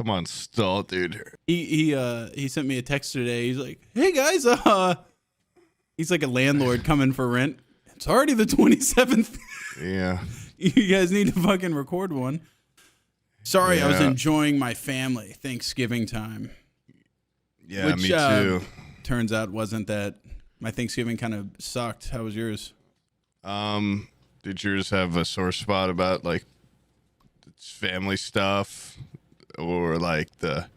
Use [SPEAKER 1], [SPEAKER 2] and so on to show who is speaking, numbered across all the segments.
[SPEAKER 1] I'm on stall, dude.
[SPEAKER 2] He sent me a text today. He's like, "Hey guys, he's like a landlord coming for rent. It's already the 27th.
[SPEAKER 1] Yeah.
[SPEAKER 2] You guys need to fucking record one." Sorry, I was enjoying my family Thanksgiving time.
[SPEAKER 1] Yeah,
[SPEAKER 2] which,
[SPEAKER 1] me too.
[SPEAKER 2] Turns out wasn't that. My Thanksgiving kind of sucked. How was yours?
[SPEAKER 1] Did yours have a sore spot about like family stuff or like the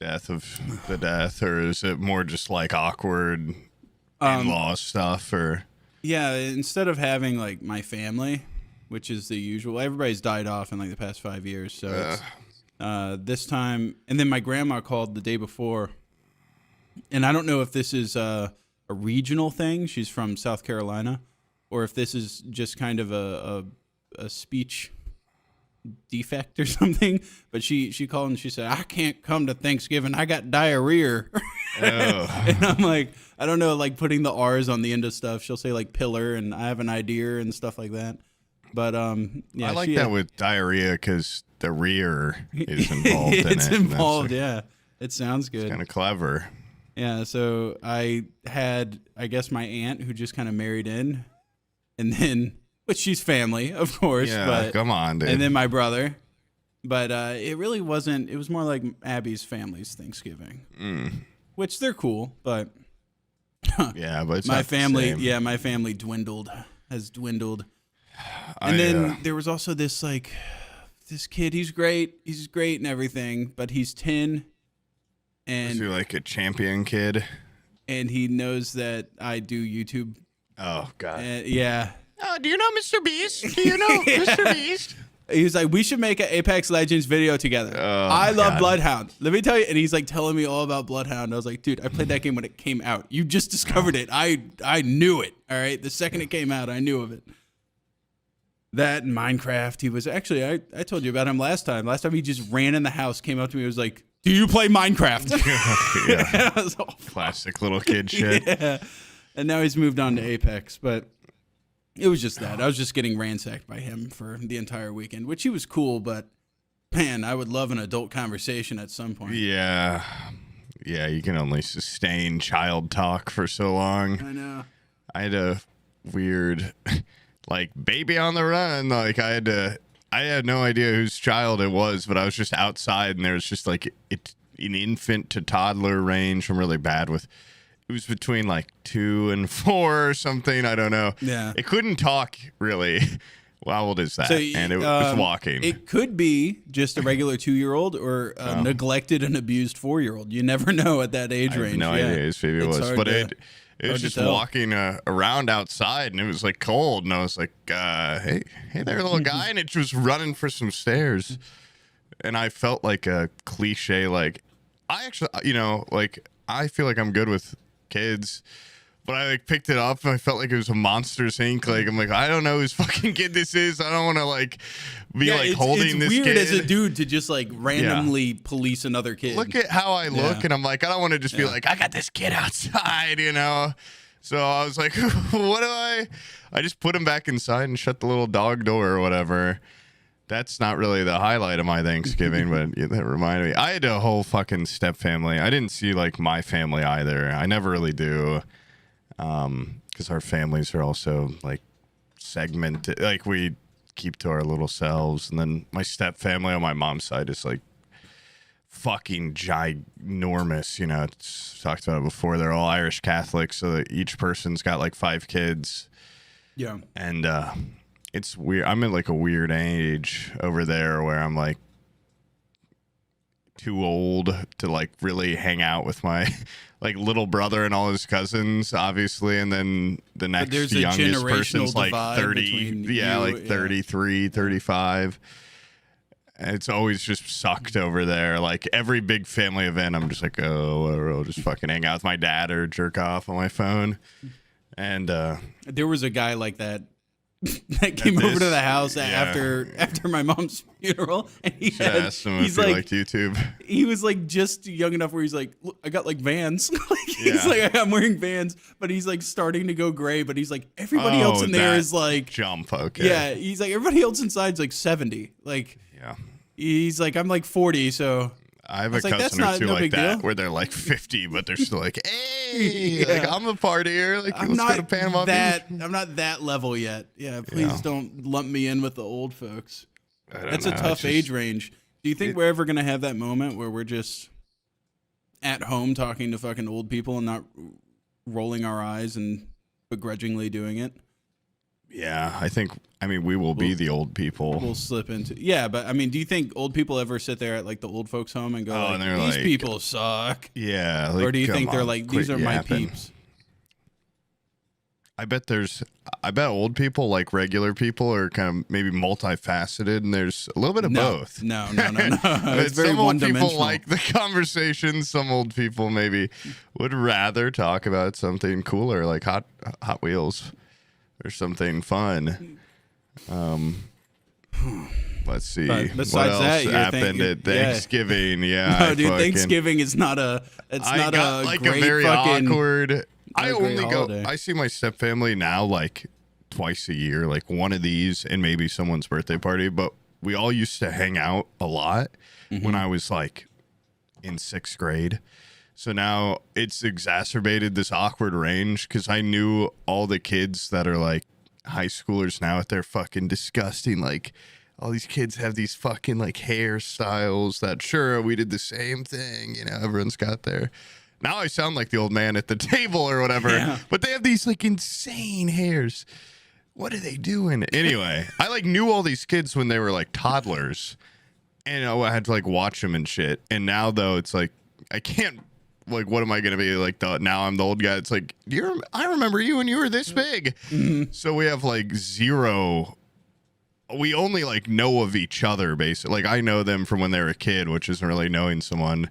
[SPEAKER 1] death, or is it more just like awkward in-law stuff? Or
[SPEAKER 2] yeah, instead of having like my family, which is the usual, everybody's died off in like the past 5 years, so it's, this time, and then my grandma called the day before, and I don't know if this is a regional thing. She's from South Carolina, or if this is just kind of a speech defect or something. But she called and she said, "I can't come to Thanksgiving. I got diarrhea." And I'm like, I don't know, like putting the R's on the end of stuff. She'll say like pillar, and I have an idea and stuff like that. But yeah,
[SPEAKER 1] I like that with diarrhea because the rear is involved.
[SPEAKER 2] It's involved, yeah. It sounds good.
[SPEAKER 1] It's kind of clever.
[SPEAKER 2] Yeah, so I had, I guess, my aunt who just kind of married in, and then, which she's family, of course.
[SPEAKER 1] Yeah,
[SPEAKER 2] but,
[SPEAKER 1] come on, dude.
[SPEAKER 2] And then my brother. But it really wasn't, it was more like Abby's family's Thanksgiving, which they're cool, but
[SPEAKER 1] yeah, but it's
[SPEAKER 2] my
[SPEAKER 1] not the
[SPEAKER 2] family,
[SPEAKER 1] same.
[SPEAKER 2] yeah, my family has dwindled. And then there was also this, like, this kid, he's great and everything, but he's 10. And
[SPEAKER 1] is he like a champion kid?
[SPEAKER 2] And he knows that I do YouTube.
[SPEAKER 1] Oh, God.
[SPEAKER 2] Yeah.
[SPEAKER 1] Oh, do you know Mr. Beast? Do you know Mr. Beast?
[SPEAKER 2] He was like, "We should make an Apex Legends video together." I love Bloodhound. Let me tell you. And he's like telling me all about Bloodhound. I was like, "Dude, I played that game when it came out. You just discovered it. I knew it. All right. The second it came out, I knew of it." That and Minecraft. He was actually, I told you about him last time. Last time he just ran in the house, came up to me, was like, "Do you play Minecraft?"
[SPEAKER 1] Yeah.
[SPEAKER 2] I was all,
[SPEAKER 1] classic little kid shit.
[SPEAKER 2] Yeah. And now he's moved on to Apex, but it was just that. I was just getting ransacked by him for the entire weekend, which he was cool, but man, I would love an adult conversation at some point.
[SPEAKER 1] Yeah. Yeah, you can only sustain child talk for so long.
[SPEAKER 2] I know.
[SPEAKER 1] I had a weird, like, baby on the run. Like, I had no idea whose child it was, but I was just outside, and there was just, like, an infant to toddler range. I'm really bad with... It was between like 2 and 4 or something. I don't know.
[SPEAKER 2] Yeah.
[SPEAKER 1] It couldn't talk really. How old is that?
[SPEAKER 2] So,
[SPEAKER 1] and it was walking.
[SPEAKER 2] It could be just a regular 2-year-old or a neglected and abused 4-year-old. You never know at that age range.
[SPEAKER 1] I have no idea whose baby it was. But it was just walking around outside, and it was like cold. And I was like, hey there, little guy. And it was running for some stairs. And I felt like a cliche. Like, I actually, I feel like I'm good with kids, but I like picked it up and I felt like it was a Monsters Inc. Like, I'm like, I don't know whose fucking kid this is. I don't want to like be like holding this kid.
[SPEAKER 2] It's weird as a dude to just like randomly police another kid.
[SPEAKER 1] Look at how I look, and I'm like, I don't want to just be like, I got this kid outside, you know. So I was like, what do I just put him back inside and shut the little dog door or whatever. That's not really the highlight of my Thanksgiving, but that reminded me. I had a whole fucking step family. I didn't see like my family either. I never really do, because our families are also like segmented. Like, we keep to our little selves, and then my step family on my mom's side is like fucking ginormous. You know, it's talked about it before. They're all Irish Catholics, so that each person's got like 5 kids.
[SPEAKER 2] Yeah,
[SPEAKER 1] and it's weird. I'm in like a weird age over there where I'm like too old to like really hang out with my like little brother and all his cousins, obviously. And then the next youngest person's like 30. Yeah, like 33, 35. And it's always just sucked over there. Like every big family event, I'm just like, oh, whatever, I'll just fucking hang out with my dad or jerk off on my phone. And
[SPEAKER 2] there was a guy like that that came over to the house after my mom's funeral, and he's like
[SPEAKER 1] YouTube.
[SPEAKER 2] He was like just young enough where he's like, look, I got like Vans. He's like, I'm wearing Vans, but he's like starting to go gray. But he's like, everybody else in there is like
[SPEAKER 1] jump. Okay.
[SPEAKER 2] Yeah, he's like, everybody else inside's like 70. Like, he's like, I'm like 40, so
[SPEAKER 1] I have a
[SPEAKER 2] was like, that's
[SPEAKER 1] cousin or
[SPEAKER 2] not-
[SPEAKER 1] two
[SPEAKER 2] no
[SPEAKER 1] like
[SPEAKER 2] big
[SPEAKER 1] that
[SPEAKER 2] deal.
[SPEAKER 1] where they're like 50, but they're still like, hey,
[SPEAKER 2] Yeah.
[SPEAKER 1] like I'm a partier. Like,
[SPEAKER 2] I'm
[SPEAKER 1] let's go to
[SPEAKER 2] not
[SPEAKER 1] Panama
[SPEAKER 2] that
[SPEAKER 1] Beach.
[SPEAKER 2] I'm not that level yet. Yeah, please
[SPEAKER 1] Yeah.
[SPEAKER 2] don't lump me in with the old folks.
[SPEAKER 1] I don't
[SPEAKER 2] That's
[SPEAKER 1] know,
[SPEAKER 2] a
[SPEAKER 1] it's
[SPEAKER 2] tough
[SPEAKER 1] just-
[SPEAKER 2] age range. Do you think we're ever gonna have that moment where we're just at home talking to fucking old people and not rolling our eyes and begrudgingly doing it?
[SPEAKER 1] Yeah, I mean, we will be the old people.
[SPEAKER 2] We'll slip into but I mean, do you think old people ever sit there at like the old folks home and go
[SPEAKER 1] Oh,
[SPEAKER 2] like,
[SPEAKER 1] and they're
[SPEAKER 2] these
[SPEAKER 1] like-
[SPEAKER 2] people suck?
[SPEAKER 1] Yeah.
[SPEAKER 2] Or do you
[SPEAKER 1] come
[SPEAKER 2] think they're
[SPEAKER 1] on,
[SPEAKER 2] like,
[SPEAKER 1] quit
[SPEAKER 2] these are my
[SPEAKER 1] yapping.
[SPEAKER 2] peeps?
[SPEAKER 1] I bet old people, like regular people, are kind of maybe multifaceted, and there's a little bit of both.
[SPEAKER 2] No. It's very
[SPEAKER 1] Some old
[SPEAKER 2] one-dimensional.
[SPEAKER 1] people like the conversation. Some old people maybe would rather talk about something cooler, like Hot Wheels, or something fun. Let's see.
[SPEAKER 2] But
[SPEAKER 1] What
[SPEAKER 2] besides
[SPEAKER 1] else
[SPEAKER 2] that, you're
[SPEAKER 1] happened at Thanksgiving? Yeah,
[SPEAKER 2] No,
[SPEAKER 1] I
[SPEAKER 2] dude,
[SPEAKER 1] fucking-
[SPEAKER 2] Thanksgiving is not a. It's
[SPEAKER 1] I
[SPEAKER 2] not
[SPEAKER 1] got
[SPEAKER 2] a
[SPEAKER 1] like
[SPEAKER 2] great
[SPEAKER 1] a very
[SPEAKER 2] fucking.
[SPEAKER 1] awkward. I
[SPEAKER 2] a great
[SPEAKER 1] only
[SPEAKER 2] holiday.
[SPEAKER 1] go. I see my stepfamily now like twice a year, like one of these and maybe someone's birthday party. But we all used to hang out a lot when I was like in 6th grade. So now it's exacerbated this awkward range because I knew all the kids that are like high schoolers now. They're fucking disgusting. Like all these kids have these fucking like hairstyles that sure we did the same thing. You know, everyone's got their. Now I sound like the old man at the table or whatever,
[SPEAKER 2] Yeah.
[SPEAKER 1] but they have these like insane hairs. What are they doing? Anyway, I like knew all these kids when they were like toddlers, and I had to like watch them and shit. And now though, it's like I can't. Like, what am I gonna be like? Now I'm the old guy. It's like I remember you when you were this big. So we have like zero. We only like know of each other basically. Like I know them from when they were a kid, which isn't really knowing someone.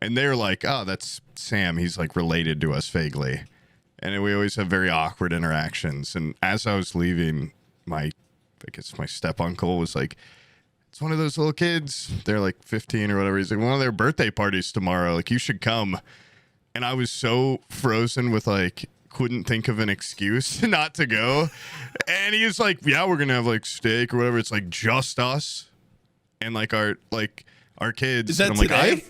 [SPEAKER 1] And they're like, oh, that's Sam. He's like related to us vaguely. And we always have very awkward interactions. And as I was leaving, I guess my step uncle was like, it's one of those little kids. They're like 15 or whatever. He's like, one of their birthday parties tomorrow. Like, you should come. And I was so frozen with like, couldn't think of an excuse not to go. And he was like, yeah, we're going to have like steak or whatever. It's like just us and like our kids.
[SPEAKER 2] Is that
[SPEAKER 1] and I'm
[SPEAKER 2] today?
[SPEAKER 1] like,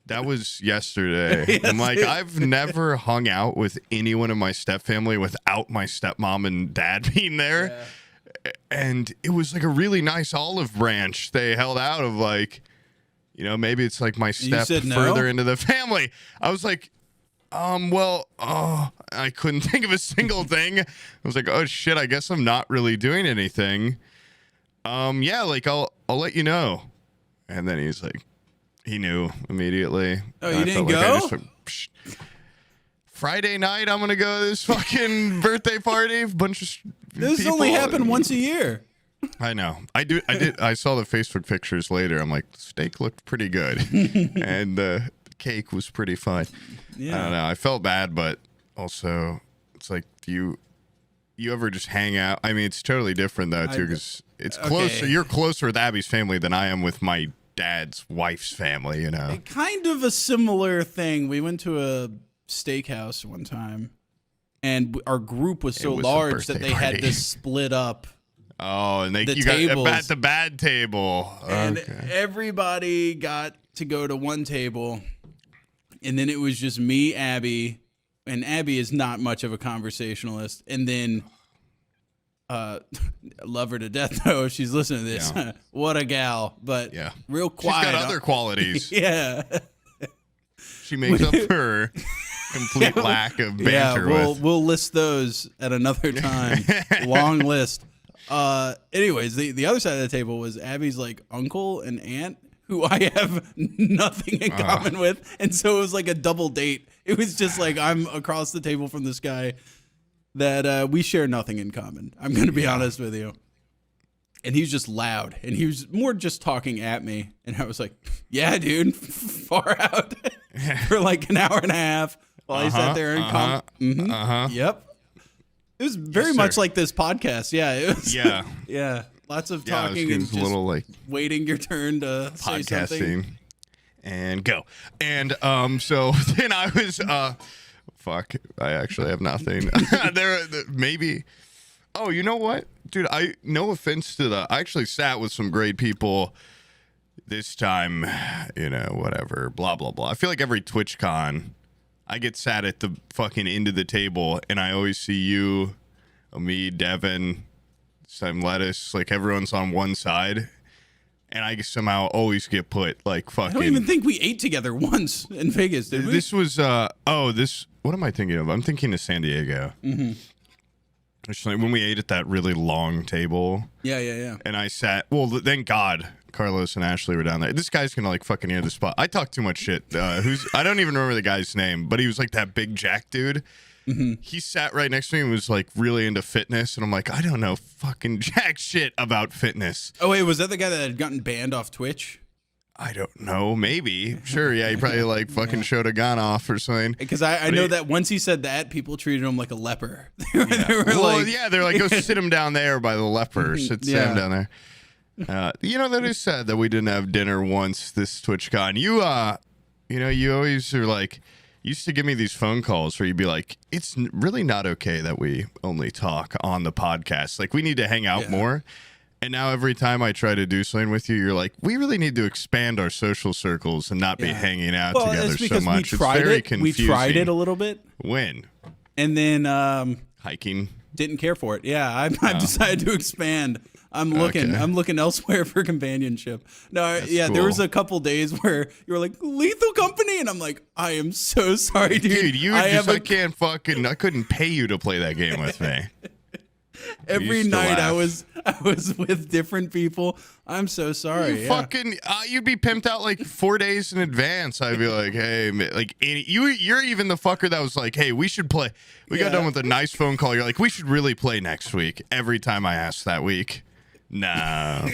[SPEAKER 1] that was yesterday.
[SPEAKER 2] Yes,
[SPEAKER 1] I'm like,
[SPEAKER 2] dude.
[SPEAKER 1] I've never hung out with anyone in my stepfamily without my stepmom and dad being there.
[SPEAKER 2] Yeah.
[SPEAKER 1] And it was like a really nice olive branch they held out of like, you know, maybe it's like my step
[SPEAKER 2] said no?
[SPEAKER 1] further into the family. I was like, I couldn't think of a single thing. I was like, oh shit, I guess I'm not really doing anything. Yeah, like I'll let you know. And then he's like, he knew immediately.
[SPEAKER 2] Oh,
[SPEAKER 1] And
[SPEAKER 2] you
[SPEAKER 1] I
[SPEAKER 2] didn't
[SPEAKER 1] felt like I
[SPEAKER 2] go?
[SPEAKER 1] just went, "Psh. Friday night, I'm gonna go to this fucking birthday party. Bunch of
[SPEAKER 2] This
[SPEAKER 1] people.
[SPEAKER 2] only happened once a year.
[SPEAKER 1] I know. I did. I saw the Facebook pictures later. I'm like, steak looked pretty good, and the cake was pretty fun.
[SPEAKER 2] Yeah.
[SPEAKER 1] I don't know. I felt bad, but also, it's like, do you ever just hang out? I mean, it's totally different though too, because it's closer.
[SPEAKER 2] Okay.
[SPEAKER 1] You're closer with Abby's family than I am with my dad's wife's family. You know.
[SPEAKER 2] Kind of a similar thing. We went to a steakhouse one time, and our group was so
[SPEAKER 1] was a
[SPEAKER 2] large that
[SPEAKER 1] birthday
[SPEAKER 2] they had
[SPEAKER 1] party.
[SPEAKER 2] to split up.
[SPEAKER 1] Oh, and
[SPEAKER 2] The
[SPEAKER 1] you got
[SPEAKER 2] tables.
[SPEAKER 1] at the bad table.
[SPEAKER 2] And
[SPEAKER 1] Okay.
[SPEAKER 2] everybody got to go to one table, and then it was just me, Abby, and Abby is not much of a conversationalist. And then, love her to death though. If she's listening to this,
[SPEAKER 1] Yeah.
[SPEAKER 2] what a gal! But
[SPEAKER 1] Yeah.
[SPEAKER 2] real
[SPEAKER 1] She's
[SPEAKER 2] quiet.
[SPEAKER 1] got other qualities.
[SPEAKER 2] yeah,
[SPEAKER 1] She makes up for her complete lack of
[SPEAKER 2] yeah.
[SPEAKER 1] banter with.
[SPEAKER 2] We'll list those at another time. Long list. Anyways, the other side of the table was Abby's like uncle and aunt, who I have nothing in common with, and so it was like a double date. It was just like I'm across the table from this guy that we share nothing in common. I'm going to be honest with you. And he was just loud, and he was more just talking at me, and I was like, "Yeah, dude, far out," for like an hour and a half while I sat there and Yep. It was very
[SPEAKER 1] Yes,
[SPEAKER 2] much
[SPEAKER 1] sir.
[SPEAKER 2] like this podcast. Yeah, it was.
[SPEAKER 1] Yeah.
[SPEAKER 2] Yeah, lots of
[SPEAKER 1] Yeah, I was
[SPEAKER 2] talking
[SPEAKER 1] getting
[SPEAKER 2] and
[SPEAKER 1] a
[SPEAKER 2] just
[SPEAKER 1] little like
[SPEAKER 2] waiting your turn to say something.
[SPEAKER 1] podcasting and go. And so then I was fuck, I actually have nothing. Maybe. Oh, you know what? Dude, no offense to I actually sat with some great people this time, whatever, blah, blah, blah. I feel like every TwitchCon, I get sat at the fucking end of the table, and I always see you, me, Devin, some lettuce, like everyone's on one side, and I somehow always get put like fucking.
[SPEAKER 2] I don't even think we ate together once in Vegas, did we?
[SPEAKER 1] This was what am I thinking of? I'm thinking of San Diego. Mm-hmm. Actually, when we ate at that really long table.
[SPEAKER 2] Yeah.
[SPEAKER 1] And I sat. Well, thank God Carlos and Ashley were down there. This guy's gonna like fucking hear the spot. I talk too much shit. I don't even remember the guy's name, but he was like that big Jack dude. Mm-hmm. He sat right next to me and was like really into fitness, and I'm like, I don't know fucking jack shit about fitness.
[SPEAKER 2] Oh wait, was that the guy that had gotten banned off Twitch?
[SPEAKER 1] I don't know. Maybe. Sure. Yeah. He probably like fucking showed a gun off or something.
[SPEAKER 2] Because I know that once he said that, people treated him like a leper. They were
[SPEAKER 1] they're like, go sit him down there by the leper. Sit him down there. That is sad that we didn't have dinner once this TwitchCon. You always are like, used to give me these phone calls where you'd be like, it's really not okay that we only talk on the podcast. Like, we need to hang out more. And now every time I try to do something with you, you're like, we really need to expand our social circles and not be hanging out together so much. It's very confusing.
[SPEAKER 2] We tried it a little bit.
[SPEAKER 1] When?
[SPEAKER 2] And then
[SPEAKER 1] hiking.
[SPEAKER 2] Didn't care for it. Yeah, I've decided to expand. I'm looking elsewhere for companionship. No, cool. There was a couple days where you were like, Lethal Company, and I'm like, I am so sorry, dude.
[SPEAKER 1] I couldn't pay you to play that game with me.
[SPEAKER 2] Every night I was with different people. I'm so sorry.
[SPEAKER 1] You'd be pimped out like 4 days in advance. I'd be like, hey, like you're even the fucker that was like, hey, we should play. We got done with a nice phone call. You're like, we should really play next week. Every time I asked that week. No.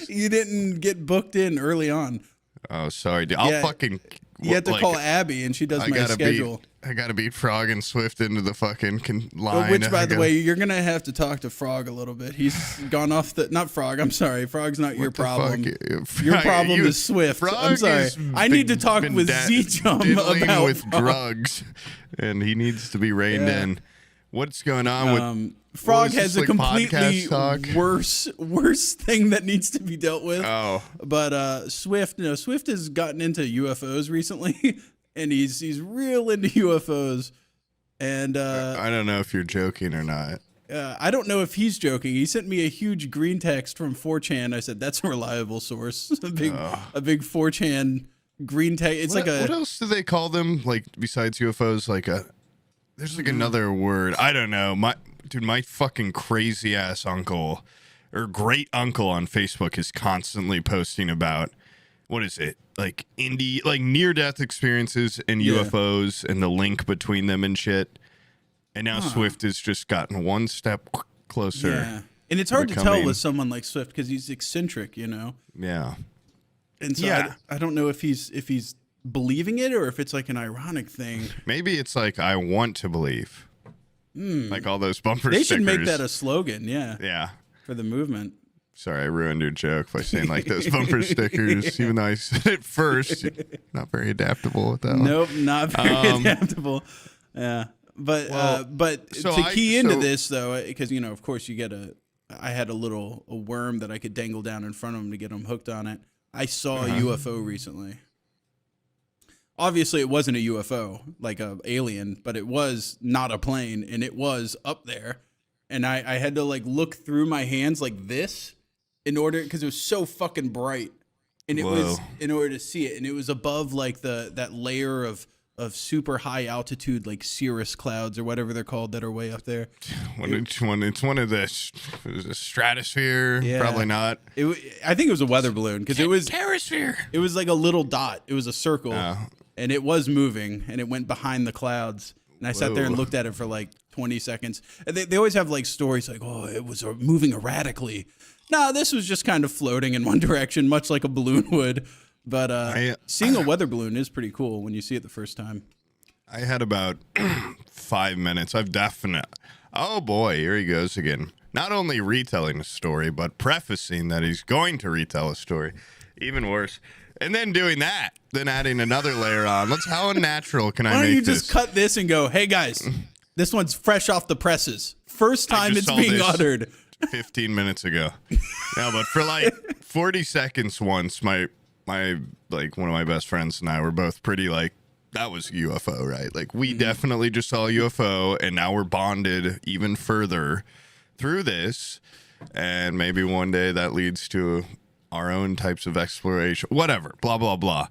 [SPEAKER 2] You didn't get booked in early on.
[SPEAKER 1] Oh, sorry, dude. I'll fucking.
[SPEAKER 2] You have to call Abby, and she does my schedule.
[SPEAKER 1] I gotta beat Frog and Swift into the fucking line.
[SPEAKER 2] Which, by the way, you're gonna have to talk to Frog a little bit. He's gone off the. Not Frog. I'm sorry. Frog's not your problem. Your problem is Swift.
[SPEAKER 1] Frog
[SPEAKER 2] I'm sorry. I need to talk with Z-Jum about
[SPEAKER 1] with drugs, and he needs to be reined in. What's going on with?
[SPEAKER 2] Frog has a completely worse thing that needs to be dealt with.
[SPEAKER 1] Oh,
[SPEAKER 2] but Swift has gotten into UFOs recently, and he's real into UFOs. And
[SPEAKER 1] I don't know if you're joking or not.
[SPEAKER 2] I don't know if he's joking. He sent me a huge green text from 4chan. I said that's a reliable source. a big 4chan green text. It's
[SPEAKER 1] what else do they call them? Like besides UFOs, there's like another word. I don't know. My fucking crazy ass uncle or great uncle on Facebook is constantly posting about what is it? Like near death experiences and UFOs and the link between them and shit. And now Swift has just gotten one step closer.
[SPEAKER 2] Yeah. And it's hard to tell with someone like Swift because he's eccentric,
[SPEAKER 1] Yeah.
[SPEAKER 2] And so I don't know if he's believing it or if it's like an ironic thing.
[SPEAKER 1] Maybe it's like I want to believe. Like all those bumper
[SPEAKER 2] stickers.
[SPEAKER 1] They
[SPEAKER 2] should make that a slogan,
[SPEAKER 1] Yeah.
[SPEAKER 2] For the movement.
[SPEAKER 1] Sorry, I ruined your joke by saying like those bumper stickers, even though I said it first. Not very adaptable with that one.
[SPEAKER 2] Nope, not very adaptable. Yeah. But to key into this though, because of course I had a worm that I could dangle down in front of him to get him hooked on it. I saw a UFO recently. Obviously, it wasn't a UFO, like an alien, but it was not a plane, and it was up there. And I had to look through my hands like this because it was so fucking bright, and it was in order to see it, and it was above that layer of super high altitude cirrus clouds or whatever they're called that are way up there.
[SPEAKER 1] It's one of the stratosphere. Yeah. Probably not.
[SPEAKER 2] I think it was a weather balloon because it was
[SPEAKER 1] terrasphere.
[SPEAKER 2] It was like a little dot. It was a circle. And it was moving, and it went behind the clouds. And I sat there and looked at it for 20 seconds. And they always have stories it was moving erratically. No, this was just kind of floating in one direction, much like a balloon would. But seeing a weather balloon is pretty cool when you see it the first time.
[SPEAKER 1] I had about 5 minutes. Oh boy, here he goes again. Not only retelling a story, but prefacing that he's going to retell a story. Even worse. And then doing that, then adding another layer on. How unnatural can I make this? Why don't you
[SPEAKER 2] just cut this and go, hey guys, this one's fresh off the presses. First time it's being uttered.
[SPEAKER 1] 15 minutes ago. No, but for like 40 seconds once, my like one of my best friends and I were both pretty like, that was a UFO, right? Like we definitely just saw a UFO, and now we're bonded even further through this. And maybe one day that leads to our own types of exploration, whatever, blah, blah, blah.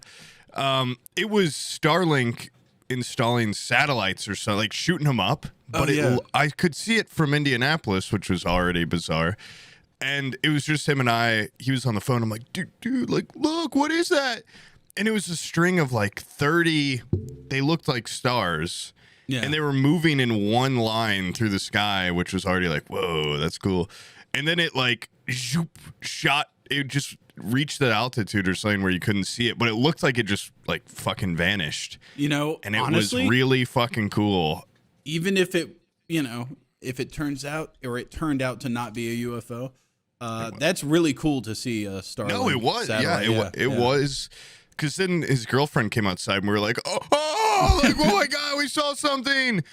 [SPEAKER 1] It was Starlink installing satellites or so, like shooting them up. But I could see it from Indianapolis, which was already bizarre. And it was just him and I. He was on the phone. I'm like, dude, like, look, what is that? And it was a string of like 30, they looked like stars. Yeah. And they were moving in one line through the sky, which was already like, whoa, that's cool. And then it like shot, it just reached that altitude or something where you couldn't see it. But it looked like it just like fucking vanished.
[SPEAKER 2] You know,
[SPEAKER 1] and it
[SPEAKER 2] honestly,
[SPEAKER 1] was really fucking cool.
[SPEAKER 2] Even if it, you know, if it turns out or it turned out to not be a UFO, that's really cool to see a Starlink.
[SPEAKER 1] No, it was.
[SPEAKER 2] Satellite.
[SPEAKER 1] It was. Because then his girlfriend came outside and we were like, oh my God, we saw something.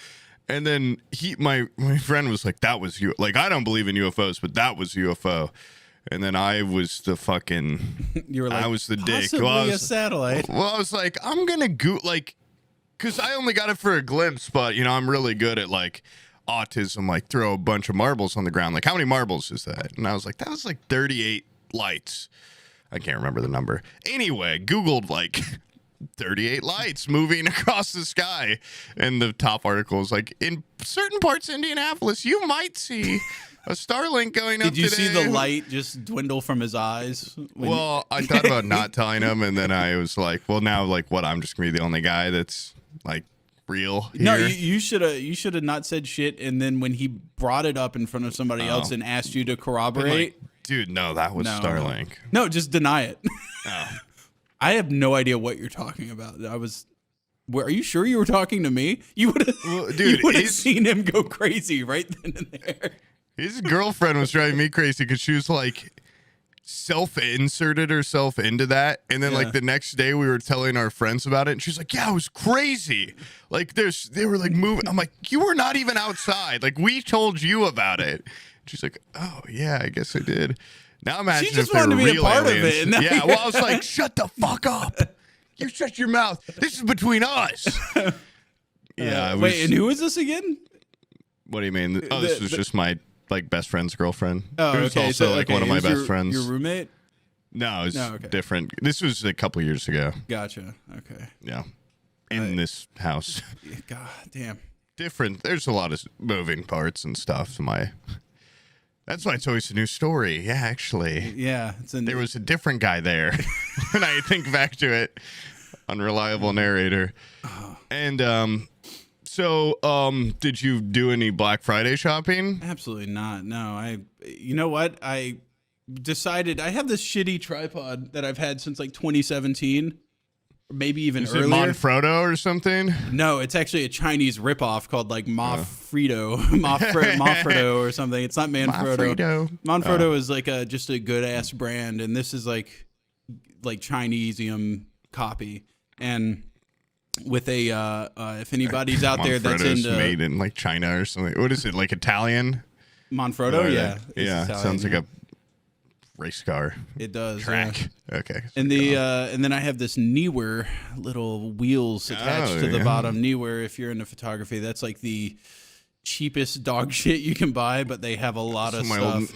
[SPEAKER 1] And then my friend was like, that was you. Like, I don't believe in UFOs, but that was UFO. And then I was the fucking,
[SPEAKER 2] you were like,
[SPEAKER 1] I was the dick.
[SPEAKER 2] Possibly a satellite.
[SPEAKER 1] Well, I was like, I'm going to like, because I only got it for a glimpse, but, you know, I'm really good at like autism, like throw a bunch of marbles on the ground. Like, how many marbles is that? And I was like, that was like 38 lights. I can't remember the number. Anyway, Googled like 38 lights moving across the sky. And the top article is like, in certain parts of Indianapolis, you might see a Starlink going up today.
[SPEAKER 2] Did you see the light just dwindle from his eyes?
[SPEAKER 1] Well, I thought about not telling him. And then I was like, well, now, like, what? I'm just going to be the only guy that's like real here.
[SPEAKER 2] No, you should have not said shit. And then when he brought it up in front of somebody else and asked you to corroborate.
[SPEAKER 1] Dude, no, that was Starlink.
[SPEAKER 2] No, just deny it.
[SPEAKER 1] Oh.
[SPEAKER 2] I have no idea what you're talking about. Are you sure you were talking to me? You would have seen him go crazy right then and there.
[SPEAKER 1] His girlfriend was driving me crazy because she was like self-inserted herself into that. And then like the next day we were telling our friends about it. And she's like, yeah, it was crazy. Like they were like moving. I'm like, you were not even outside. Like we told you about it. She's like, oh, yeah, I guess I did. Now imagine
[SPEAKER 2] she just
[SPEAKER 1] if they
[SPEAKER 2] wanted
[SPEAKER 1] were
[SPEAKER 2] to be
[SPEAKER 1] real
[SPEAKER 2] a part
[SPEAKER 1] aliens.
[SPEAKER 2] of it.
[SPEAKER 1] Yeah, well, I was like, shut the fuck up. You shut your mouth. This is between us. Yeah.
[SPEAKER 2] Wait, and who is this again?
[SPEAKER 1] What do you mean? Oh, this was just my like best friend's girlfriend.
[SPEAKER 2] Oh,
[SPEAKER 1] it was
[SPEAKER 2] okay.
[SPEAKER 1] also like one of my best friends.
[SPEAKER 2] Your roommate?
[SPEAKER 1] No, it's different. This was a couple years ago.
[SPEAKER 2] Gotcha. Okay.
[SPEAKER 1] Yeah. In this house.
[SPEAKER 2] God damn.
[SPEAKER 1] Different. There's a lot of moving parts and stuff. That's why it's always a new story. Yeah, actually.
[SPEAKER 2] Yeah.
[SPEAKER 1] There was a different guy there when I think back to it. Unreliable narrator. And so did you do any Black Friday shopping?
[SPEAKER 2] Absolutely not. No. You know what? I decided I have this shitty tripod that I've had since like 2017. Maybe even
[SPEAKER 1] Is
[SPEAKER 2] earlier.
[SPEAKER 1] It Manfrotto or something?
[SPEAKER 2] No, it's actually a Chinese ripoff called like Manfrotto or something. It's not Manfrotto. Manfrotto is like just a good ass brand, and this is like Chinesium copy. And with a if anybody's out there that's into
[SPEAKER 1] made in like China or something. What is it, like Italian?
[SPEAKER 2] Manfrotto, yeah.
[SPEAKER 1] Yeah, sounds like a race car.
[SPEAKER 2] It does.
[SPEAKER 1] Track. Yeah. Okay.
[SPEAKER 2] And and then I have this Neewer little wheels attached to the bottom. Neewer, if you're into photography, that's like the cheapest dog shit you can buy, but they have a lot of
[SPEAKER 1] my
[SPEAKER 2] stuff.
[SPEAKER 1] Old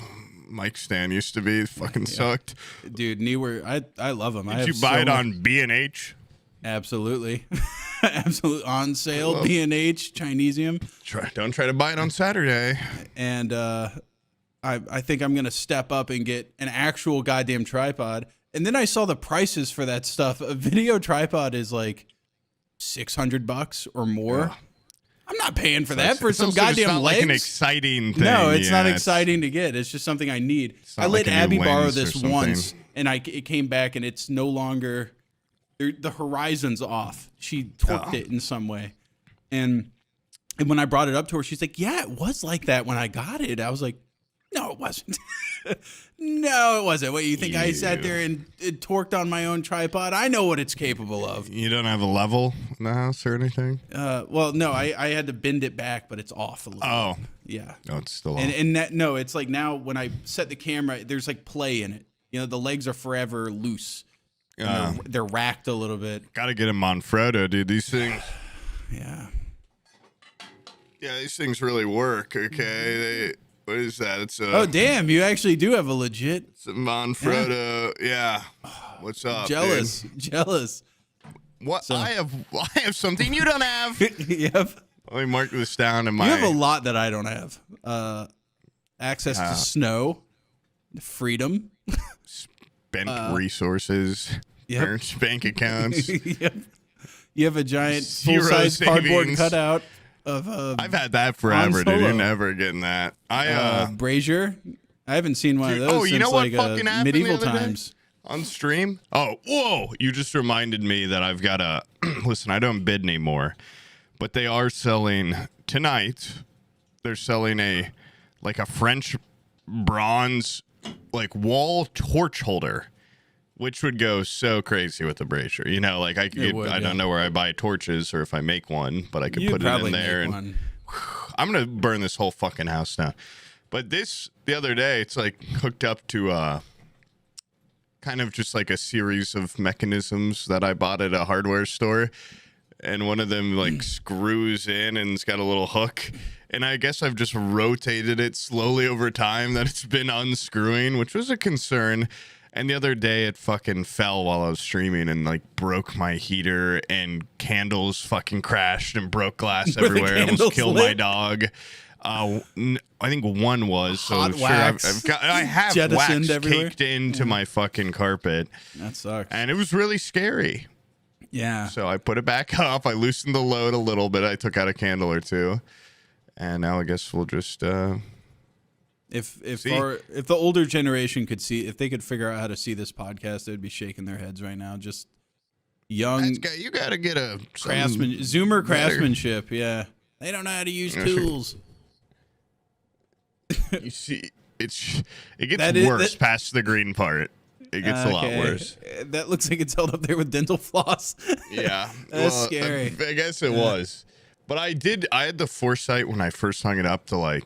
[SPEAKER 1] mic stand used to be fucking sucked.
[SPEAKER 2] Dude, Neewer, I love them.
[SPEAKER 1] Did you buy it on B&H?
[SPEAKER 2] Absolutely. Absolutely. On sale, B&H, Chinesium.
[SPEAKER 1] Don't try to buy it on Saturday.
[SPEAKER 2] And I think I'm going to step up and get an actual goddamn tripod. And then I saw the prices for that stuff. A video tripod is like $600 or more. Yeah. I'm not paying for that for some goddamn legs.
[SPEAKER 1] Like an exciting thing.
[SPEAKER 2] No, it's not exciting to get. It's just something I need. I let Abby borrow this once, and it came back, and it's no longer the horizon's off. She torqued it in some way, and when I brought it up to her, she's like, "Yeah, it was like that when I got it." I was like, "No, it wasn't." No, it wasn't. What, you think I sat there and torqued on my own tripod? I know what it's capable of.
[SPEAKER 1] You don't have a level in the house or anything?
[SPEAKER 2] Well, no, I had to bend it back, but it's off a little.
[SPEAKER 1] Oh.
[SPEAKER 2] Yeah.
[SPEAKER 1] No, it's still off.
[SPEAKER 2] No, it's like now when I set the camera, there's like play in it. You know, the legs are forever loose. They're racked a little bit.
[SPEAKER 1] Got to get him on Frodo, dude. These things.
[SPEAKER 2] Yeah.
[SPEAKER 1] Yeah, these things really work, okay? What is that? It's a...
[SPEAKER 2] Oh, damn. You actually do have a legit...
[SPEAKER 1] It's a Manfrotto. Yeah. What's up,
[SPEAKER 2] Jealous.
[SPEAKER 1] dude?
[SPEAKER 2] Jealous.
[SPEAKER 1] What? So, I have something you don't have.
[SPEAKER 2] Yep.
[SPEAKER 1] Let me mark this down in my...
[SPEAKER 2] You have a lot that I don't have. Access to snow. Freedom.
[SPEAKER 1] Spent resources.
[SPEAKER 2] Yep.
[SPEAKER 1] Parents' bank accounts.
[SPEAKER 2] Yep. You have a giant full-size cardboard cutout of
[SPEAKER 1] I've had that forever, dude. You're never getting that.
[SPEAKER 2] Brazier. I haven't seen one of those since like medieval times.
[SPEAKER 1] On stream? Oh, whoa. You just reminded me that I've got a... Listen, I don't bid anymore. But they are selling... Tonight, they're selling a French bronze wall torch holder. Which would go so crazy with the brazier. You know, like I could I don't know where I buy torches or if I make one, but I could put it in there. And I'm going to burn this whole fucking house down. But the other day, it's like hooked up to kind of just like a series of mechanisms that I bought at a hardware store. And one of them screws in and it's got a little hook. And I guess I've just rotated it slowly over time that it's been unscrewing, which was a concern. And the other day it fucking fell while I was streaming and broke my heater and candles fucking crashed and broke glass everywhere. Almost killed my dog. I think one was. So
[SPEAKER 2] hot wax.
[SPEAKER 1] I have wax everywhere. Caked into my fucking carpet.
[SPEAKER 2] That sucks.
[SPEAKER 1] And it was really scary.
[SPEAKER 2] Yeah.
[SPEAKER 1] So I put it back up. I loosened the load a little bit. I took out a candle or two. And now I guess we'll just...
[SPEAKER 2] If the older generation could see, if they could figure out how to see this podcast, they'd be shaking their heads right now. Just young,
[SPEAKER 1] you got to get a
[SPEAKER 2] Zoomer craftsmanship. Yeah, they don't know how to use tools.
[SPEAKER 1] You see, it gets worse past the green part. It gets a lot worse.
[SPEAKER 2] That looks like it's held up there with dental floss.
[SPEAKER 1] Yeah,
[SPEAKER 2] that's scary.
[SPEAKER 1] I guess it was, but I had the foresight when I first hung it up to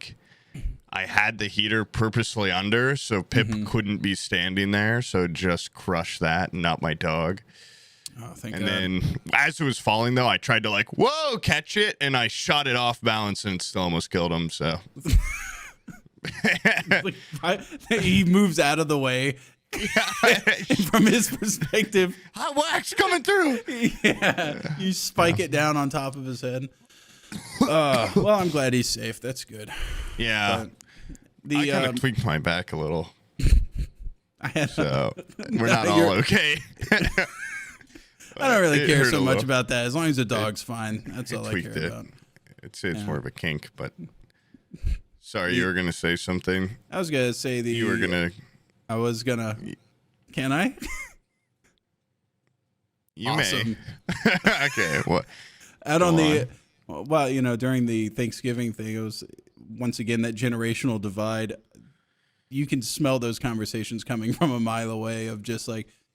[SPEAKER 1] I had the heater purposely under so Pip couldn't be standing there, so just crush that and not my dog.
[SPEAKER 2] Oh, thank God.
[SPEAKER 1] And then as it was falling, though, I tried to catch it, and I shot it off balance and it still almost killed him, so.
[SPEAKER 2] He moves out of the way. From his perspective.
[SPEAKER 1] Hot wax coming through.
[SPEAKER 2] Yeah. You spike it down on top of his head. Well, I'm glad he's safe. That's good.
[SPEAKER 1] Yeah. I kind of tweaked my back a little. So we're not all okay.
[SPEAKER 2] I don't really care so much about that. As long as the dog's fine. That's all I care about.
[SPEAKER 1] It's more of a kink, but sorry, you were going to say something.
[SPEAKER 2] I was going to say
[SPEAKER 1] You were going to.
[SPEAKER 2] I was going to. Can I?
[SPEAKER 1] You may. Okay. What?
[SPEAKER 2] Out on the. Well, during the Thanksgiving thing, it was once again that generational divide. You can smell those conversations coming from a mile away of just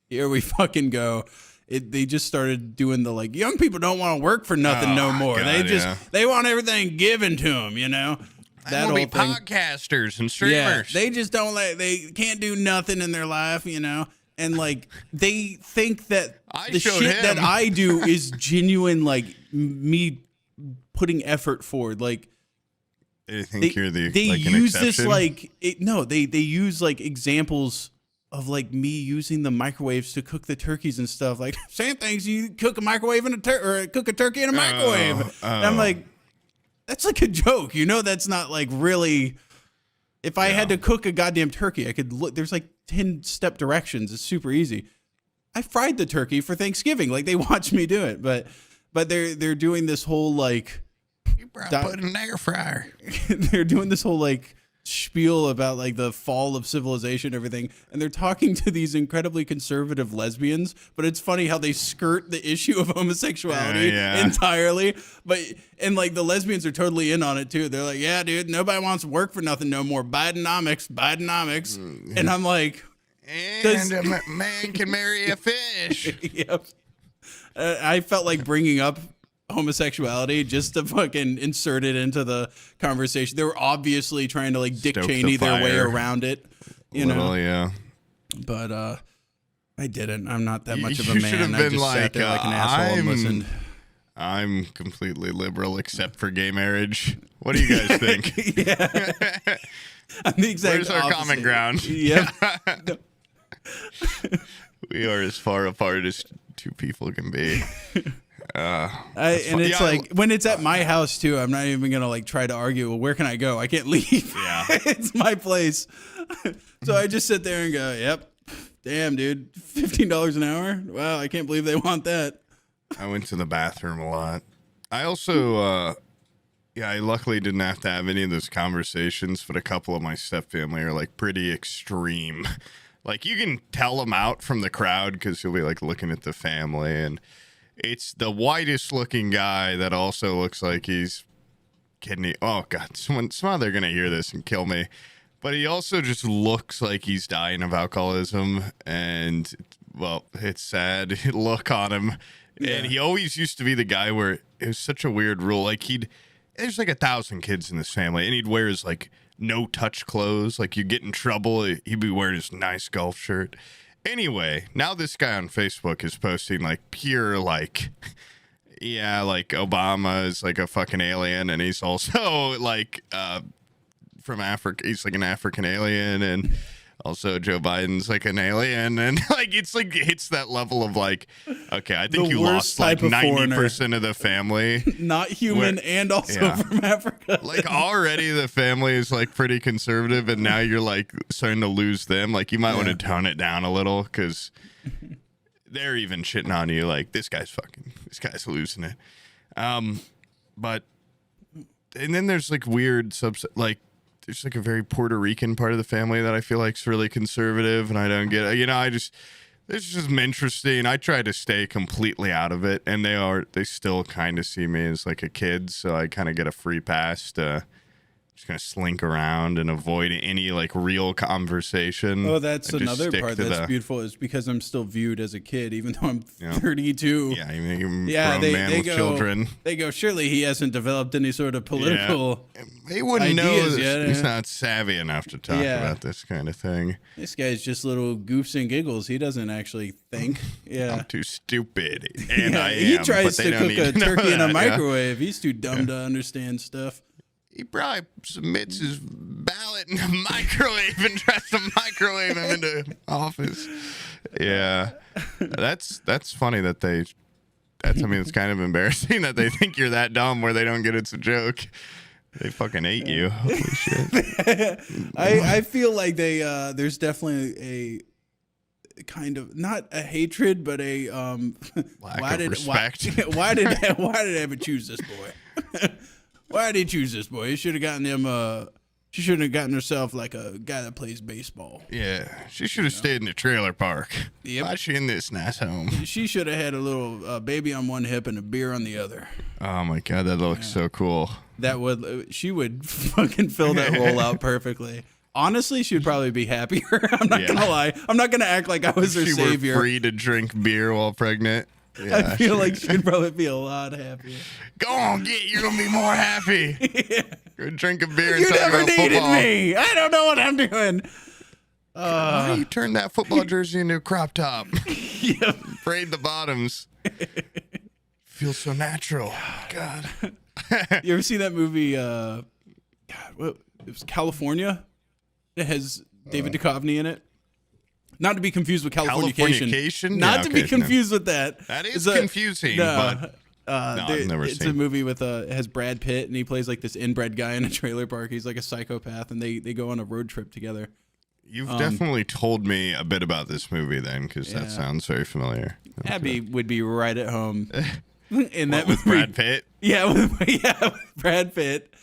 [SPEAKER 2] here we fucking go. They just started doing the young people don't want to work for nothing no more.
[SPEAKER 1] God,
[SPEAKER 2] they want everything given to them,
[SPEAKER 1] That whole thing. Podcasters and streamers.
[SPEAKER 2] Yeah, they just don't they can't do nothing in their life, and they think that the shit that I do is genuine, me putting effort forward.
[SPEAKER 1] They think you're the
[SPEAKER 2] they
[SPEAKER 1] an
[SPEAKER 2] use
[SPEAKER 1] exception?
[SPEAKER 2] this they use examples of me using the microwaves to cook the turkeys and stuff. Sam thinks you cook a microwave or cook a turkey in a microwave. And I'm that's a joke, that's not really. If I had to cook a goddamn turkey, I could look. There's 10-step directions. It's super easy. I fried the turkey for Thanksgiving. They watch me do it, but they're doing this whole
[SPEAKER 1] you brought put in an air fryer.
[SPEAKER 2] They're doing this whole spiel about like the fall of civilization and everything, and they're talking to these incredibly conservative lesbians, but it's funny how they skirt the issue of homosexuality entirely. And like the lesbians are totally in on it too. They're like, yeah, dude, nobody wants to work for nothing no more. Bidenomics. And I'm like,
[SPEAKER 1] and a man can marry a fish.
[SPEAKER 2] Yep. I felt like bringing up homosexuality just to fucking insert it into the conversation. They were obviously trying to like Dick Cheney their way around it, you know.
[SPEAKER 1] Yeah.
[SPEAKER 2] But I didn't. I'm not that much of a
[SPEAKER 1] You
[SPEAKER 2] man.
[SPEAKER 1] should have
[SPEAKER 2] I
[SPEAKER 1] been
[SPEAKER 2] just sat there like an asshole and listened.
[SPEAKER 1] I'm completely liberal except for gay marriage. What do you guys think?
[SPEAKER 2] Yeah. I'm the exact
[SPEAKER 1] Where's our
[SPEAKER 2] opposite.
[SPEAKER 1] common ground?
[SPEAKER 2] Yep.
[SPEAKER 1] We are as far apart as two people can be.
[SPEAKER 2] And it's like when it's at my house too, I'm not even gonna like try to argue. Well, where can I go? I can't leave.
[SPEAKER 1] Yeah,
[SPEAKER 2] it's my place. So I just sit there and go, "Yep, damn, dude, $15 an hour. Wow, I can't believe they want that."
[SPEAKER 1] I went to the bathroom a lot. I also, I luckily didn't have to have any of those conversations, but a couple of my stepfamily are like pretty extreme. Like you can tell them out from the crowd because you'll be like looking at the family, and it's the whitest looking guy that also looks like he's kidney. Oh God, somehow they're gonna hear this and kill me. But he also just looks like he's dying of alcoholism, and well, it's sad look on him. Yeah. And he always used to be the guy where it was such a weird rule. Like there's like 1,000 kids in this family, and he'd wear his like no touch clothes. Like you get in trouble, he'd be wearing his nice golf shirt. Anyway, now this guy on Facebook is posting like pure like, yeah, like Obama is like a fucking alien, and he's also like from Africa. He's like an African alien, and also Joe Biden's like an alien, and like it's like hits that level of like, okay, I think you lost like 90% of the family,
[SPEAKER 2] not human, and also from Africa.
[SPEAKER 1] Like already the family is like pretty conservative, and now you're like starting to lose them. Like you might want to tone it down a little because they're even shitting on you. Like this guy's losing it. But and then there's like weird like. There's like a very Puerto Rican part of the family that I feel like is really conservative, and I don't get it. You know, it's just interesting. I try to stay completely out of it, and they still kind of see me as like a kid, so I kind of get a free pass to just kind of slink around and avoid any like real conversation.
[SPEAKER 2] Oh, that's another part that's beautiful is because I'm still viewed as a kid, even though I'm 32.
[SPEAKER 1] Yeah, I mean, grown man with children.
[SPEAKER 2] They go, surely he hasn't developed any sort of political
[SPEAKER 1] They wouldn't know that
[SPEAKER 2] yet.
[SPEAKER 1] He's not savvy enough to talk about this kind of thing.
[SPEAKER 2] This guy's just little goofs and giggles. He doesn't actually think. Yeah,
[SPEAKER 1] I'm too stupid, and I am.
[SPEAKER 2] He tries to cook a turkey in a microwave.
[SPEAKER 1] Yeah.
[SPEAKER 2] He's too dumb to understand stuff.
[SPEAKER 1] He probably submits his ballot in the microwave and tries to microwave him into office. Yeah, that's funny that I mean, it's kind of embarrassing that they think you're that dumb where they don't get it's a joke. They fucking hate you. Holy shit.
[SPEAKER 2] I feel like there's definitely a kind of not a hatred, but a
[SPEAKER 1] lack of respect.
[SPEAKER 2] Why did Eppy choose this boy? Why did he choose this boy? He should have gotten him. She shouldn't have gotten herself like a guy that plays baseball.
[SPEAKER 1] Yeah, she should have stayed in the trailer park.
[SPEAKER 2] Yep.
[SPEAKER 1] Why's she in this nice home?
[SPEAKER 2] She should have had a little baby on one hip and a beer on the other.
[SPEAKER 1] Oh my God, that looks so cool.
[SPEAKER 2] She would fucking fill that role out perfectly. Honestly, she would probably be happier. I'm not gonna lie. I'm not gonna act like I was her savior.
[SPEAKER 1] She were free to drink beer while pregnant. Yeah,
[SPEAKER 2] I feel like she'd probably be a lot happier.
[SPEAKER 1] Go on, you're gonna be more happy. Go drink a beer and
[SPEAKER 2] you
[SPEAKER 1] talk
[SPEAKER 2] never
[SPEAKER 1] about
[SPEAKER 2] needed
[SPEAKER 1] football.
[SPEAKER 2] me. I don't know what I'm doing.
[SPEAKER 1] Why do you turn that football jersey into a crop top?
[SPEAKER 2] Yep.
[SPEAKER 1] Braid the bottoms. Feels so natural. God.
[SPEAKER 2] You ever see that movie? God, what? It was California. It has David Duchovny in it. Not to be confused with Californication. Not to be confused with that.
[SPEAKER 1] That is confusing, but I've never
[SPEAKER 2] it's
[SPEAKER 1] seen.
[SPEAKER 2] a movie with it has Brad Pitt, and he plays like this inbred guy in a trailer park. He's like a psychopath, and they go on a road trip together.
[SPEAKER 1] You've definitely told me a bit about this movie then, because that sounds very familiar.
[SPEAKER 2] Abby would be right at home in that
[SPEAKER 1] with
[SPEAKER 2] movie.
[SPEAKER 1] Brad Pitt.
[SPEAKER 2] Yeah, with Brad Pitt.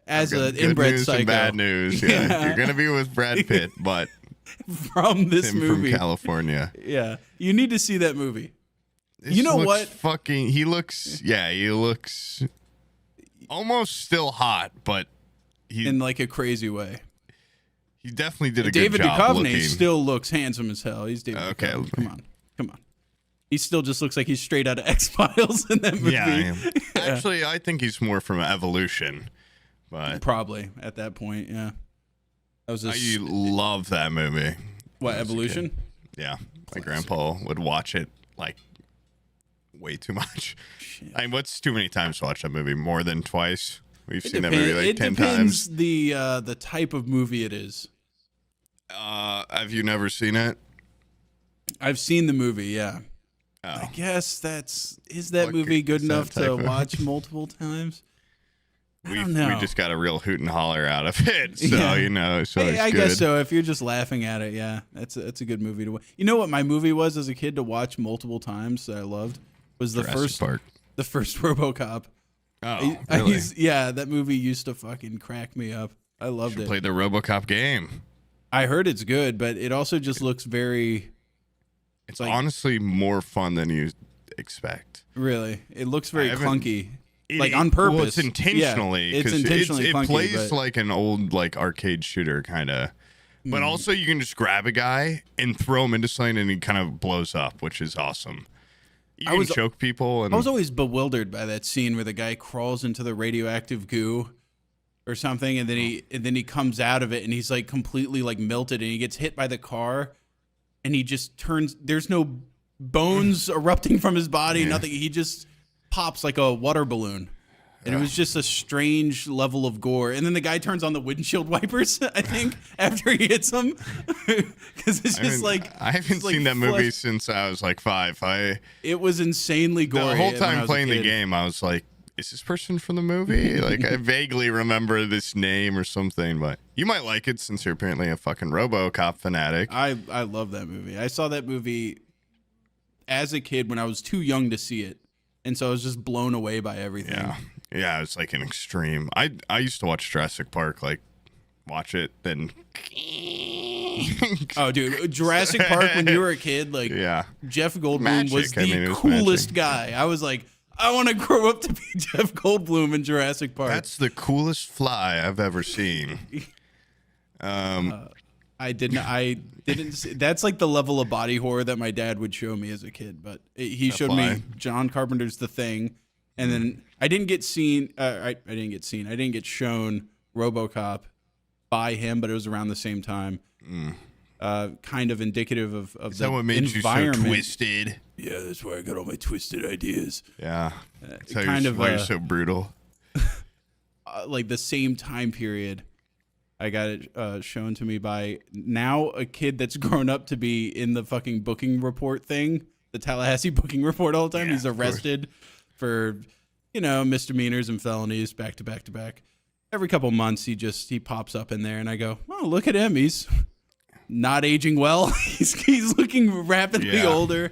[SPEAKER 2] as
[SPEAKER 1] I've got
[SPEAKER 2] an
[SPEAKER 1] good
[SPEAKER 2] inbred
[SPEAKER 1] news
[SPEAKER 2] psycho.
[SPEAKER 1] and bad news. Yeah. You're gonna be with Brad Pitt, but
[SPEAKER 2] From this
[SPEAKER 1] him
[SPEAKER 2] movie.
[SPEAKER 1] from California.
[SPEAKER 2] Yeah. You need to see that movie.
[SPEAKER 1] This
[SPEAKER 2] You know
[SPEAKER 1] looks
[SPEAKER 2] what?
[SPEAKER 1] Fucking, he looks almost still hot, but
[SPEAKER 2] In like a crazy way.
[SPEAKER 1] he definitely did a
[SPEAKER 2] David
[SPEAKER 1] good job
[SPEAKER 2] Duchovny
[SPEAKER 1] looking.
[SPEAKER 2] still looks handsome as hell. He's David
[SPEAKER 1] Okay.
[SPEAKER 2] Duchovny. Come on. He still just looks like he's straight out of X-Files in that movie.
[SPEAKER 1] Yeah, I am. Actually, I think he's more from Evolution, but
[SPEAKER 2] Probably at that point, yeah. That was
[SPEAKER 1] I love that movie.
[SPEAKER 2] what,
[SPEAKER 1] As a
[SPEAKER 2] Evolution?
[SPEAKER 1] kid. Yeah, my grandpa would watch it like way too much.
[SPEAKER 2] Shit.
[SPEAKER 1] I mean, what's too many times to watch that movie? More than twice. We've seen that
[SPEAKER 2] Depen-
[SPEAKER 1] movie like
[SPEAKER 2] it
[SPEAKER 1] 10
[SPEAKER 2] depends
[SPEAKER 1] times.
[SPEAKER 2] the type of movie it is.
[SPEAKER 1] Have you never seen it?
[SPEAKER 2] I've seen the movie, yeah.
[SPEAKER 1] Oh.
[SPEAKER 2] I guess is that
[SPEAKER 1] What
[SPEAKER 2] movie good
[SPEAKER 1] is that
[SPEAKER 2] enough
[SPEAKER 1] type
[SPEAKER 2] to
[SPEAKER 1] of-
[SPEAKER 2] watch multiple times? I
[SPEAKER 1] We
[SPEAKER 2] don't know.
[SPEAKER 1] just got a real hoot and holler out of it, so
[SPEAKER 2] Yeah.
[SPEAKER 1] so it's
[SPEAKER 2] I
[SPEAKER 1] good.
[SPEAKER 2] guess so. If you're just laughing at it, yeah, that's a good movie to watch. You know what my movie was as a kid to watch multiple times that I loved was the
[SPEAKER 1] Jurassic Park.
[SPEAKER 2] first RoboCop.
[SPEAKER 1] Oh, really?
[SPEAKER 2] Yeah, that movie used to fucking crack me up. I loved it.
[SPEAKER 1] Played the RoboCop game.
[SPEAKER 2] I heard it's good, but it also just looks very
[SPEAKER 1] It's
[SPEAKER 2] like-
[SPEAKER 1] honestly more fun than you expect.
[SPEAKER 2] really. It looks very
[SPEAKER 1] I haven't-
[SPEAKER 2] clunky. Like on purpose.
[SPEAKER 1] Well, it's intentionally.
[SPEAKER 2] Yeah, it's
[SPEAKER 1] 'cause
[SPEAKER 2] intentionally
[SPEAKER 1] it
[SPEAKER 2] clunky,
[SPEAKER 1] plays
[SPEAKER 2] but-
[SPEAKER 1] like an old like arcade shooter kind of. But also you can just grab a guy and throw him into something and he kind of blows up, which is awesome. You can choke people. And
[SPEAKER 2] I was always bewildered by that scene where the guy crawls into the radioactive goo or something, and then he comes out of it and he's like completely like melted, and he gets hit by the car, and he just turns. There's no bones erupting from his body, nothing. He just pops like a water balloon. And it was just a strange level of gore. And then the guy turns on the windshield wipers, I think, after he hits him. Because it's just
[SPEAKER 1] I haven't seen that movie since I was like 5.
[SPEAKER 2] It was insanely gory.
[SPEAKER 1] The whole
[SPEAKER 2] when I
[SPEAKER 1] time
[SPEAKER 2] was a
[SPEAKER 1] playing the
[SPEAKER 2] kid.
[SPEAKER 1] game, I was like, is this person from the movie? Like, I vaguely remember this name or something, but you might like it since you're apparently a fucking RoboCop fanatic.
[SPEAKER 2] I love that movie. I saw that movie as a kid when I was too young to see it. And so I was just blown away by everything.
[SPEAKER 1] Yeah, it's like an extreme. I used to watch Jurassic Park, like, watch it, then...
[SPEAKER 2] Oh, dude, Jurassic Park when you were a kid, like,
[SPEAKER 1] Yeah.
[SPEAKER 2] Jeff Goldblum
[SPEAKER 1] Magic.
[SPEAKER 2] was the
[SPEAKER 1] I mean, it was
[SPEAKER 2] coolest
[SPEAKER 1] magic.
[SPEAKER 2] guy. I was like, I want to grow up to be Jeff Goldblum in Jurassic Park.
[SPEAKER 1] That's the coolest fly I've ever seen.
[SPEAKER 2] I didn't see, that's like the level of body horror that my dad would show me as a kid, but he showed
[SPEAKER 1] Fly.
[SPEAKER 2] me John Carpenter's The Thing, and then I didn't get shown RoboCop by him, but it was around the same time. Kind of indicative of
[SPEAKER 1] Is
[SPEAKER 2] the
[SPEAKER 1] that what made you so
[SPEAKER 2] environment.
[SPEAKER 1] twisted?
[SPEAKER 2] Yeah, that's where I got all my twisted ideas.
[SPEAKER 1] Yeah. That's how
[SPEAKER 2] kind
[SPEAKER 1] you're,
[SPEAKER 2] of,
[SPEAKER 1] why you're so brutal.
[SPEAKER 2] Like the same time period, I got it shown to me by now a kid that's grown up to be in the fucking booking report thing, the Tallahassee booking report all the time.
[SPEAKER 1] Yeah,
[SPEAKER 2] He's
[SPEAKER 1] of course.
[SPEAKER 2] arrested for, misdemeanors and felonies back to back to back. Every couple months, he pops up in there, and I go, oh, look at him. He's not aging well. he's looking rapidly
[SPEAKER 1] Yeah.
[SPEAKER 2] older.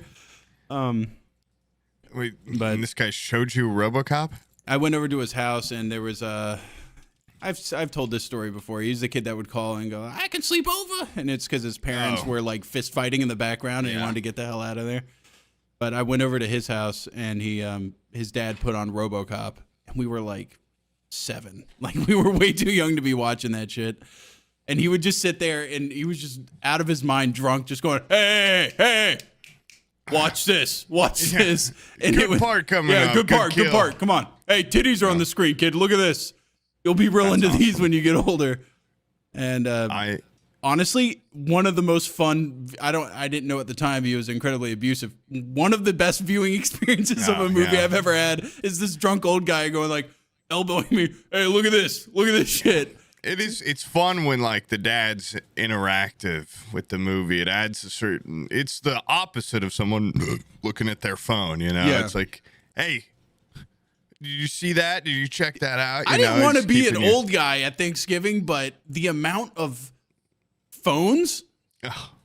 [SPEAKER 1] Wait,
[SPEAKER 2] But-
[SPEAKER 1] and this guy showed you RoboCop?
[SPEAKER 2] I went over to his house, and there was I've told this story before. He's the kid that would call and go, I can sleep over. And it's because his parents
[SPEAKER 1] Oh.
[SPEAKER 2] were like fist fighting in the background and he
[SPEAKER 1] Yeah.
[SPEAKER 2] wanted to get the hell out of there. But I went over to his house and his dad put on RoboCop and we were like 7. Like we were way too young to be watching that shit. And he would just sit there and he was just out of his mind drunk, just going, hey, watch this. And
[SPEAKER 1] Good part coming
[SPEAKER 2] yeah,
[SPEAKER 1] up.
[SPEAKER 2] good
[SPEAKER 1] Good
[SPEAKER 2] part.
[SPEAKER 1] kill.
[SPEAKER 2] Come on. Hey, titties are on the screen, kid. Look at this. You'll be real into these when you get older. And honestly, one of the most fun. I didn't know at the time he was incredibly abusive. One of the best viewing experiences of a movie I've ever had is this drunk old guy going like elbowing me. Hey, look at this shit.
[SPEAKER 1] It's fun when like the dad's interactive with the movie. It adds it's the opposite of someone looking at their phone,
[SPEAKER 2] Yeah.
[SPEAKER 1] It's like, hey, did you see that? Did you check that out?
[SPEAKER 2] I didn't want to be an old guy at Thanksgiving, but the amount of phones,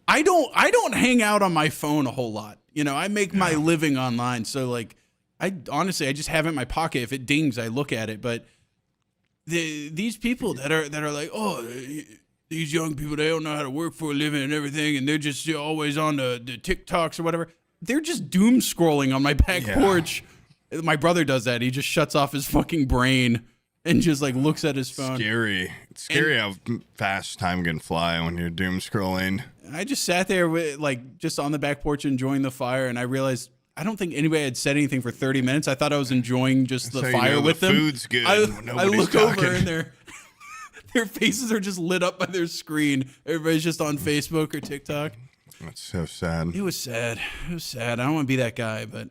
[SPEAKER 2] I don't hang out on my phone a whole lot. I make my living online, so like I just have it in my pocket. If it dings, I look at it, but these people that are like, oh, these young people, they don't know how to work for a living and everything, and they're just always on the TikToks or whatever. They're just doom scrolling on my back porch. My brother does that. He just shuts off his fucking brain and just like looks at his phone.
[SPEAKER 1] Scary. It's scary how fast time can fly when you're doom scrolling.
[SPEAKER 2] I just sat there with just on the back porch enjoying the fire, and I realized I don't think anybody had said anything for 30 minutes. I thought I was enjoying just the fire with them.
[SPEAKER 1] Food's good.
[SPEAKER 2] I look over and their faces are just lit up by their screen. Everybody's just on Facebook or TikTok.
[SPEAKER 1] That's so sad.
[SPEAKER 2] It was sad. It was sad. I don't want to be that guy, but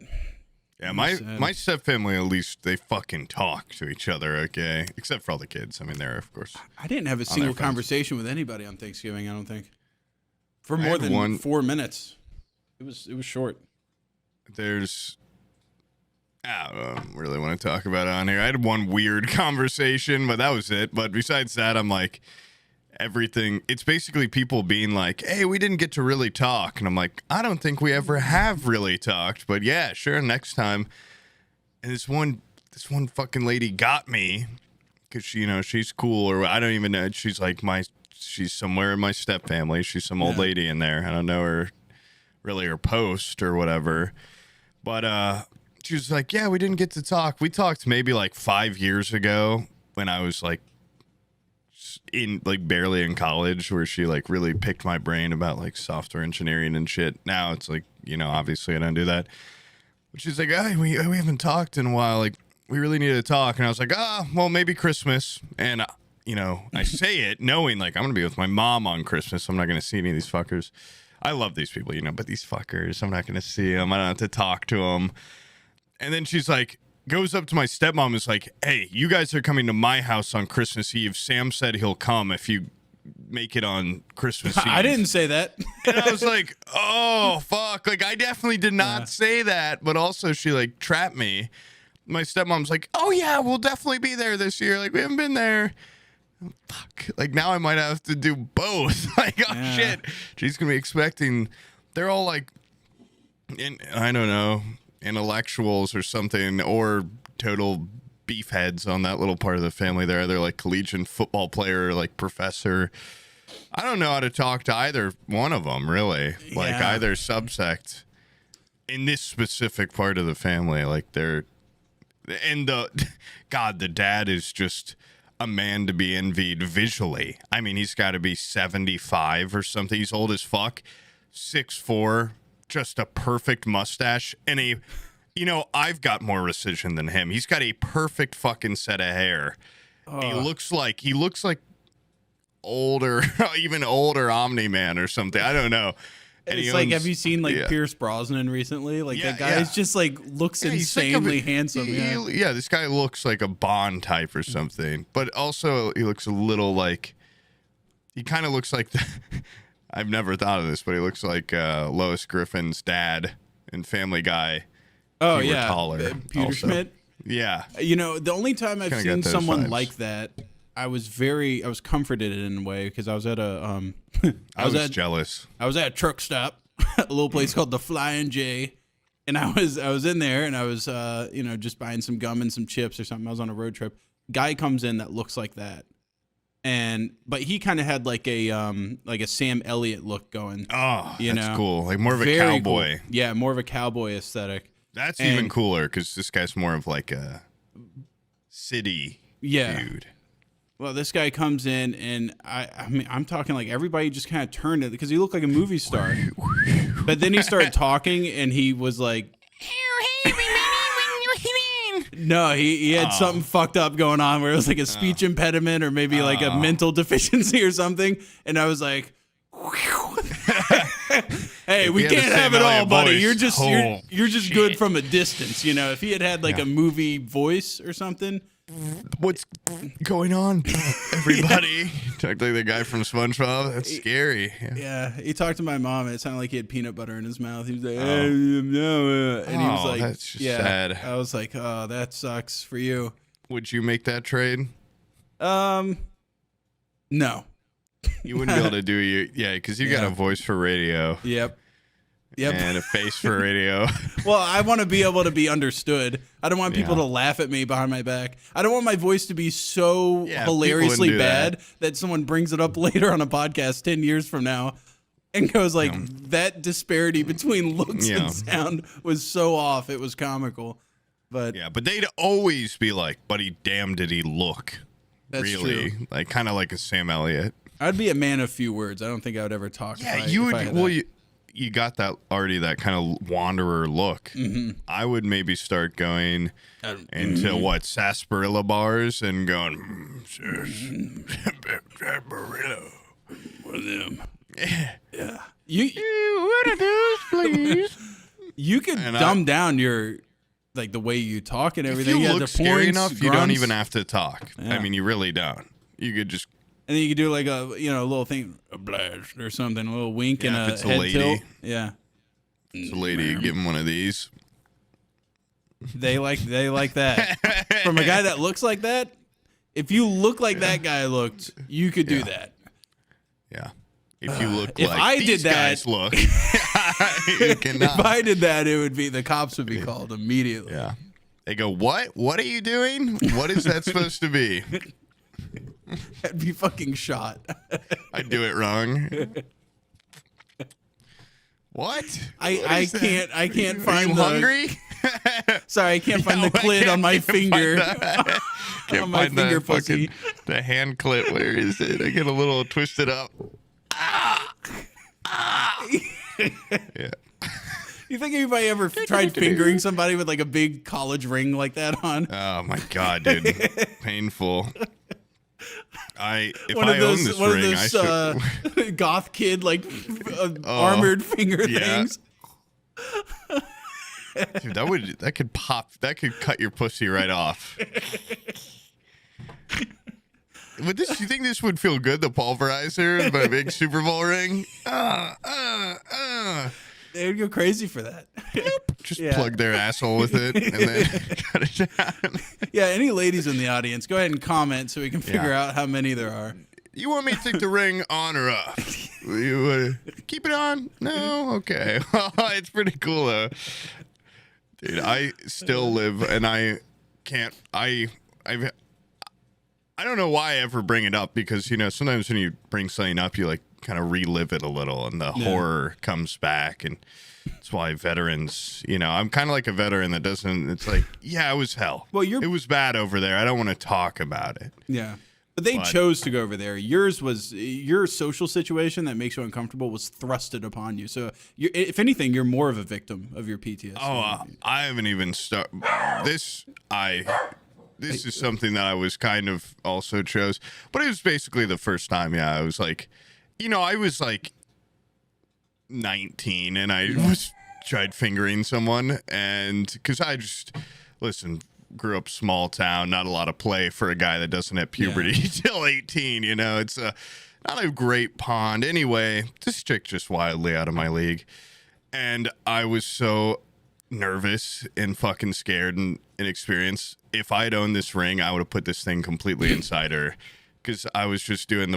[SPEAKER 1] yeah, my stepfamily, at least, they fucking talk to each other, okay? Except for all the kids. I mean, they're, of course.
[SPEAKER 2] I didn't have a single conversation with anybody on Thanksgiving, I don't think. For more than 4 minutes. It was short. I don't really want to talk about it on here. I had one weird conversation, but that was it. But besides that, I'm like, everything, it's basically people being like, hey, we didn't get to really talk. And I'm like, I don't think we ever have really talked, but yeah, sure, next time. And this one fucking lady got me because she's cool, or I don't even know. She's like she's somewhere in my step family. She's some old lady in there. I don't know her post or whatever. But she was like, yeah, we didn't get to talk. We talked maybe like 5 years ago when I was like barely in college, where she like really picked my brain about like software engineering and shit. Now it's like, obviously I don't do that. But she's like, oh, we haven't talked in a while. Like, we really need to talk. And I was like, well, maybe Christmas. And, I say it knowing like I'm going to be with my mom on Christmas. So I'm not going to see any of these fuckers. I love these people, but these fuckers, I'm not going to see them. I don't have to talk to them. And then she's like, goes up to my stepmom and is like, hey, you guys are coming to my house on Christmas Eve. Sam said he'll come if you make it on Christmas Eve. I didn't say that.
[SPEAKER 1] And I was like, oh, fuck. Like, I definitely did not say that. But also, she, like, trapped me. My stepmom's like, oh, yeah, we'll definitely be there this year. Like, we haven't been there. Fuck. Like, now I might have to do both. Like, oh, shit. She's going to be expecting. They're all, like, I don't know, intellectuals or something, or total beef heads on that little part of the family there. They're like collegiate football player, like professor. I don't know how to talk to either one of them, really. Like either subsect in this specific part of the family. Like the dad is just a man to be envied visually. I mean, he's got to be 75 or something. He's old as fuck, 6'4", just a perfect mustache, and I've got more precision than him. He's got a perfect fucking set of hair. He looks like older, even older Omni-Man or something. I don't know. And
[SPEAKER 2] it's like, have you seen like Pierce Brosnan recently? Like that guy is just like looks insanely handsome.
[SPEAKER 1] This guy looks like a Bond type or something. But also he looks a little like, he kind of looks like I've never thought of this, but he looks like Lois Griffin's dad in Family Guy.
[SPEAKER 2] Oh, yeah.
[SPEAKER 1] Taller.
[SPEAKER 2] Peter Schmidt.
[SPEAKER 1] Yeah.
[SPEAKER 2] The only time I've seen someone like that, I was comforted in a way, because I was at a
[SPEAKER 1] I was jealous.
[SPEAKER 2] I was at a truck stop, a little place called the Flying J, and I was in there, and I was just buying some gum and some chips or something. I was on a road trip. Guy comes in that looks like that. But he kind of had like a Sam Elliott look going.
[SPEAKER 1] Oh, that's cool. Like more of a cowboy.
[SPEAKER 2] Cool. Yeah, more of a cowboy aesthetic.
[SPEAKER 1] That's even cooler, because this guy's more of like a city dude.
[SPEAKER 2] Well, this guy comes in, and I'm talking like everybody just kind of turned it, because he looked like a movie star. But then he started talking, and he was like, no, he had something fucked up going on, where it was like a speech impediment, or maybe like a mental deficiency or something. And I was like, hey, we can't have it all, buddy. You're just good from a distance. If he had like a movie voice or something.
[SPEAKER 1] What's going on, everybody? Talked like the guy from SpongeBob. That's scary.
[SPEAKER 2] Yeah, he talked to my mom, and it sounded like he had peanut butter in his mouth. He was like, and he was like,
[SPEAKER 1] that's just sad.
[SPEAKER 2] I was like, oh, that sucks for you.
[SPEAKER 1] Would you make that trade?
[SPEAKER 2] No.
[SPEAKER 1] You wouldn't be able to do because you got a voice for radio.
[SPEAKER 2] Yep. Yep.
[SPEAKER 1] and a face for radio.
[SPEAKER 2] Well, I want to be able to be understood. I don't want people to laugh at me behind my back. I don't want my voice to be so hilariously bad that someone brings it up later on a podcast 10 years from now and goes like, that disparity between looks and sound was so off. It was comical. But
[SPEAKER 1] they'd always be like, buddy, damn, did he look?
[SPEAKER 2] That's
[SPEAKER 1] really?
[SPEAKER 2] True.
[SPEAKER 1] Like, kind of like a Sam Elliott.
[SPEAKER 2] I'd be a man of few words. I don't think I would ever talk.
[SPEAKER 1] Yeah, you would. Well, you got that already, that kind of wanderer look. Mm-hmm. I would maybe start going into what, sarsaparilla bars and going, sarsaparilla.
[SPEAKER 2] One of them.
[SPEAKER 1] Yeah.
[SPEAKER 2] You
[SPEAKER 1] what are those, please?
[SPEAKER 2] You could dumb down your, like, the way you talk and everything.
[SPEAKER 1] If you look scary enough, you don't even have to talk. Yeah. I mean, you really don't. You could just.
[SPEAKER 2] And then you could do like a little thing, a blast or something, a little wink and a head tilt. Yeah.
[SPEAKER 1] It's a lady. You give them one of these.
[SPEAKER 2] They like that. From a guy that looks like that, if you look like that guy looked, you could do that.
[SPEAKER 1] Yeah. If you look
[SPEAKER 2] if
[SPEAKER 1] like
[SPEAKER 2] I
[SPEAKER 1] these
[SPEAKER 2] did
[SPEAKER 1] guys
[SPEAKER 2] that,
[SPEAKER 1] look, you cannot.
[SPEAKER 2] If I did that, it would be, the cops would be called immediately.
[SPEAKER 1] Yeah. They go, what? What are you doing? What is that supposed to be?
[SPEAKER 2] I'd be fucking shot.
[SPEAKER 1] I do it wrong. What?
[SPEAKER 2] I can't find the.
[SPEAKER 1] Hungry?
[SPEAKER 2] Sorry, I can't find the clit on my finger.
[SPEAKER 1] Can't
[SPEAKER 2] on my
[SPEAKER 1] find
[SPEAKER 2] finger
[SPEAKER 1] that
[SPEAKER 2] pussy.
[SPEAKER 1] The hand clit. Where is it? I get a little twisted up. Yeah.
[SPEAKER 2] You think anybody ever tried fingering somebody with like a big college ring like that on?
[SPEAKER 1] Oh my god, dude, painful. If
[SPEAKER 2] one
[SPEAKER 1] I
[SPEAKER 2] of those,
[SPEAKER 1] own this
[SPEAKER 2] one
[SPEAKER 1] ring,
[SPEAKER 2] of
[SPEAKER 1] I
[SPEAKER 2] those goth kid like armored finger things.
[SPEAKER 1] Dude, that could pop. That could cut your pussy right off. You think this would feel good? The pulverizer, my big Super Bowl ring.
[SPEAKER 2] They would go crazy for that.
[SPEAKER 1] Just plug their asshole with it and then cut it down.
[SPEAKER 2] Yeah, any ladies in the audience, go ahead and comment so we can figure out how many there are.
[SPEAKER 1] You want me to take the ring on or off? You keep it on? No? Okay. It's pretty cool, though. Dude, I still live, and I can't. I don't know why I ever bring it up, because, you know, sometimes when you bring something up, you, like, kind of relive it a little, and the horror comes back, and that's why veterans, you know, I'm kind of like a veteran that doesn't, it's like, yeah, it was hell. Well, it was bad over there. I don't want to talk about it.
[SPEAKER 2] Yeah. But they chose to go over there. Yours was, your social situation that makes you uncomfortable was thrusted upon you. So, if anything, you're more of a victim of your PTSD.
[SPEAKER 1] Oh, I haven't even started. This is something that I was kind of also chose. But it was basically the first time, I was like, you know, I was like 19 and I tried fingering someone. And because I just, listen, grew up small town, not a lot of play for a guy that doesn't have puberty till 18, you know. It's not a great pond. Anyway, this chick just wildly out of my league. And I was so nervous and fucking scared and inexperienced. If I'd owned this ring, I would have put this thing completely inside her. Because I was just doing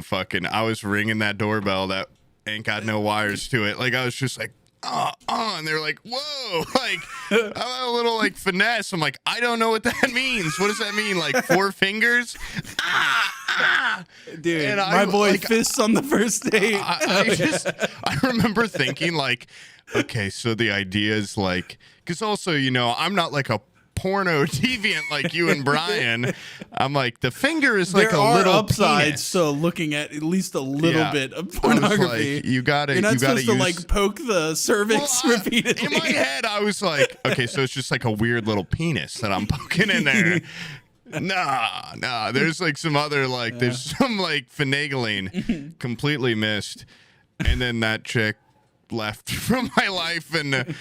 [SPEAKER 1] I was ringing that doorbell that ain't got no wires to it. Like, I was just like, and they're like, whoa, like, I'm a little, like, finesse. I'm like, I don't know what that means. What does that mean? Like, 4 fingers?
[SPEAKER 2] Dude, and my boy, like, fists on the first date.
[SPEAKER 1] I remember thinking, like, okay, so the idea is, like, because also, you know, I'm not like a porno deviant like you and Brian. I'm like, the finger is like
[SPEAKER 2] there
[SPEAKER 1] a little
[SPEAKER 2] upsides
[SPEAKER 1] penis.
[SPEAKER 2] to looking at least a little bit of pornography.
[SPEAKER 1] Like, you gotta,
[SPEAKER 2] you're not supposed to
[SPEAKER 1] use...
[SPEAKER 2] like poke the cervix repeatedly.
[SPEAKER 1] In my head, I was like, okay, so it's just like a weird little penis that I'm poking in there. Nah. There's like some other there's some like finagling, completely missed, and then that chick left from my life, and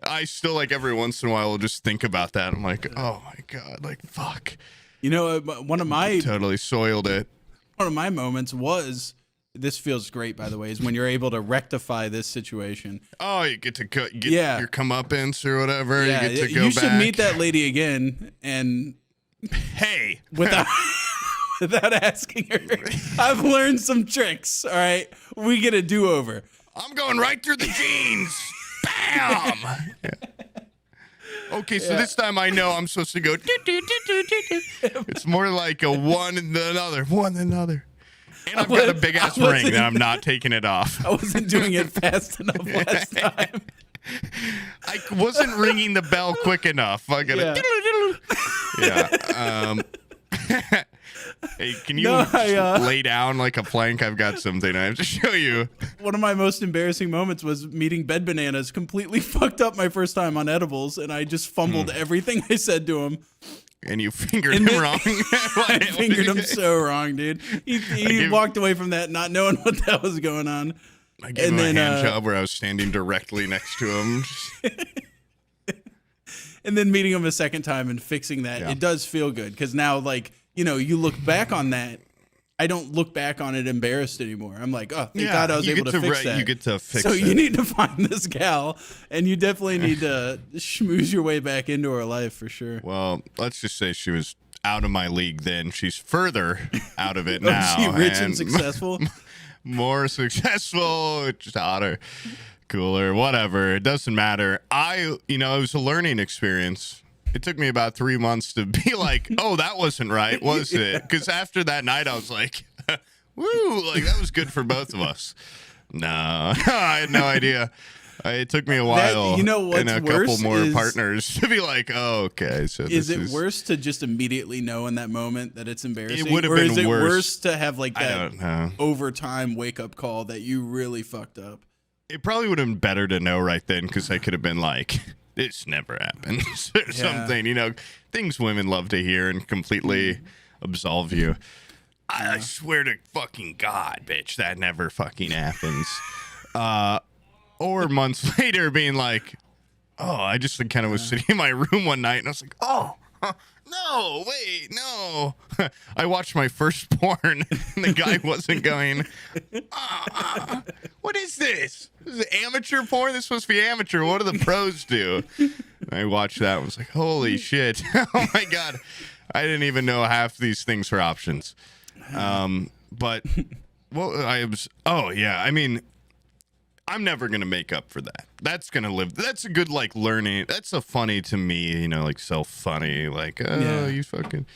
[SPEAKER 1] I still, like, every once in a while will just think about that. I'm like, oh my god, like, fuck.
[SPEAKER 2] You know, one of my
[SPEAKER 1] totally soiled it.
[SPEAKER 2] One of my moments was, this feels great, by the way, is when you're able to rectify this situation.
[SPEAKER 1] Oh, you get to get your comeuppance or whatever. Yeah, you get to go back.
[SPEAKER 2] You should meet that lady again, and
[SPEAKER 1] hey,
[SPEAKER 2] without asking her, I've learned some tricks. All right, we get a do-over.
[SPEAKER 1] I'm going right through the jeans. Bam! Yeah. Okay, so this time I know I'm supposed to go. It's more like a one and another, one and another. And I've got a big ass ring that I'm not taking it off.
[SPEAKER 2] I wasn't doing it fast enough last time.
[SPEAKER 1] I wasn't ringing the bell quick enough. I gotta. Yeah. Hey, can you lay down like a plank? I've got something I have to show you.
[SPEAKER 2] One of my most embarrassing moments was meeting Bed Bananas. Completely fucked up my first time on edibles, and I just fumbled everything I said to him.
[SPEAKER 1] And you fingered him wrong.
[SPEAKER 2] I fingered him so wrong, dude. He walked away from that not knowing what that was going on.
[SPEAKER 1] I gave him a hand job where I was standing directly next to him.
[SPEAKER 2] And then meeting him a second time and fixing that, it does feel good. Because now, like, you know, you look back on that. I don't look back on it embarrassed anymore. I'm like, oh, thank God I was able to fix that.
[SPEAKER 1] You get to fix
[SPEAKER 2] it. So
[SPEAKER 1] it.
[SPEAKER 2] you need to find this gal, and you definitely need to schmooze your way back into her life for sure.
[SPEAKER 1] Well, let's just say she was out of my league then. She's further out of it now.
[SPEAKER 2] Is she rich and successful?
[SPEAKER 1] More successful, just hotter, cooler, whatever. It doesn't matter. It was a learning experience. It took me about 3 months to be like, oh, that wasn't right, was it? Because after that night, I was like, woo, like that was good for both of us. No, I had no idea. It took me a while and a couple more partners to be like, oh, okay. So
[SPEAKER 2] is it worse to just immediately know in that moment that it's embarrassing?
[SPEAKER 1] It would have been worse.
[SPEAKER 2] Or is it worse to have like that
[SPEAKER 1] I don't know.
[SPEAKER 2] overtime wake-up call that you really fucked up?
[SPEAKER 1] It probably would have been better to know right then because I could have been like, this never happens or something, things women love to hear and completely absolve you. I swear to fucking God, bitch, that never fucking happens. Or months later being like, oh, I just kind of was sitting in my room one night and I was like, oh, no, wait, no. I watched my first porn and the guy wasn't going, what is this? This is amateur porn? This is supposed to be amateur. What do the pros do? I watched that and was like, holy shit. Oh my God. I didn't even know half these things were options. But I mean, I'm never going to make up for that. That's going to live. That's a good, like, learning. That's a funny to me, like, self-funny. Like, you fucking,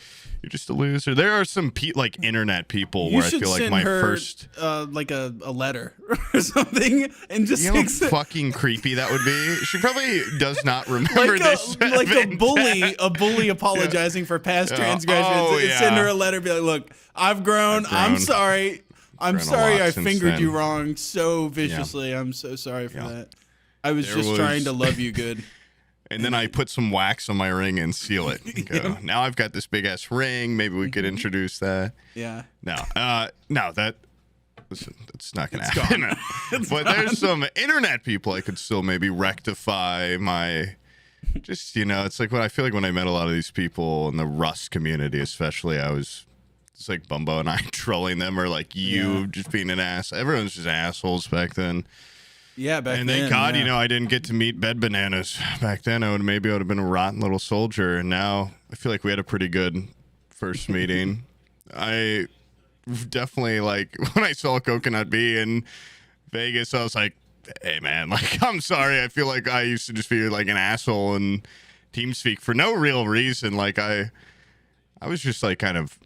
[SPEAKER 1] you're just a loser. There are some, like, internet people where I feel like my first.
[SPEAKER 2] Like a letter or something. And just.
[SPEAKER 1] You know how fucking creepy that would be? She probably does not remember this.
[SPEAKER 2] Like a bully apologizing for past transgressions. And send her a letter, be like, look, I've grown. I'm sorry. I'm sorry I fingered you wrong so viciously. I'm so sorry for that. I was trying to love you good.
[SPEAKER 1] And then I put some wax on my ring and seal it. And go, now I've got this big ass ring. Maybe we could introduce that.
[SPEAKER 2] Yeah.
[SPEAKER 1] No, that's not going to happen. But there's some internet people I could still maybe rectify my. Just, it's like I feel like when I met a lot of these people in the Rust community, especially, it's like Bumbo and I trolling them, or like you just being an ass. Everyone's just assholes back then.
[SPEAKER 2] Yeah, back then.
[SPEAKER 1] And thank God, I didn't get to meet Bed Bananas back then. I would have been a rotten little soldier. And now I feel like we had a pretty good first meeting. I definitely, like, when I saw Coconut Bee in Vegas, I was like, hey man, like, I'm sorry. I feel like I used to just be like an asshole in TeamSpeak for no real reason. Like I was just like kind of.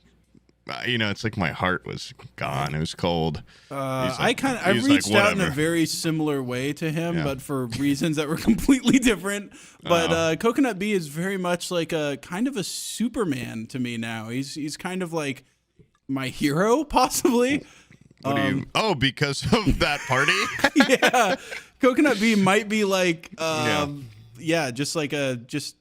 [SPEAKER 1] It's like my heart was gone. It was cold.
[SPEAKER 2] I reached out in a very similar way to him, but for reasons that were completely different. But Coconut Bee is very much like a kind of a Superman to me now. He's kind of like my hero, possibly.
[SPEAKER 1] Because of that party?
[SPEAKER 2] Yeah. Coconut Bee might be like, just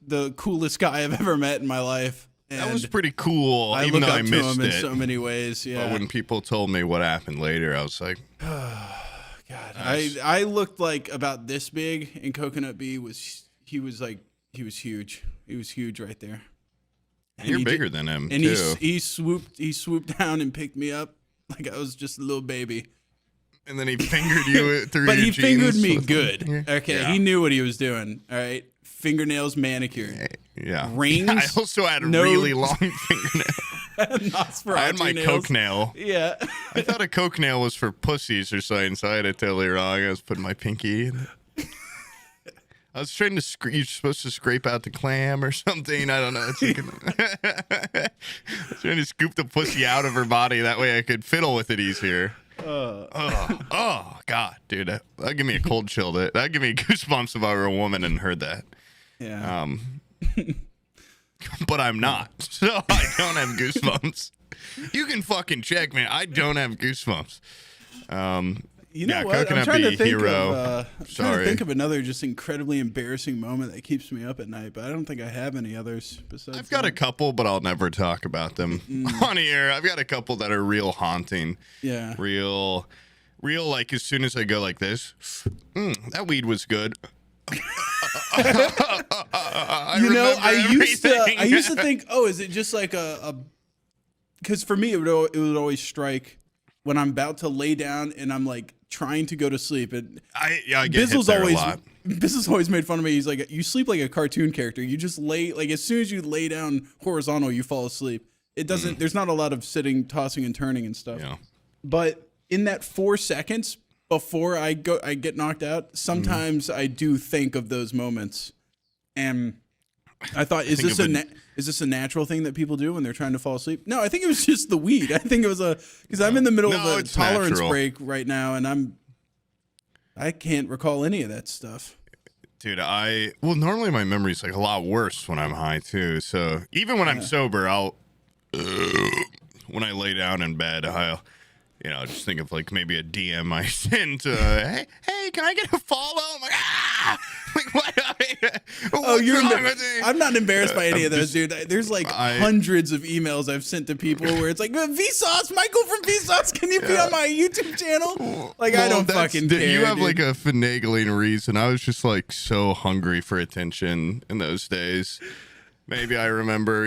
[SPEAKER 2] the coolest guy I've ever met in my life. And
[SPEAKER 1] that was pretty cool,
[SPEAKER 2] even
[SPEAKER 1] though I missed
[SPEAKER 2] him in
[SPEAKER 1] it.
[SPEAKER 2] so many ways. Yeah.
[SPEAKER 1] But when people told me what happened later, I was like,
[SPEAKER 2] God. I looked like about this big, and Coconut Bee was huge. He was huge right there.
[SPEAKER 1] And you're bigger than him,
[SPEAKER 2] and
[SPEAKER 1] too.
[SPEAKER 2] he swooped down and picked me up like I was just a little baby.
[SPEAKER 1] And then he fingered you through
[SPEAKER 2] but
[SPEAKER 1] your
[SPEAKER 2] he
[SPEAKER 1] jeans.
[SPEAKER 2] Fingered me good. Okay, he knew what he was doing. All right. Fingernails manicured.
[SPEAKER 1] Yeah.
[SPEAKER 2] Rings.
[SPEAKER 1] I also had really long fingernails. I had my coke nail.
[SPEAKER 2] Yeah.
[SPEAKER 1] I thought a coke nail was for pussies or something, so I had it totally wrong. I was putting my pinky in it. I was trying to you're supposed to scrape out the clam or something. I don't know. It's like I was trying to scoop the pussy out of her body. That way I could fiddle with it easier. Oh, God, dude. That'd give me a cold chill. That'd give me goosebumps if I were a woman and heard that.
[SPEAKER 2] Yeah.
[SPEAKER 1] But I'm not. So I don't have goosebumps. You can fucking check me. I don't have goosebumps.
[SPEAKER 2] You know what?
[SPEAKER 1] Coconut
[SPEAKER 2] I'm trying to think
[SPEAKER 1] hero.
[SPEAKER 2] trying to think of another just incredibly embarrassing moment that keeps me up at night, but I don't think I have any others besides.
[SPEAKER 1] I've got a couple, but I'll never talk about them on here. I've got a couple that are real haunting.
[SPEAKER 2] Yeah.
[SPEAKER 1] Real. Like as soon as I go like this, that weed was good.
[SPEAKER 2] I used to think, oh, is it just like a? Because for me, it would always strike when I'm about to lay down and I'm like trying to go to sleep. And
[SPEAKER 1] I get hit there a lot.
[SPEAKER 2] Bizzle's always made fun of me. He's like, you sleep like a cartoon character. You just lay, like as soon as you lay down horizontal, you fall asleep. It doesn't. There's not a lot of sitting, tossing, and turning and stuff.
[SPEAKER 1] Yeah.
[SPEAKER 2] But in that 4 seconds before I get knocked out, sometimes I do think of those moments, and I thought, is this a natural thing that people do when they're trying to fall asleep? No, I think it was just the weed. I think it was because I'm in the middle of a tolerance
[SPEAKER 1] natural.
[SPEAKER 2] break right now, and I can't recall any of that stuff.
[SPEAKER 1] Dude, normally my memory's like a lot worse when I'm high too. So even when I'm sober, when I lay down in bed, I'll just think of like maybe a DM I sent. Hey, can I get a follow? I'm like, like what? What's wrong with me?
[SPEAKER 2] I'm not embarrassed by any of those, dude. There's like hundreds of emails I've sent to people where it's like, Vsauce, Michael from Vsauce, can you be on my YouTube channel? Like, I don't fucking care.
[SPEAKER 1] You have
[SPEAKER 2] dude.
[SPEAKER 1] like a finagling reason. I was just like so hungry for attention in those days. Maybe I remember,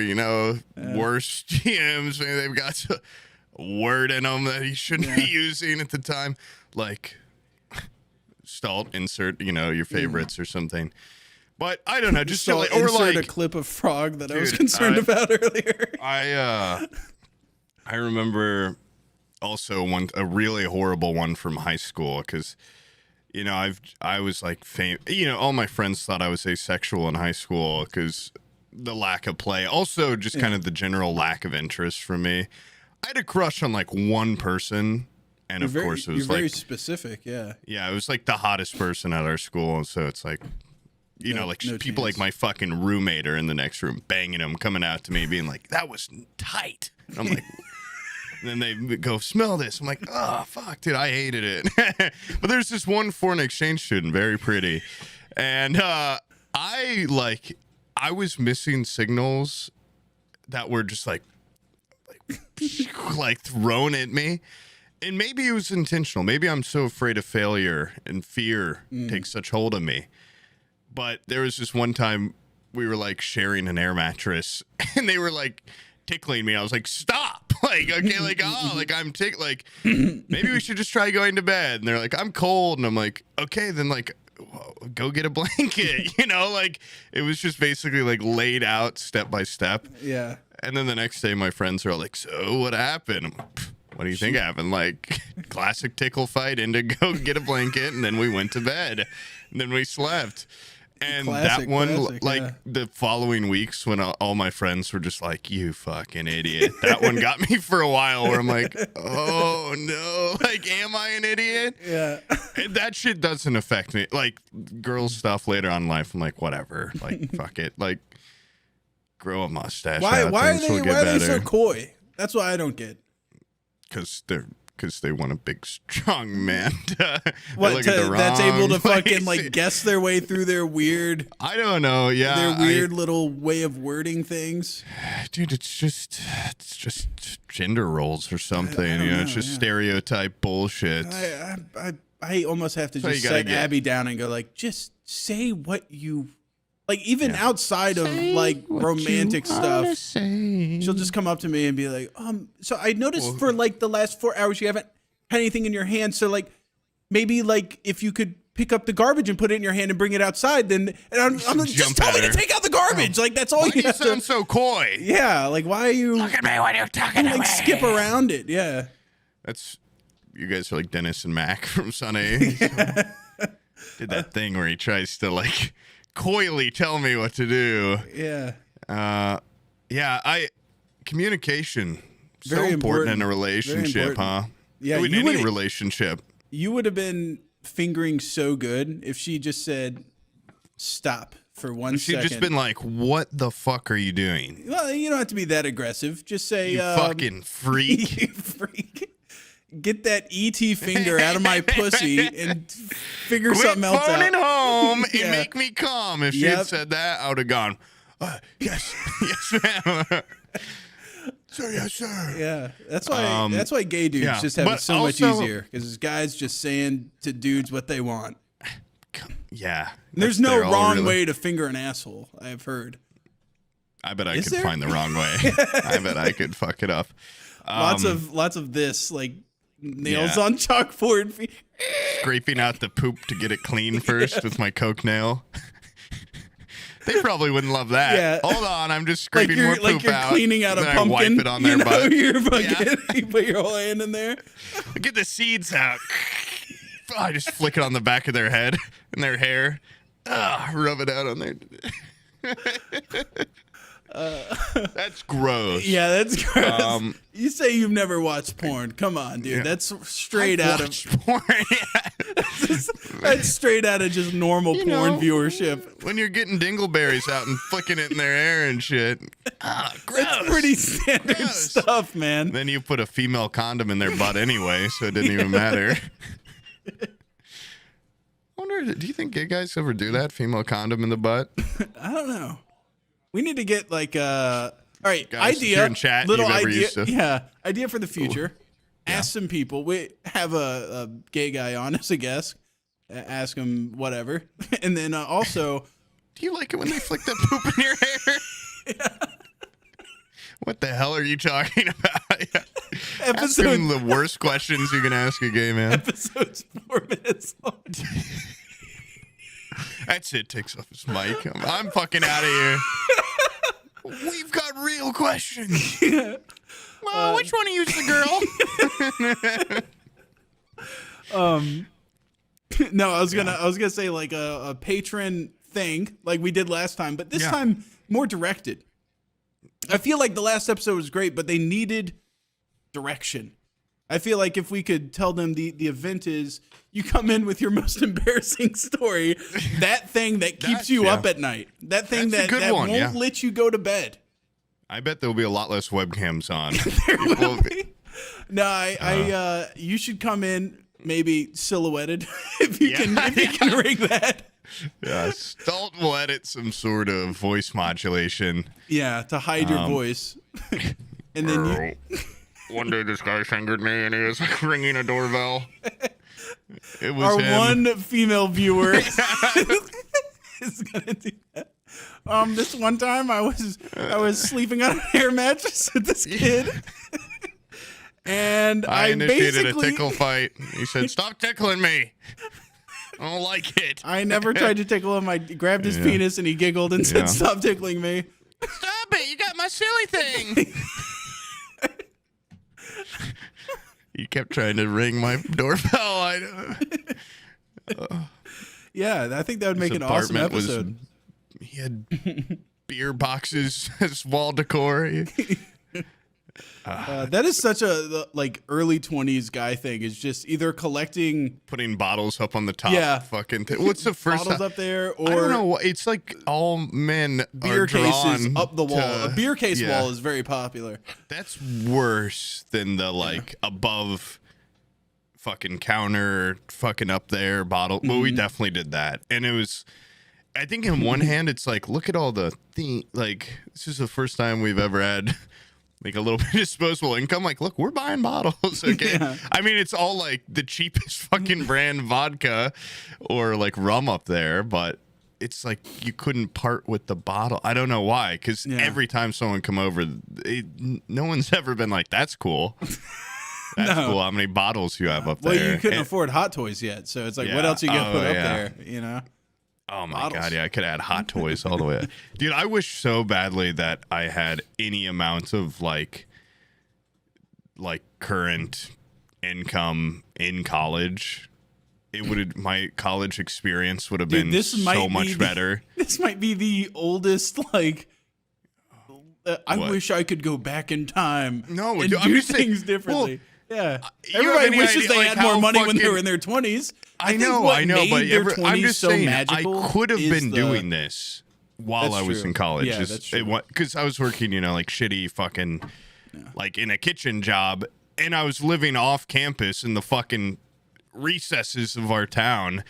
[SPEAKER 1] worse GMs. Maybe they've got a word in them that he shouldn't be using at the time. Like, Stalt, insert, your favorites or something. But I don't know, just
[SPEAKER 2] insert a clip of Frog that I was concerned about earlier.
[SPEAKER 1] I remember also a really horrible one from high school because, I was like, all my friends thought I was asexual in high school because the lack of play. Also, just kind of the general lack of interest from me. I had a crush on like one person. And of course, it was
[SPEAKER 2] very specific, yeah.
[SPEAKER 1] Yeah, it was like the hottest person at our school. And so it's like, no people like my fucking roommate are in the next room banging him, coming out to me, being like, that was tight. And I'm like, and then they go, smell this. I'm like, oh, fuck, dude, I hated it. But there's this one foreign exchange student, very pretty. And I was missing signals that were just like thrown at me. And maybe it was intentional. Maybe I'm so afraid of failure and fear takes such hold of me. But there was this one time we were like sharing an air mattress and they were like tickling me. I was like, stop. Like, okay, like, I'm like, maybe we should just try going to bed. And they're like, I'm cold. And I'm like, okay, then like, go get a blanket. Like it was just basically like laid out step by step.
[SPEAKER 2] Yeah.
[SPEAKER 1] And then the next day my friends are like, so what happened? I'm like, what do you think happened? Like, classic tickle fight into go get a blanket, and then we went to bed, and then we slept. And that one, the following weeks when all my friends were just like, you fucking idiot. That one got me for a while where I'm like, oh no, like, am I an idiot?
[SPEAKER 2] Yeah.
[SPEAKER 1] And that shit doesn't affect me. Like, girls stuff later on in life, I'm like, whatever. Like, fuck it. Like, grow a mustache.
[SPEAKER 2] Why are they so coy? That's what I don't get.
[SPEAKER 1] Because they want a big, strong man
[SPEAKER 2] that's able to fucking like guess their way through their weird.
[SPEAKER 1] I don't know. Yeah,
[SPEAKER 2] their weird little way of wording things.
[SPEAKER 1] Dude, it's just gender roles or something. It's just stereotype bullshit.
[SPEAKER 2] I almost have to just set Abby down and go like, just say what you. Like, even outside of, like, romantic stuff, she'll just come up to me and be like, so I noticed for, like, the last 4 hours you haven't had anything in your hand. So, like, maybe, like, if you could pick up the garbage and put it in your hand and bring it outside, then I'm like, just tell me to take out the garbage. Like, that's all you have to.
[SPEAKER 1] You sound so coy.
[SPEAKER 2] Yeah, like, why are you.
[SPEAKER 1] Look at me when you're talking to me.
[SPEAKER 2] Skip around it, yeah.
[SPEAKER 1] You guys are like Dennis and Mac from Sunny. Did that thing where he tries to, like, coyly tell me what to do.
[SPEAKER 2] Yeah.
[SPEAKER 1] Communication so
[SPEAKER 2] Very
[SPEAKER 1] important in
[SPEAKER 2] important.
[SPEAKER 1] a relationship, huh?
[SPEAKER 2] Yeah,
[SPEAKER 1] in
[SPEAKER 2] you
[SPEAKER 1] any
[SPEAKER 2] would-
[SPEAKER 1] relationship.
[SPEAKER 2] You would have been fingering so good if she just said, stop for 1
[SPEAKER 1] She'd
[SPEAKER 2] second.
[SPEAKER 1] just been like, "What the fuck are you doing?
[SPEAKER 2] Well, you don't have to be that aggressive. Just say,
[SPEAKER 1] You fucking freak."
[SPEAKER 2] you freak. Get that ET finger out of my pussy and figure
[SPEAKER 1] Quit
[SPEAKER 2] something else
[SPEAKER 1] phoning
[SPEAKER 2] out.
[SPEAKER 1] home
[SPEAKER 2] Yeah.
[SPEAKER 1] and make me come. If she
[SPEAKER 2] Yep.
[SPEAKER 1] had said that, I would have gone, yes, yes, ma'am. Sir, yes, sir.
[SPEAKER 2] Yeah, that's why gay dudes
[SPEAKER 1] yeah,
[SPEAKER 2] just have
[SPEAKER 1] but
[SPEAKER 2] it so much
[SPEAKER 1] also-
[SPEAKER 2] easier because guys just saying to dudes what they want.
[SPEAKER 1] Yeah.
[SPEAKER 2] There's no
[SPEAKER 1] they're all
[SPEAKER 2] wrong
[SPEAKER 1] really-
[SPEAKER 2] way to finger an asshole. I've heard.
[SPEAKER 1] I bet I
[SPEAKER 2] Is
[SPEAKER 1] could
[SPEAKER 2] there?
[SPEAKER 1] find the wrong way. I bet I could fuck it up.
[SPEAKER 2] Lots of this like nails
[SPEAKER 1] Yeah.
[SPEAKER 2] on chalkboard.
[SPEAKER 1] Scraping out the poop to get it clean first with my Coke nail. They probably wouldn't love that.
[SPEAKER 2] Yeah.
[SPEAKER 1] Hold on, I'm just
[SPEAKER 2] Like
[SPEAKER 1] scraping
[SPEAKER 2] you're
[SPEAKER 1] more poop
[SPEAKER 2] you're
[SPEAKER 1] out.
[SPEAKER 2] cleaning out a
[SPEAKER 1] then I
[SPEAKER 2] pumpkin.
[SPEAKER 1] wipe it on their butt.
[SPEAKER 2] You're fucking,
[SPEAKER 1] Yeah.
[SPEAKER 2] you put your whole hand in there.
[SPEAKER 1] Get the seeds out. I just flick it on the back of their head and their hair. Rub it out on there. That's gross.
[SPEAKER 2] Yeah, that's gross.
[SPEAKER 1] Um,
[SPEAKER 2] You say you've never watched porn. Come on, dude.
[SPEAKER 1] Yeah.
[SPEAKER 2] That's straight out of
[SPEAKER 1] Watch porn. Yeah.
[SPEAKER 2] that's straight out of just normal
[SPEAKER 1] You
[SPEAKER 2] porn
[SPEAKER 1] know.
[SPEAKER 2] viewership.
[SPEAKER 1] When you're getting dingleberries out and flicking it in their hair and shit. Gross.
[SPEAKER 2] That's pretty standard
[SPEAKER 1] Gross.
[SPEAKER 2] stuff, man.
[SPEAKER 1] Then you put a female condom in their butt anyway, so it didn't even matter. I wonder, do you think gay guys ever do that? Female condom in the butt?
[SPEAKER 2] I don't know. We need to get like all right,
[SPEAKER 1] Guys, if
[SPEAKER 2] idea.
[SPEAKER 1] you're in chat,
[SPEAKER 2] little
[SPEAKER 1] you've ever
[SPEAKER 2] idea.
[SPEAKER 1] used to-
[SPEAKER 2] Yeah, idea for the future. Ask some people. We have a gay guy on as a guest. Ask him whatever, and then also.
[SPEAKER 1] Do you like it when they flick that poop in your hair? What the hell are you talking about? Ask him the worst questions you can ask a gay man.
[SPEAKER 2] Episode's 4 minutes long.
[SPEAKER 1] That's it. Takes off his mic. I'm fucking out of here. We've got real questions. Well, which one of you's the girl?
[SPEAKER 2] No, I was gonna say like a patron thing like we did last time, but this
[SPEAKER 1] Yeah.
[SPEAKER 2] time more directed. I feel like the last episode was great, but they needed direction. I feel like if we could tell them the event is you come in with your most embarrassing story, that thing that keeps you
[SPEAKER 1] yeah.
[SPEAKER 2] up at night, that thing
[SPEAKER 1] That's a
[SPEAKER 2] that,
[SPEAKER 1] good
[SPEAKER 2] that
[SPEAKER 1] one,
[SPEAKER 2] won't
[SPEAKER 1] yeah.
[SPEAKER 2] let you go to bed.
[SPEAKER 1] I bet there'll be a lot less webcams on.
[SPEAKER 2] There will
[SPEAKER 1] People-
[SPEAKER 2] be. No, I you should come in maybe silhouetted if you can rig that.
[SPEAKER 1] Yes. Don't let it some sort of voice modulation.
[SPEAKER 2] Yeah, to hide your voice. And then you
[SPEAKER 1] One day this guy fingered me and he was like ringing a doorbell. It was
[SPEAKER 2] our
[SPEAKER 1] him.
[SPEAKER 2] one female viewer is gonna do that. This one time I was sleeping on an air mattress with this kid, and
[SPEAKER 1] I initiated a
[SPEAKER 2] basically
[SPEAKER 1] tickle fight. He said, "Stop tickling me. I don't like it."
[SPEAKER 2] I never tried to tickle him. I grabbed his
[SPEAKER 1] Yeah.
[SPEAKER 2] penis and he giggled and said,
[SPEAKER 1] Yeah.
[SPEAKER 2] "Stop tickling me."
[SPEAKER 1] Stop it! You got my silly thing. You kept trying to ring my doorbell.
[SPEAKER 2] Yeah, I think that would make
[SPEAKER 1] His
[SPEAKER 2] an awesome
[SPEAKER 1] apartment was-
[SPEAKER 2] episode.
[SPEAKER 1] He had beer boxes as wall decor.
[SPEAKER 2] That is such a like early 20s guy thing. Is just either collecting
[SPEAKER 1] Putting bottles up on the top.
[SPEAKER 2] Yeah.
[SPEAKER 1] Fucking thing. What's the first
[SPEAKER 2] bottles
[SPEAKER 1] time?
[SPEAKER 2] up there
[SPEAKER 1] I don't
[SPEAKER 2] or
[SPEAKER 1] know. It's like all men
[SPEAKER 2] beer
[SPEAKER 1] are drawn
[SPEAKER 2] cases up the wall.
[SPEAKER 1] to-
[SPEAKER 2] A beer case
[SPEAKER 1] yeah.
[SPEAKER 2] wall is very popular.
[SPEAKER 1] That's worse than the like above fucking counter fucking up there bottle. Well, we definitely did that. And it was, I think in one hand, it's like, look at all the thing. Like, this is the first time we've ever had like a little bit of disposable income. Like, look, we're buying bottles. Okay.
[SPEAKER 2] Yeah.
[SPEAKER 1] I mean, it's all like the cheapest fucking brand vodka or like rum up there, but it's like you couldn't part with the bottle. I don't know why, because
[SPEAKER 2] Yeah.
[SPEAKER 1] every time someone come over, no one's ever been like, "That's cool. That's
[SPEAKER 2] No.
[SPEAKER 1] cool. How many bottles you have up
[SPEAKER 2] Well,
[SPEAKER 1] there?"
[SPEAKER 2] you couldn't
[SPEAKER 1] And-
[SPEAKER 2] afford Hot Toys yet, so it's like, what
[SPEAKER 1] Yeah.
[SPEAKER 2] else you gonna
[SPEAKER 1] Oh,
[SPEAKER 2] put up
[SPEAKER 1] yeah.
[SPEAKER 2] there? You know?
[SPEAKER 1] Oh my
[SPEAKER 2] bottles.
[SPEAKER 1] god, yeah, I could add Hot Toys all the way. Dude, I wish so badly that I had any amount of like current income in college. my college experience would have
[SPEAKER 2] Dude,
[SPEAKER 1] been
[SPEAKER 2] this might
[SPEAKER 1] so
[SPEAKER 2] be
[SPEAKER 1] much better.
[SPEAKER 2] This might be the oldest, like, I
[SPEAKER 1] What?
[SPEAKER 2] wish I could go back in time
[SPEAKER 1] No,
[SPEAKER 2] and
[SPEAKER 1] dude, I'm
[SPEAKER 2] do
[SPEAKER 1] just saying-
[SPEAKER 2] things differently. Yeah.
[SPEAKER 1] you have
[SPEAKER 2] Everybody
[SPEAKER 1] any
[SPEAKER 2] wishes
[SPEAKER 1] idea,
[SPEAKER 2] they
[SPEAKER 1] like,
[SPEAKER 2] had
[SPEAKER 1] how
[SPEAKER 2] more money when they
[SPEAKER 1] fucking-
[SPEAKER 2] were in their 20s.
[SPEAKER 1] I
[SPEAKER 2] think
[SPEAKER 1] know,
[SPEAKER 2] what
[SPEAKER 1] but
[SPEAKER 2] made their 20s
[SPEAKER 1] I'm just
[SPEAKER 2] so
[SPEAKER 1] saying,
[SPEAKER 2] magical
[SPEAKER 1] I could have
[SPEAKER 2] is
[SPEAKER 1] been
[SPEAKER 2] the-
[SPEAKER 1] doing this while
[SPEAKER 2] That's
[SPEAKER 1] I was
[SPEAKER 2] true.
[SPEAKER 1] in college.
[SPEAKER 2] Yeah, that's true.
[SPEAKER 1] Because I was working, like shitty fucking, like in a kitchen job, and I was living off campus in the fucking recesses of our town.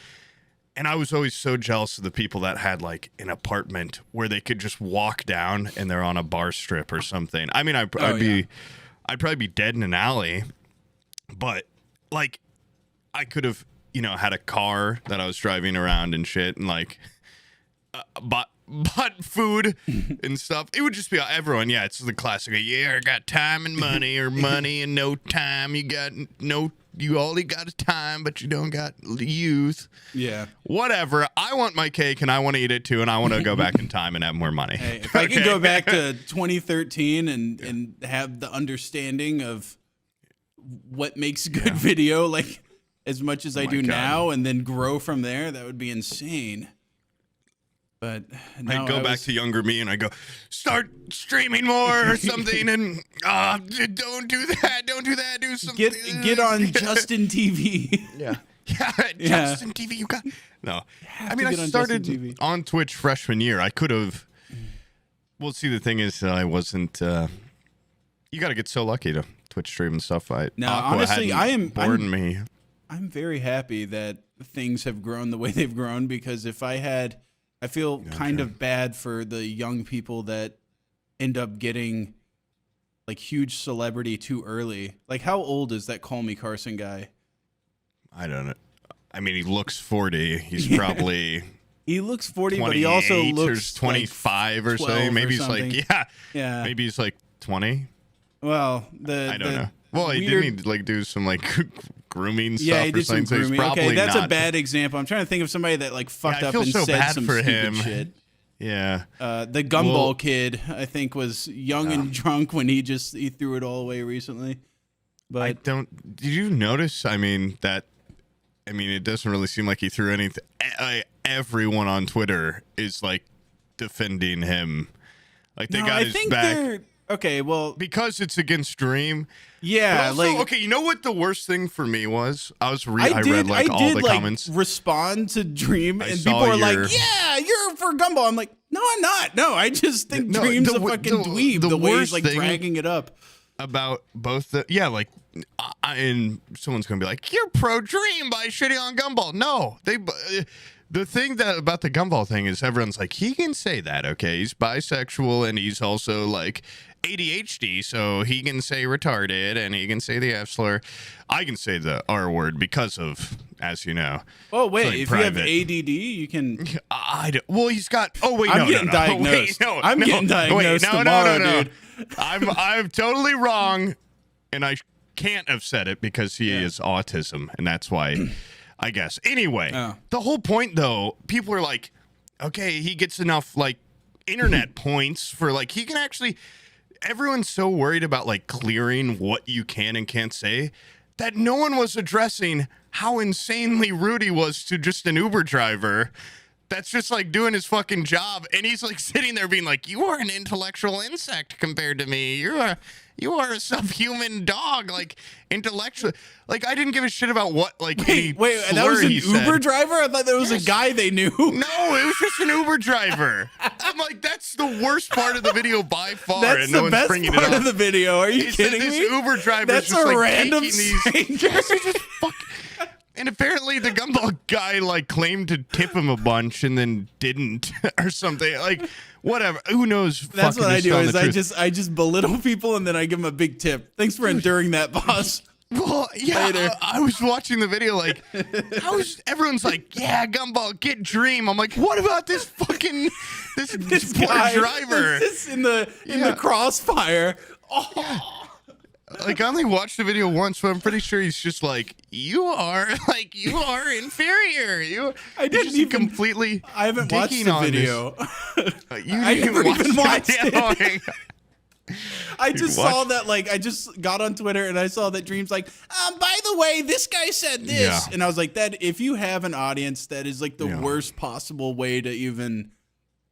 [SPEAKER 1] And I was always so jealous of the people that had like an apartment where they could just walk down and they're on a bar strip or something. I mean, I'd probably be dead in an alley, but like I could have, had a car that I was driving around and shit, and like bought food and stuff. It would just be everyone. Yeah, it's the classic. Yeah, I got time and money, or money and no time. You only got a time, but you don't got youth.
[SPEAKER 2] Yeah.
[SPEAKER 1] Whatever. I want my cake and I want to eat it too, and I want to go back in time and have more money.
[SPEAKER 2] Hey, if I could go back to 2013 and have the understanding of what makes good video, like as much as I do
[SPEAKER 1] God.
[SPEAKER 2] now, and then grow from there, that would be insane. But now
[SPEAKER 1] I go back to younger me and I go, start streaming more or something, and don't do that, do something.
[SPEAKER 2] get on Justin TV.
[SPEAKER 1] Yeah. Justin TV, you got no. I mean, I started on Twitch freshman year. I could have. Well, see, the thing is, I wasn't. You got to get so lucky to Twitch stream and stuff.
[SPEAKER 2] Honestly,
[SPEAKER 1] me.
[SPEAKER 2] I'm very happy that things have grown the way they've grown, because I feel kind of bad for the young people that end up getting like huge celebrity too early. Like, how old is that Call Me Carson guy?
[SPEAKER 1] I don't know. I mean, he looks 40. He's probably
[SPEAKER 2] he looks 40, but he also looks
[SPEAKER 1] 25
[SPEAKER 2] like
[SPEAKER 1] or so. Maybe he's
[SPEAKER 2] something.
[SPEAKER 1] like,
[SPEAKER 2] yeah.
[SPEAKER 1] Maybe he's like 20.
[SPEAKER 2] Well,
[SPEAKER 1] I don't know. Well, he didn't like do some like grooming stuff.
[SPEAKER 2] Yeah, he did some
[SPEAKER 1] so he's
[SPEAKER 2] grooming.
[SPEAKER 1] probably
[SPEAKER 2] Okay, that's
[SPEAKER 1] not.
[SPEAKER 2] a bad example. I'm trying to think of somebody that like fucked
[SPEAKER 1] I
[SPEAKER 2] up
[SPEAKER 1] feel
[SPEAKER 2] and
[SPEAKER 1] so
[SPEAKER 2] said
[SPEAKER 1] bad
[SPEAKER 2] some
[SPEAKER 1] for
[SPEAKER 2] stupid
[SPEAKER 1] him.
[SPEAKER 2] shit.
[SPEAKER 1] Yeah.
[SPEAKER 2] The Gumball kid, I think, was young and drunk when he threw it all away recently. But
[SPEAKER 1] Did you notice? It doesn't really seem like he threw anything. Everyone on Twitter is like defending him. Like they got his back.
[SPEAKER 2] Okay, well,
[SPEAKER 1] because it's against Dream.
[SPEAKER 2] Yeah,
[SPEAKER 1] also,
[SPEAKER 2] like
[SPEAKER 1] okay, you know what the worst thing for me was? I read
[SPEAKER 2] I
[SPEAKER 1] all
[SPEAKER 2] did
[SPEAKER 1] the comments.
[SPEAKER 2] Respond to Dream, and
[SPEAKER 1] saw
[SPEAKER 2] people are like,
[SPEAKER 1] your-
[SPEAKER 2] "Yeah, you're for Gumball." I'm like, "No, I'm not. No, I just think
[SPEAKER 1] No,
[SPEAKER 2] Dream's
[SPEAKER 1] the
[SPEAKER 2] a
[SPEAKER 1] w-
[SPEAKER 2] fucking
[SPEAKER 1] the-
[SPEAKER 2] dweeb.
[SPEAKER 1] the
[SPEAKER 2] The way he's
[SPEAKER 1] worst
[SPEAKER 2] like
[SPEAKER 1] thing-
[SPEAKER 2] dragging it up."
[SPEAKER 1] About both and someone's gonna be like, "You're pro Dream by shitting on Gumball." No, the thing about the Gumball thing is everyone's like, he can say that, okay? He's bisexual and he's also like ADHD, so he can say retarded and he can say the F slur. I can say the R word because of, as you know.
[SPEAKER 2] Oh wait,
[SPEAKER 1] something
[SPEAKER 2] if you have
[SPEAKER 1] private.
[SPEAKER 2] ADD, you can.
[SPEAKER 1] Well, he's got. Oh wait,
[SPEAKER 2] I'm
[SPEAKER 1] no,
[SPEAKER 2] getting
[SPEAKER 1] no,
[SPEAKER 2] diagnosed.
[SPEAKER 1] Wait,
[SPEAKER 2] I'm getting diagnosed tomorrow, dude.
[SPEAKER 1] I'm totally wrong, and I can't have said it because he is autism, and that's why. I guess. Anyway, the whole point though, people are like, okay, he gets enough like internet points for like he can actually. Everyone's so worried about like clearing what you can and can't say that no one was addressing how insanely rude he was to just an Uber driver that's just like doing his fucking job, and he's like sitting there being like, "You are an intellectual insect compared to me. You are a subhuman dog, like intellectual." Like I didn't give a shit about what like
[SPEAKER 2] Wait, that was an Uber driver? I thought that was a guy they knew.
[SPEAKER 1] No, it was just an Uber driver. I'm like, that's the worst part of the video by far.
[SPEAKER 2] That's
[SPEAKER 1] and no
[SPEAKER 2] the
[SPEAKER 1] one's
[SPEAKER 2] best
[SPEAKER 1] bringing
[SPEAKER 2] part
[SPEAKER 1] it up.
[SPEAKER 2] of the video. Are you kidding
[SPEAKER 1] this
[SPEAKER 2] me?
[SPEAKER 1] Uber driver
[SPEAKER 2] That's
[SPEAKER 1] is just
[SPEAKER 2] a
[SPEAKER 1] like
[SPEAKER 2] random
[SPEAKER 1] taking these.
[SPEAKER 2] stranger.
[SPEAKER 1] Yes, he's just and apparently the Gumball guy like claimed to tip him a bunch and then didn't or something. Like whatever. Who knows?
[SPEAKER 2] That's what I do. Is
[SPEAKER 1] I
[SPEAKER 2] I just belittle people and then I give them a big tip. Thanks for enduring that, boss.
[SPEAKER 1] Well, yeah, I was watching the video like, everyone's like, yeah, Gumball, get Dream. I'm like, what about this fucking this poor
[SPEAKER 2] guy
[SPEAKER 1] driver?
[SPEAKER 2] is in the crossfire. Oh.
[SPEAKER 1] Like I only watched the video once, but I'm pretty sure he's just like, you are inferior.
[SPEAKER 2] I didn't even
[SPEAKER 1] completely.
[SPEAKER 2] I haven't watched the video.
[SPEAKER 1] You
[SPEAKER 2] I never even watched it. I just saw that, like, I just got on Twitter and I saw that Dream's like, by the way, this guy said this.
[SPEAKER 1] Yeah.
[SPEAKER 2] And I was like, that if you have an audience, that is like the worst possible way to even.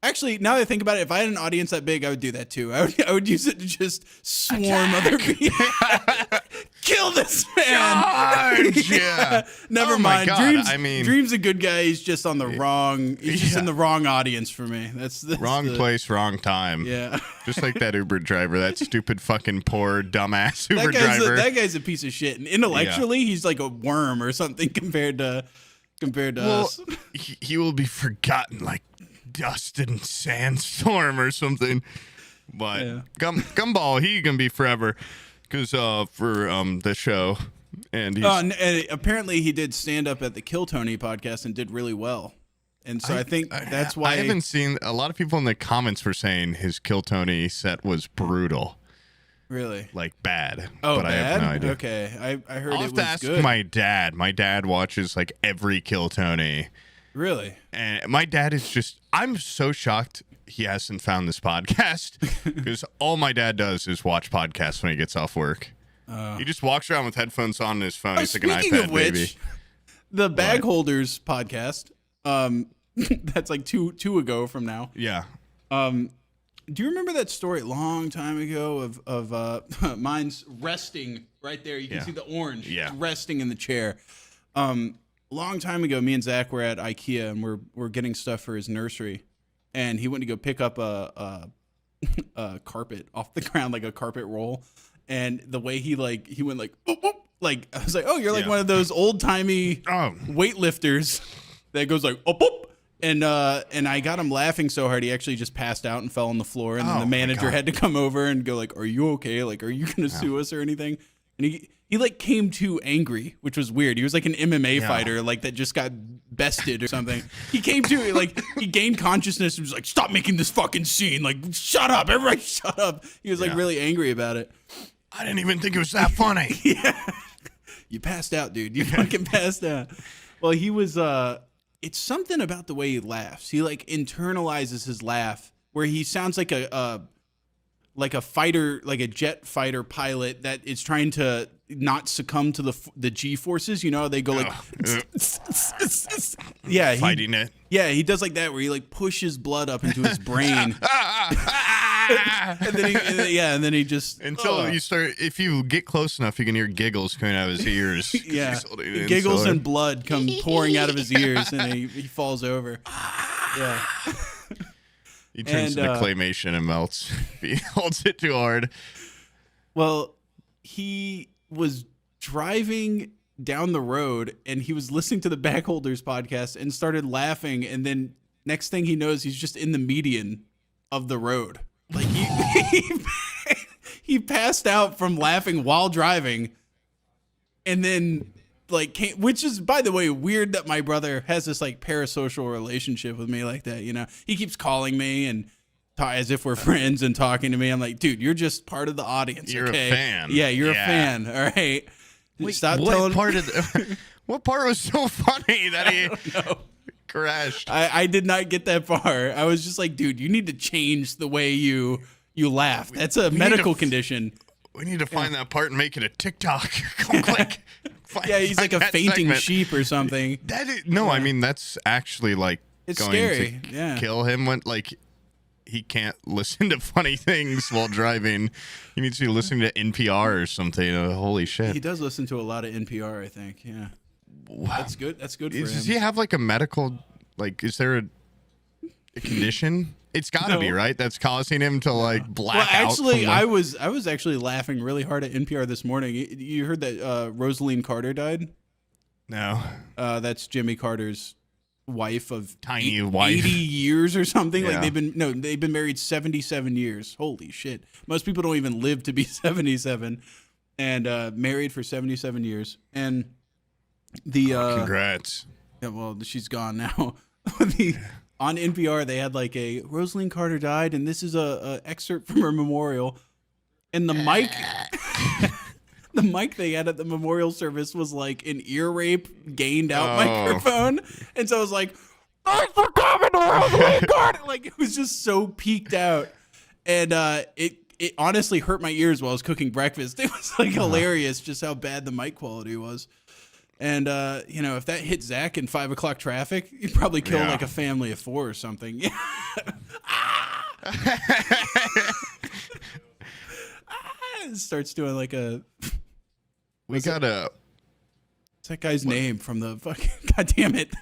[SPEAKER 2] Actually, now that I think about it, if I had an audience that big, I would do that too. I would use it to just swarm other people. Kill this man.
[SPEAKER 1] Charge! Yeah.
[SPEAKER 2] Never
[SPEAKER 1] my
[SPEAKER 2] mind.
[SPEAKER 1] God.
[SPEAKER 2] Dream's a good guy. He's just on the wrong. He's just in the wrong audience for me. That's
[SPEAKER 1] wrong place, wrong time.
[SPEAKER 2] Yeah.
[SPEAKER 1] Just like that Uber driver, that stupid fucking poor dumbass Uber driver.
[SPEAKER 2] That guy's a piece of shit. And intellectually, he's like a worm or something compared to us.
[SPEAKER 1] He will be forgotten like dust and sandstorm or something. But Gumball, he can be forever because for the show. And he's
[SPEAKER 2] and apparently he did stand up at the Kill Tony podcast and did really well. And so I think that's why
[SPEAKER 1] I haven't seen a lot of people in the comments were saying his Kill Tony set was brutal.
[SPEAKER 2] Really?
[SPEAKER 1] Like bad.
[SPEAKER 2] Oh,
[SPEAKER 1] but
[SPEAKER 2] bad?
[SPEAKER 1] I have no idea.
[SPEAKER 2] Okay. I heard
[SPEAKER 1] I'll
[SPEAKER 2] it
[SPEAKER 1] have
[SPEAKER 2] was
[SPEAKER 1] to ask
[SPEAKER 2] good.
[SPEAKER 1] my dad. My dad watches like every Kill Tony.
[SPEAKER 2] Really?
[SPEAKER 1] And my dad is just, I'm so shocked he hasn't found this podcast because all my dad does is watch podcasts when he gets off work. He just walks around with headphones on his phone. He's like an
[SPEAKER 2] speaking
[SPEAKER 1] iPad
[SPEAKER 2] of which,
[SPEAKER 1] baby.
[SPEAKER 2] the Bag Holders podcast, that's like two ago from now.
[SPEAKER 1] Yeah.
[SPEAKER 2] Do you remember that story a long time ago of mine's resting right there? You can see the orange.
[SPEAKER 1] Yeah.
[SPEAKER 2] It's resting in the chair. A long time ago, me and Zach were at IKEA and we're getting stuff for his nursery, and he went to go pick up a carpet off the ground, like a carpet roll, and the way he went like, oop, oop, like I was like, oh, you're like one of those old timey weightlifters that goes like, oop, oop. And I got him laughing so hard he actually just passed out and fell on the floor, and then the manager had to come over and go like, are you okay? Like, are you gonna sue us or anything? And he like came too angry, which was weird. He was like an MMA fighter, like that just got bested or something. He came to like he gained consciousness and was like, "Stop making this fucking scene! Like, shut up, everybody, shut up!" He was like really angry about it.
[SPEAKER 1] I didn't even think it was that funny.
[SPEAKER 2] You passed out, dude. You fucking passed out. Well, he was. It's something about the way he laughs. He like internalizes his laugh, where he sounds like a fighter, like a jet fighter pilot that is trying to not succumb to the G forces. You know, they go like,
[SPEAKER 1] fighting it.
[SPEAKER 2] Yeah, he does like that, where he like pushes blood up into his brain. and then he just
[SPEAKER 1] until you start. If you get close enough, you can hear giggles coming out of his ears.
[SPEAKER 2] Giggles and blood come pouring out of his ears, and he falls over. Yeah.
[SPEAKER 1] He turns into claymation and melts. He holds it too hard.
[SPEAKER 2] Well, he was driving down the road and he was listening to the Bag Holders podcast and started laughing. And then next thing he knows, he's just in the median of the road. Like he passed out from laughing while driving. And then which is, by the way, weird that my brother has this like parasocial relationship with me like that. You know, he keeps calling me and as if we're friends and talking to me. I'm like, dude, you're just part of the audience.
[SPEAKER 1] You're
[SPEAKER 2] okay?
[SPEAKER 1] a fan.
[SPEAKER 2] Yeah, you're a fan. All right.
[SPEAKER 1] Wait,
[SPEAKER 2] Stop
[SPEAKER 1] what
[SPEAKER 2] telling
[SPEAKER 1] part of what part was so funny that he crashed?
[SPEAKER 2] I did not get that far. I was just like, dude, you need to change the way you laugh. That's a medical condition.
[SPEAKER 1] We need to find that part and make it a TikTok. Click.
[SPEAKER 2] He's like a fainting sheep or something.
[SPEAKER 1] I mean that's actually like
[SPEAKER 2] it's
[SPEAKER 1] going
[SPEAKER 2] scary.
[SPEAKER 1] to kill him when like he can't listen to funny things while driving. He needs to be listening to NPR or something. Holy shit.
[SPEAKER 2] He does listen to a lot of NPR, I think. Yeah. Wow. That's good. That's good for him.
[SPEAKER 1] Does he have like a medical, like, is there a condition? It's got to be, right? That's causing him to like black out.
[SPEAKER 2] Actually, I was actually laughing really hard at NPR this morning. You heard that Rosaline Carter died?
[SPEAKER 1] No.
[SPEAKER 2] That's Jimmy Carter's wife of
[SPEAKER 1] 80
[SPEAKER 2] years or something.
[SPEAKER 1] Yeah.
[SPEAKER 2] Like they've been married 77 years. Holy shit. Most people don't even live to be 77, and married for 77 years. And
[SPEAKER 1] congrats.
[SPEAKER 2] Yeah, well, she's gone now. On NPR, they had like a Rosaline Carter died, and this is a excerpt from her memorial. And the mic, the mic they had at the memorial service was like an ear rape gained out microphone, and so I was like, "Thanks for coming to Rosaline Carter." Like it was just so peaked out, and it honestly hurt my ears while I was cooking breakfast. It was like hilarious just how bad the mic quality was. And, if that hit Zach in 5 o'clock traffic, you'd probably kill like a family of 4 or something. Starts doing like a...
[SPEAKER 1] We got a...
[SPEAKER 2] What's that guy's name from the fucking... God damn it.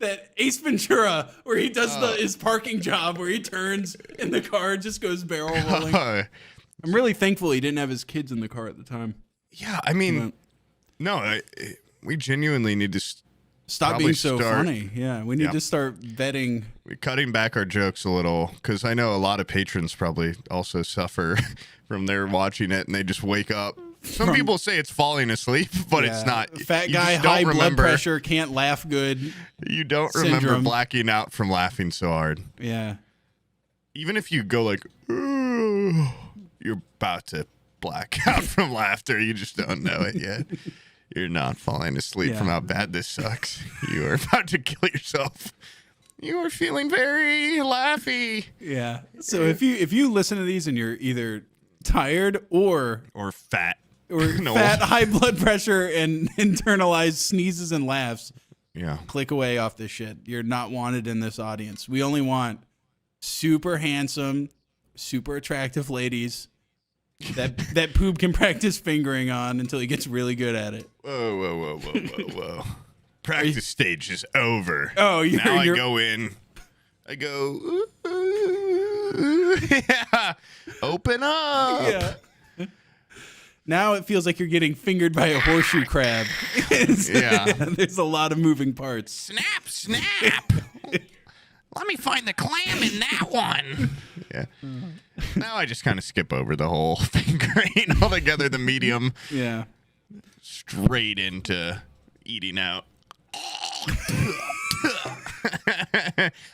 [SPEAKER 2] That Ace Ventura, where he does his parking job, where he turns and the car just goes barrel rolling. I'm really thankful he didn't have his kids in the car at the time.
[SPEAKER 1] Yeah, I mean... we genuinely need to
[SPEAKER 2] stop being so funny. Yeah, we need to start vetting.
[SPEAKER 1] We're cutting back our jokes a little because I know a lot of patrons probably also suffer from their watching it and they just wake up. Some people say it's falling asleep, but it's not.
[SPEAKER 2] Fat guy, high blood pressure, can't laugh good.
[SPEAKER 1] You don't remember blacking out from laughing so hard.
[SPEAKER 2] Yeah.
[SPEAKER 1] Even if you go like, "Ooh," you're about to black out from laughter. You just don't know it yet. You're not falling asleep from how bad this sucks. You are about to kill yourself. You are feeling very laughy.
[SPEAKER 2] Yeah. So if you listen to these and you're either tired or
[SPEAKER 1] fat,
[SPEAKER 2] fat, high blood pressure, and internalized sneezes and laughs, click away off this shit. You're not wanted in this audience. We only want super handsome, super attractive ladies that Poob can practice fingering on until he gets really good at it.
[SPEAKER 1] Whoa. Practice stage is over.
[SPEAKER 2] Oh,
[SPEAKER 1] I go in. I go, yeah, open up.
[SPEAKER 2] Yeah. Now it feels like you're getting fingered by a horseshoe crab. There's a lot of moving parts.
[SPEAKER 1] Snap. Let me find the clam in that one. Yeah. Now I just kind of skip over the whole fingering altogether, the medium.
[SPEAKER 2] Yeah.
[SPEAKER 1] Straight into eating out.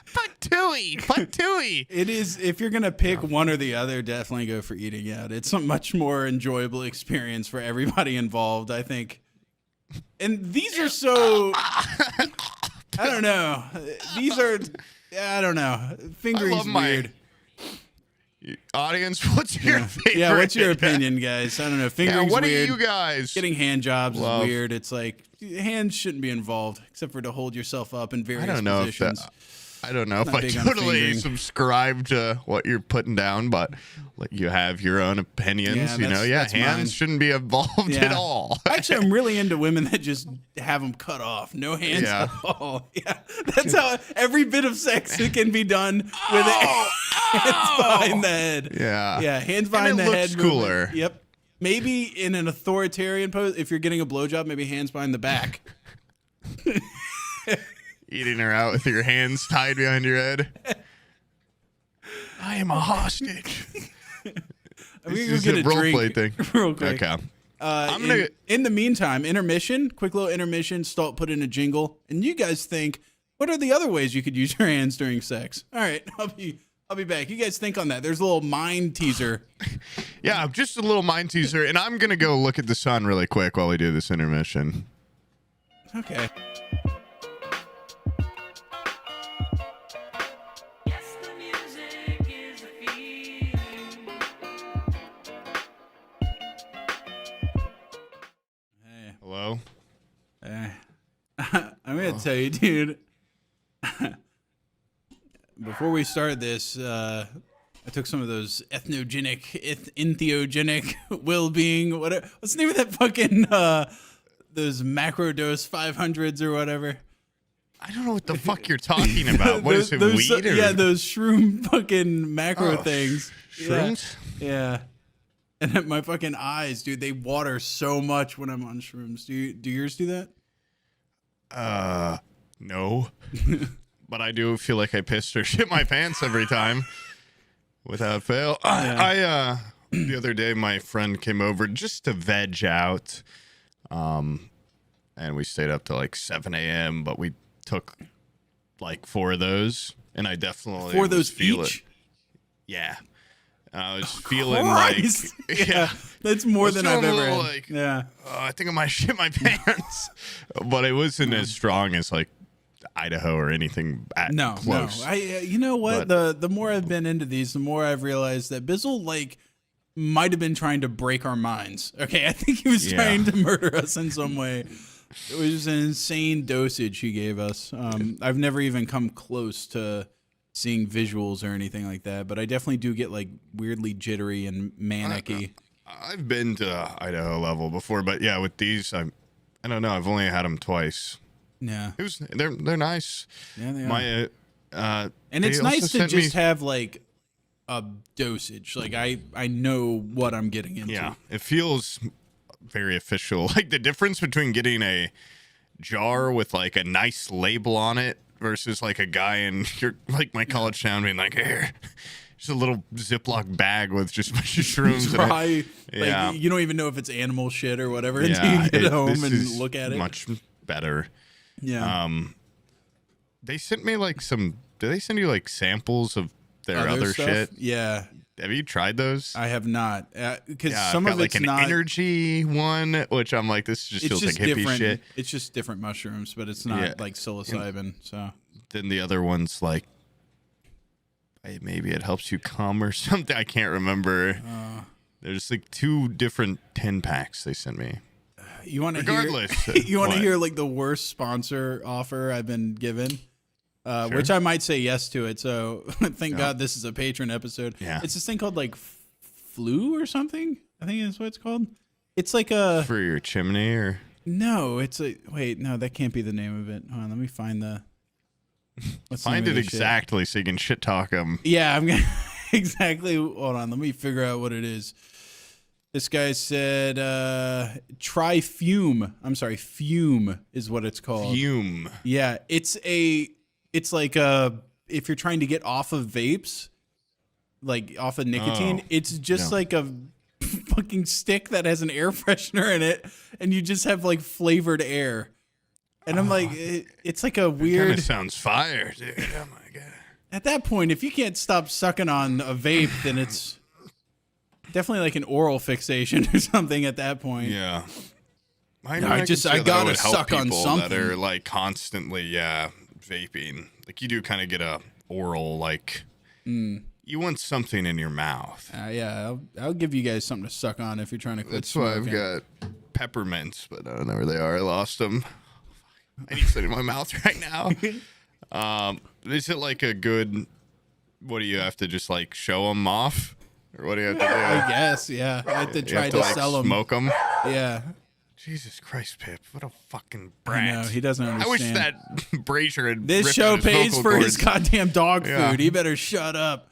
[SPEAKER 1] Patooey.
[SPEAKER 2] It is, if you're going to pick one or the other, definitely go for eating out. It's a much more enjoyable experience for everybody involved, I think. And these are so, I don't know. These are, I don't know. Fingering's weird.
[SPEAKER 1] Audience, what's your favorite?
[SPEAKER 2] Yeah, what's your opinion, guys? I don't know. Fingering's
[SPEAKER 1] what
[SPEAKER 2] weird.
[SPEAKER 1] do you guys
[SPEAKER 2] Getting hand jobs is weird. It's like hands shouldn't be involved except for to hold yourself up in various positions.
[SPEAKER 1] I don't know if I totally subscribe to what you're putting down, but you have your own opinions. Hands
[SPEAKER 2] mine.
[SPEAKER 1] Shouldn't be involved at all.
[SPEAKER 2] Actually, I'm really into women that just have them cut off. No hands at all. Yeah, that's how every bit of sex can be done with hands behind the head.
[SPEAKER 1] Yeah,
[SPEAKER 2] hands behind the head.
[SPEAKER 1] Looks cooler.
[SPEAKER 2] Movement. Yep. Maybe in an authoritarian pose, if you're getting a blowjob, maybe hands behind the back.
[SPEAKER 1] Eating her out with your hands tied behind your head. I am a hostage.
[SPEAKER 2] This is a role play thing. Real quick.
[SPEAKER 1] Okay.
[SPEAKER 2] In the meantime, quick little intermission, put in a jingle. And you guys think, what are the other ways you could use your hands during sex? All right, I'll be back. You guys think on that. There's a little mind teaser.
[SPEAKER 1] Yeah, just a little mind teaser. And I'm going to go look at the sun really quick while we do this intermission.
[SPEAKER 2] Okay.
[SPEAKER 1] Hello?
[SPEAKER 2] I'm going to tell you, dude. Before we started this, I took some of those entheogenic well-being, what's the name of that fucking, those macro dose 500s or whatever?
[SPEAKER 1] I don't know what the fuck you're talking about. What is it, weed?
[SPEAKER 2] Yeah, those shroom fucking macro things.
[SPEAKER 1] Shrooms?
[SPEAKER 2] Yeah. And my fucking eyes, dude, they water so much when I'm on shrooms. Do yours do that?
[SPEAKER 1] No. But I do feel like I pissed or shit my pants every time without fail. The other day, my friend came over just to veg out. And we stayed up till like 7 a.m., but we took like 4 of those. And I definitely
[SPEAKER 2] 4 of those
[SPEAKER 1] feel
[SPEAKER 2] each?
[SPEAKER 1] It. Yeah. I was feeling like,
[SPEAKER 2] that's more than I've ever had.
[SPEAKER 1] I think I might shit my pants, but it wasn't as strong as like Idaho or anything close.
[SPEAKER 2] No. You know what? But the more I've been into these, the more I've realized that Bizzle might have been trying to break our minds. Okay, I think he was trying to murder us in some way. It was an insane dosage he gave us. I've never even come close to seeing visuals or anything like that, but I definitely do get like weirdly jittery and manicky.
[SPEAKER 1] I've been to Idaho level before, but yeah, with these, I don't know. I've only had them twice.
[SPEAKER 2] Yeah,
[SPEAKER 1] they're nice.
[SPEAKER 2] Yeah, they are.
[SPEAKER 1] My
[SPEAKER 2] and it's nice to just have like a dosage. Like I know what I'm getting into.
[SPEAKER 1] Yeah, it feels very official. Like the difference between getting a jar with like a nice label on it versus like a guy in your like my college town being like, here, just a little Ziploc bag with just a bunch of shrooms.
[SPEAKER 2] Dry,
[SPEAKER 1] yeah,
[SPEAKER 2] like, you don't even know if it's animal shit or whatever until you get home and look at it.
[SPEAKER 1] Much better.
[SPEAKER 2] Yeah.
[SPEAKER 1] They sent me like some. Did they send you like samples of their other
[SPEAKER 2] stuff?
[SPEAKER 1] shit?
[SPEAKER 2] Yeah.
[SPEAKER 1] Have you tried those?
[SPEAKER 2] I have not, because
[SPEAKER 1] some
[SPEAKER 2] of
[SPEAKER 1] got,
[SPEAKER 2] it's
[SPEAKER 1] like an
[SPEAKER 2] not
[SPEAKER 1] energy one, which I'm like, this just feels like hippie
[SPEAKER 2] different.
[SPEAKER 1] shit.
[SPEAKER 2] It's just different mushrooms, but it's not like psilocybin. So
[SPEAKER 1] then the other one's like, maybe it helps you come or something. I can't remember. There's like 2 different 10 packs they sent me.
[SPEAKER 2] You want to
[SPEAKER 1] regardless?
[SPEAKER 2] You want to hear like the worst sponsor offer I've been given?
[SPEAKER 1] Sure.
[SPEAKER 2] Which I might say yes to it. So thank God this is a patron episode.
[SPEAKER 1] Yeah.
[SPEAKER 2] It's this thing called like flu or something. I think that's what it's called. It's like a
[SPEAKER 1] for your chimney or
[SPEAKER 2] no. It's a wait. No, that can't be the name of it. Hold on, let me find the.
[SPEAKER 1] Find it exactly so you can shit talk them.
[SPEAKER 2] Yeah, I'm gonna exactly. Hold on, let me figure out what it is. This guy said try Fume. I'm sorry, Fume is what it's called.
[SPEAKER 1] Fume.
[SPEAKER 2] Yeah, it's like if you're trying to get off of vapes, like off of nicotine, it's just like a fucking stick that has an air freshener in it, and you just have like flavored air. And I'm like, it's like a weird.
[SPEAKER 1] Kind of sounds fire, dude. Oh my god.
[SPEAKER 2] At that point, if you can't stop sucking on a vape, then it's definitely like an oral fixation or something. At that point,
[SPEAKER 1] yeah.
[SPEAKER 2] I gotta suck on something
[SPEAKER 1] that are like constantly, vaping. Like you do kind of get a oral like. You want something in your mouth.
[SPEAKER 2] Yeah, I'll give you guys something to suck on if you're trying to quit
[SPEAKER 1] That's why
[SPEAKER 2] smoking.
[SPEAKER 1] I've got peppermints, but I don't know where they are. I lost them. I need something in my mouth right now. Is it like a good? What do you have to just like show them off, or what do you have to do?
[SPEAKER 2] I guess, yeah. I have to try to
[SPEAKER 1] like,
[SPEAKER 2] sell them.
[SPEAKER 1] Smoke them.
[SPEAKER 2] Yeah.
[SPEAKER 1] Jesus Christ, Pip! What a fucking
[SPEAKER 2] I
[SPEAKER 1] brat!
[SPEAKER 2] know, he doesn't understand.
[SPEAKER 1] I wish that Brazier had.
[SPEAKER 2] This
[SPEAKER 1] ripped
[SPEAKER 2] show
[SPEAKER 1] his
[SPEAKER 2] pays
[SPEAKER 1] vocal
[SPEAKER 2] for his
[SPEAKER 1] cords.
[SPEAKER 2] goddamn dog
[SPEAKER 1] Yeah.
[SPEAKER 2] food. He better shut up.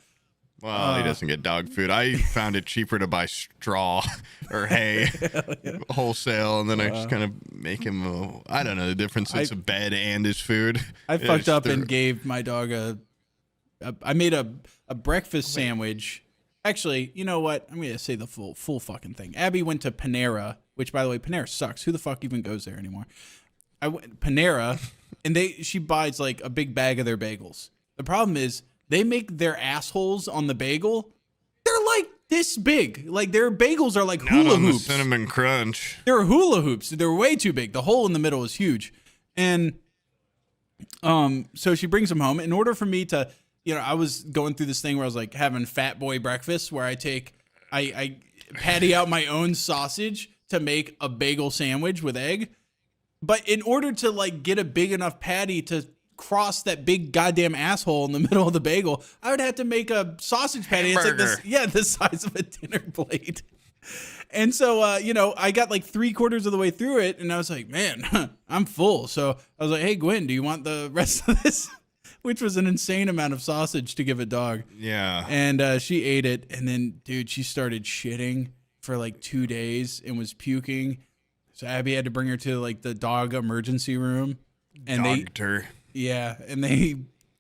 [SPEAKER 1] Well, he doesn't get dog food. I found it cheaper to buy straw or hay wholesale, and then I just kind of make him. I don't know the difference. It's a bed and his food.
[SPEAKER 2] I fucked up and gave my dog I made a breakfast sandwich. Actually, you know what? I'm gonna say the full fucking thing. Abby went to Panera, which by the way, Panera sucks. Who the fuck even goes there anymore? I went Panera, and she buys like a big bag of their bagels. The problem is they make their assholes on the bagel. They're like this big. Like their bagels are like hula
[SPEAKER 1] on
[SPEAKER 2] hoops.
[SPEAKER 1] The cinnamon crunch.
[SPEAKER 2] They're hula hoops. They're way too big. The hole in the middle is huge. And so she brings them home. In order for me to, I was going through this thing where I was like having fat boy breakfast where I patty out my own sausage to make a bagel sandwich with egg. But in order to like get a big enough patty to cross that big goddamn asshole in the middle of the bagel, I would have to make a sausage patty.
[SPEAKER 1] Hamburger.
[SPEAKER 2] It's like this, the size of a dinner plate. And so, I got like 3/4 of the way through it, and I was like, man, I'm full. So I was like, hey, Gwen, do you want the rest of this? Which was an insane amount of sausage to give a dog.
[SPEAKER 1] Yeah.
[SPEAKER 2] And she ate it, and then, dude, she started shitting for like 2 days and was puking. So Abby had to bring her to like the dog emergency room. And Yeah, and they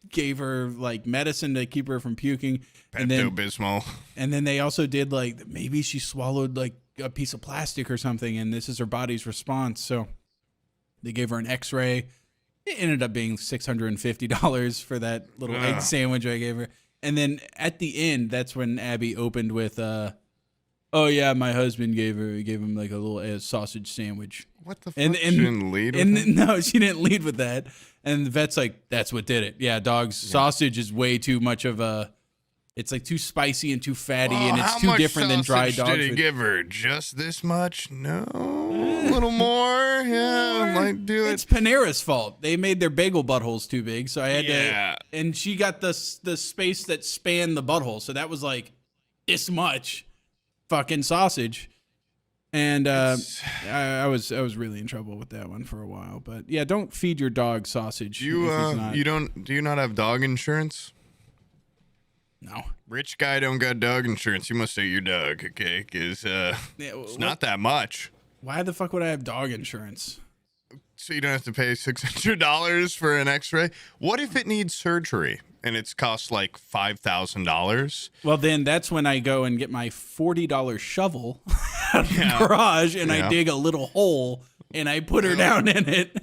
[SPEAKER 2] gave her like medicine to keep her from puking.
[SPEAKER 1] Pepto-Bismol.
[SPEAKER 2] And then they also did like maybe she swallowed like a piece of plastic or something, and this is her body's response. So they gave her an X-ray. It ended up being $650 for that little egg sandwich I gave her. And then at the end, that's when Abby opened with, oh yeah, my husband gave him like a little sausage sandwich.
[SPEAKER 1] What the fuck? She didn't lead with that?
[SPEAKER 2] No, she didn't lead with that. And the vet's like, that's what did it. Yeah, dog's sausage is way too much of a It's like too spicy and too fatty,
[SPEAKER 1] Oh,
[SPEAKER 2] and it's
[SPEAKER 1] how
[SPEAKER 2] too
[SPEAKER 1] much
[SPEAKER 2] different than dry
[SPEAKER 1] sausage
[SPEAKER 2] dog
[SPEAKER 1] did he
[SPEAKER 2] food.
[SPEAKER 1] give her? Just this much? No, a little more. Yeah, might do
[SPEAKER 2] It's
[SPEAKER 1] it.
[SPEAKER 2] Panera's fault. They made their bagel buttholes too big, so I had
[SPEAKER 1] Yeah.
[SPEAKER 2] to. And she got the space that spanned the butthole, so that was like this much fucking sausage. And I was really in trouble with that one for a while. But yeah, don't feed your dog sausage.
[SPEAKER 1] Do you not have dog insurance?
[SPEAKER 2] No.
[SPEAKER 1] Rich guy don't got dog insurance. You must hate your dog, okay? Because it's not that much.
[SPEAKER 2] Why the fuck would I have dog insurance?
[SPEAKER 1] So you don't have to pay $600 for an X-ray. What if it needs surgery and it's cost like $5,000?
[SPEAKER 2] Well, then that's when I go and get my $40 shovel out of the garage and I dig a little hole and I put her down in it.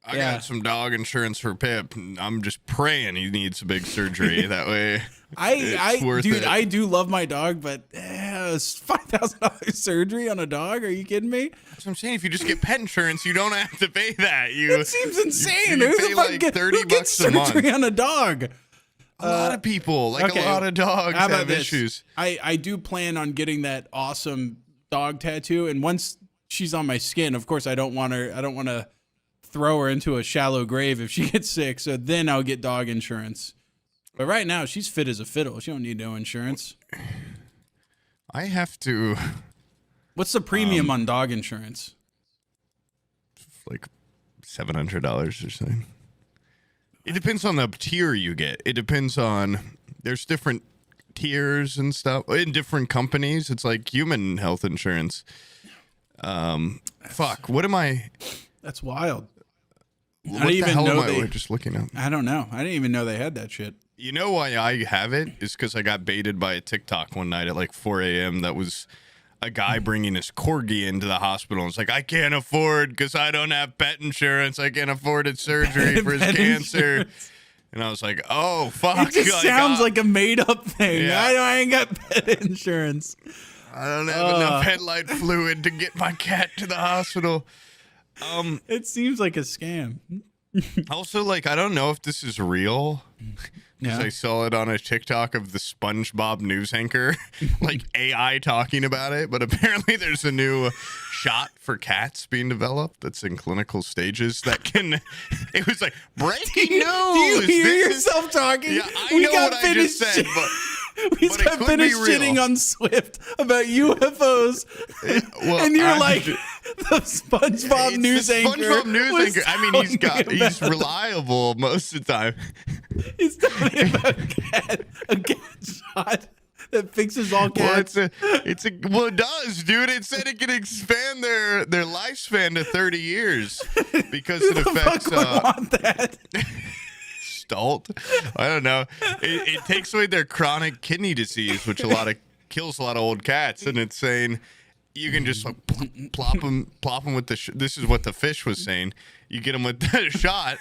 [SPEAKER 1] I got some dog insurance for Pip. I'm just praying he needs a big surgery. That way,
[SPEAKER 2] I do love my dog, but it's $5,000 surgery on a dog? Are you kidding me?
[SPEAKER 1] That's what I'm saying. If you just get pet insurance, you don't have to pay that.
[SPEAKER 2] It seems insane.
[SPEAKER 1] You
[SPEAKER 2] Who
[SPEAKER 1] pay
[SPEAKER 2] the fuck
[SPEAKER 1] like
[SPEAKER 2] get,
[SPEAKER 1] $30
[SPEAKER 2] who gets
[SPEAKER 1] a month.
[SPEAKER 2] surgery on a dog?
[SPEAKER 1] A lot of people, a lot of dogs
[SPEAKER 2] How about
[SPEAKER 1] have
[SPEAKER 2] this?
[SPEAKER 1] issues.
[SPEAKER 2] I do plan on getting that awesome dog tattoo, and once she's on my skin, of course, I don't want to throw her into a shallow grave if she gets sick. So then I'll get dog insurance. But right now, she's fit as a fiddle. She don't need no insurance.
[SPEAKER 1] I have to.
[SPEAKER 2] What's the premium on dog insurance?
[SPEAKER 1] Like $700 or something. It depends on the tier you get. It depends on. There's different tiers and stuff in different companies. It's like human health insurance. What am I?
[SPEAKER 2] That's wild.
[SPEAKER 1] What the hell am I just looking up?
[SPEAKER 2] I don't know. I didn't even know they had that shit.
[SPEAKER 1] You know why I have it? Is because I got baited by a TikTok one night at like 4 a.m. That was a guy bringing his corgi into the hospital. It's like, I can't afford because I don't have pet insurance. I can't afford his surgery for his cancer. Insurance. And I was like, oh, fuck.
[SPEAKER 2] It just sounds like a made-up thing.
[SPEAKER 1] Yeah.
[SPEAKER 2] I ain't got pet insurance.
[SPEAKER 1] I don't have enough headlight fluid to get my cat to the hospital.
[SPEAKER 2] It seems like a scam.
[SPEAKER 1] Also, like, I don't know if this is real. Because I saw it on a TikTok of the SpongeBob news anchor, like AI talking about it. But apparently there's a new shot for cats being developed that's in clinical stages that can, it was like, breaking news.
[SPEAKER 2] Do you hear yourself talking?
[SPEAKER 1] Yeah, I know what I just said, but
[SPEAKER 2] we just got finished shitting on Swift about UFOs, and you're like, the SpongeBob news anchor.
[SPEAKER 1] SpongeBob news anchor. I mean, he's reliable most of the time.
[SPEAKER 2] He's talking about a cat shot that fixes all cats.
[SPEAKER 1] Well, it does, dude. It said it can expand their lifespan to 30 years because it affects.
[SPEAKER 2] Want that?
[SPEAKER 1] Stalt. I don't know. It takes away their chronic kidney disease, which kills a lot of old cats, and it's saying you can just like plop them with the. This is what the fish was saying. You get them with the shot,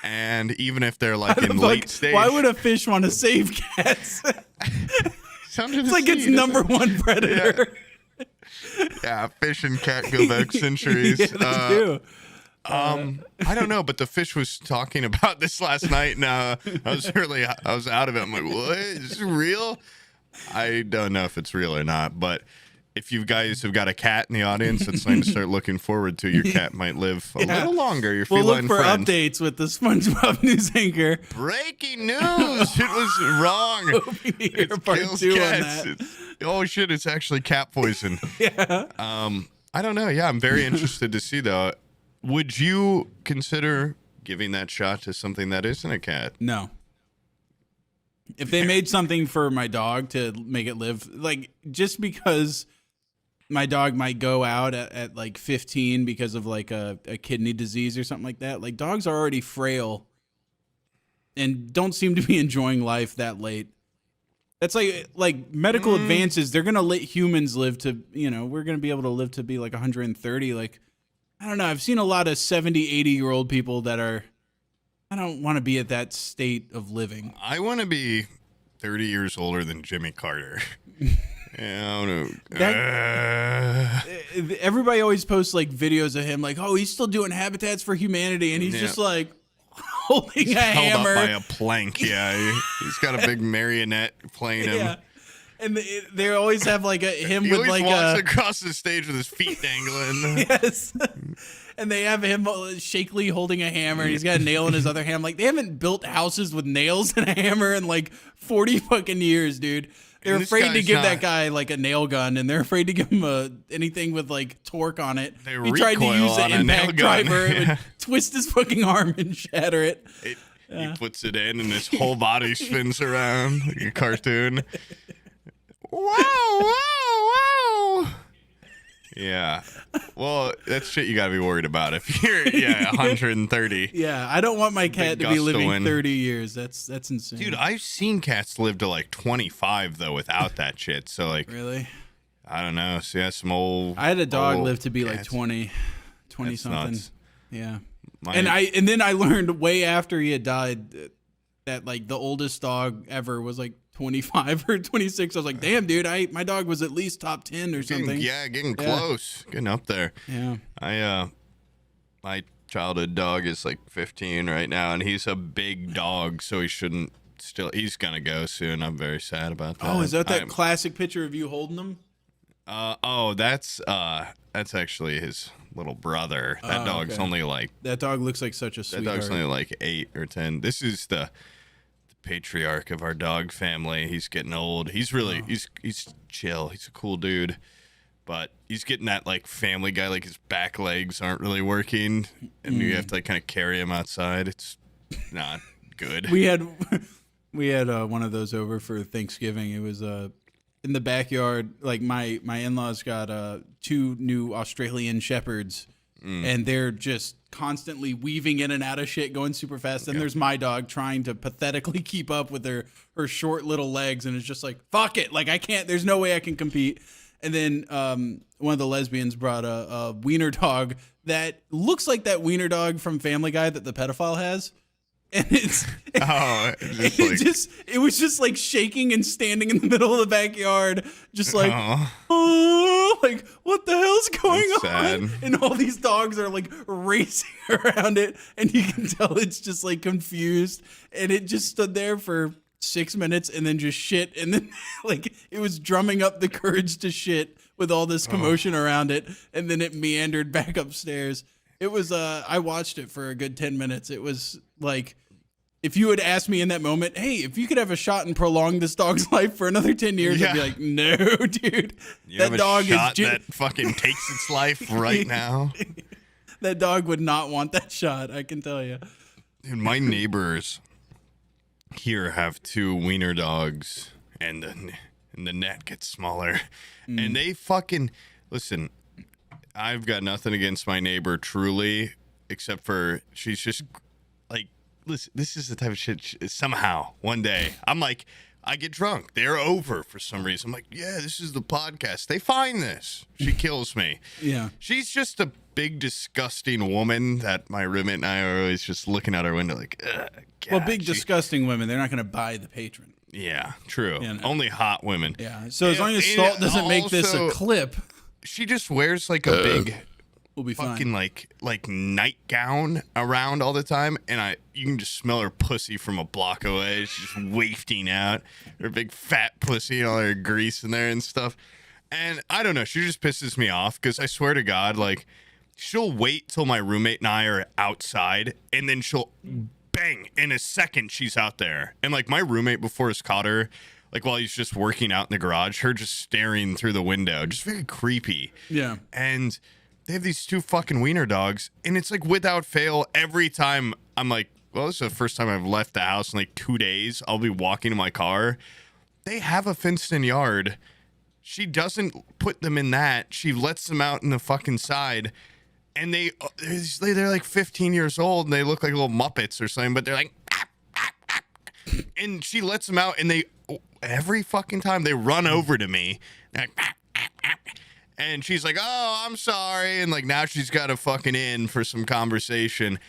[SPEAKER 1] and even if they're like in late stage,
[SPEAKER 2] why would a fish want to save cats? It's like its number one predator.
[SPEAKER 1] Yeah, fish and cat go back centuries.
[SPEAKER 2] Yeah, they do.
[SPEAKER 1] I don't know, but the fish was talking about this last night, and I was out of it. I'm like, what? Is this real? I don't know if it's real or not, but if you guys have got a cat in the audience, it's something to start looking forward to. Your cat might live a little longer. Your feline
[SPEAKER 2] We'll look for
[SPEAKER 1] friend.
[SPEAKER 2] updates with the SpongeBob news anchor.
[SPEAKER 1] Breaking news! It was wrong.
[SPEAKER 2] It part kills 2 cats. On that.
[SPEAKER 1] Oh shit! It's actually cat poison.
[SPEAKER 2] Yeah.
[SPEAKER 1] I don't know. Yeah, I'm very interested to see though. Would you consider giving that shot to something that isn't a cat?
[SPEAKER 2] No. If they made something for my dog to make it live, like just because my dog might go out at like 15 because of like a kidney disease or something like that. Like dogs are already frail and don't seem to be enjoying life that late. That's like medical advances. They're going to let humans live to, we're going to be able to live to be like 130. Like, I don't know. I've seen a lot of 70, 80-year-old people that I don't want to be at that state of living.
[SPEAKER 1] I want to be 30 years older than Jimmy Carter. Yeah, I don't know.
[SPEAKER 2] Everybody always posts like videos of him like, oh, he's still doing Habitats for Humanity. And he's just like holding a
[SPEAKER 1] held
[SPEAKER 2] hammer.
[SPEAKER 1] up by a plank. Yeah, he's got a big marionette playing him.
[SPEAKER 2] Yeah. And they always have like him
[SPEAKER 1] He
[SPEAKER 2] with
[SPEAKER 1] always
[SPEAKER 2] like
[SPEAKER 1] walks across the stage with his feet dangling.
[SPEAKER 2] yes. And they have him shakily holding a hammer. And he's got a nail in his other hand. Like, they haven't built houses with nails and a hammer in like 40 fucking years, dude. They're afraid to give that guy like a nail gun, and they're afraid to give him anything with like torque on it. He tried to use an impact driver. It would twist his fucking arm and shatter it.
[SPEAKER 1] He puts it in, and his whole body spins around like a cartoon. Wow, wow, wow. Yeah. Well, that's shit you got to be worried about if you're 130.
[SPEAKER 2] Yeah, I don't want my cat to be living 30 years. That's insane.
[SPEAKER 1] Dude, I've seen cats live to like 25 though without that shit. So like
[SPEAKER 2] really?
[SPEAKER 1] I don't know. So yeah, some old
[SPEAKER 2] I had a dog live to be
[SPEAKER 1] cats.
[SPEAKER 2] like 20
[SPEAKER 1] That's
[SPEAKER 2] something.
[SPEAKER 1] nuts.
[SPEAKER 2] Yeah. And then I learned way after he had died that like the oldest dog ever was like 25 or 26. I was like, damn, dude, my dog was at least top 10 or something.
[SPEAKER 1] Getting close. Getting up there.
[SPEAKER 2] Yeah.
[SPEAKER 1] My childhood dog is like 15 right now, and he's a big dog, so he's gonna go soon. I'm very sad about that.
[SPEAKER 2] Oh, is that classic picture of you holding him?
[SPEAKER 1] That's actually his little brother. That dog's only like...
[SPEAKER 2] That dog looks like such a sweetheart.
[SPEAKER 1] That dog's only like 8 or 10. This is the patriarch of our dog family. He's getting old. He's really he's chill. He's a cool dude, but he's getting that like family guy, like his back legs aren't really working, and you have to like kind of carry him outside. It's not good.
[SPEAKER 2] We had one of those over for Thanksgiving. It was in the backyard. Like my in-laws got 2 new Australian shepherds, and they're just constantly weaving in and out of shit, going super fast. And there's my dog trying to pathetically keep up with her short little legs, and it's just like, fuck it, like I can't. There's no way I can compete. And then one of the lesbians brought a wiener dog that looks like that wiener dog from Family Guy that the pedophile has. And it was just like shaking and standing in the middle of the backyard, just like, oh, like what the hell's going on?
[SPEAKER 1] Sad.
[SPEAKER 2] And all these dogs are like racing around it, and you can tell it's just like confused. And it just stood there for 6 minutes and then just shit, and then like it was drumming up the courage to shit with all this commotion around it, and then it meandered back upstairs. It was I watched it for a good 10 minutes. It was like, if you had asked me in that moment, hey, if you could have a shot and prolong this dog's life for another 10 years, I'd be like, no, dude.
[SPEAKER 1] That dog that fucking takes its life right now.
[SPEAKER 2] That dog would not want that shot, I can tell you.
[SPEAKER 1] Dude, my neighbors here have 2 wiener dogs, and the net gets smaller. And they fucking... Listen, I've got nothing against my neighbor, truly, except for she's just... like, listen, this is the type of shit... somehow, one day, I'm like... I get drunk. They're over for some reason. I'm like, yeah, this is the podcast. They find this. She kills me.
[SPEAKER 2] Yeah.
[SPEAKER 1] She's just a big, disgusting woman that my roommate and I are always just looking out our window like, ugh. God,
[SPEAKER 2] well, disgusting women, they're not going to buy the patron.
[SPEAKER 1] Yeah, true.
[SPEAKER 2] You know?
[SPEAKER 1] Only hot women.
[SPEAKER 2] Yeah. So as long as Salt doesn't make this a clip,
[SPEAKER 1] she just wears like a big...
[SPEAKER 2] we'll be
[SPEAKER 1] fucking
[SPEAKER 2] fine.
[SPEAKER 1] like nightgown around all the time, and you can just smell her pussy from a block away. She's just wafting out her big fat pussy and all her grease in there and stuff. And I don't know, she just pisses me off because I swear to God, like she'll wait till my roommate and I are outside, and then she'll bang in a second she's out there. And like my roommate before has caught her, like while he's just working out in the garage, her just staring through the window, just very creepy.
[SPEAKER 2] Yeah.
[SPEAKER 1] And they have these 2 fucking wiener dogs, and it's like without fail, every time I'm like, well, this is the first time I've left the house in like 2 days. I'll be walking to my car. They have a fenced-in yard. She doesn't put them in that. She lets them out in the fucking side, and they're like 15 years old, and they look like little Muppets or something, but they're like, and she lets them out, and they every fucking time they run over to me, they're like, and she's like, oh, I'm sorry. And like now she's got a fucking in for some conversation.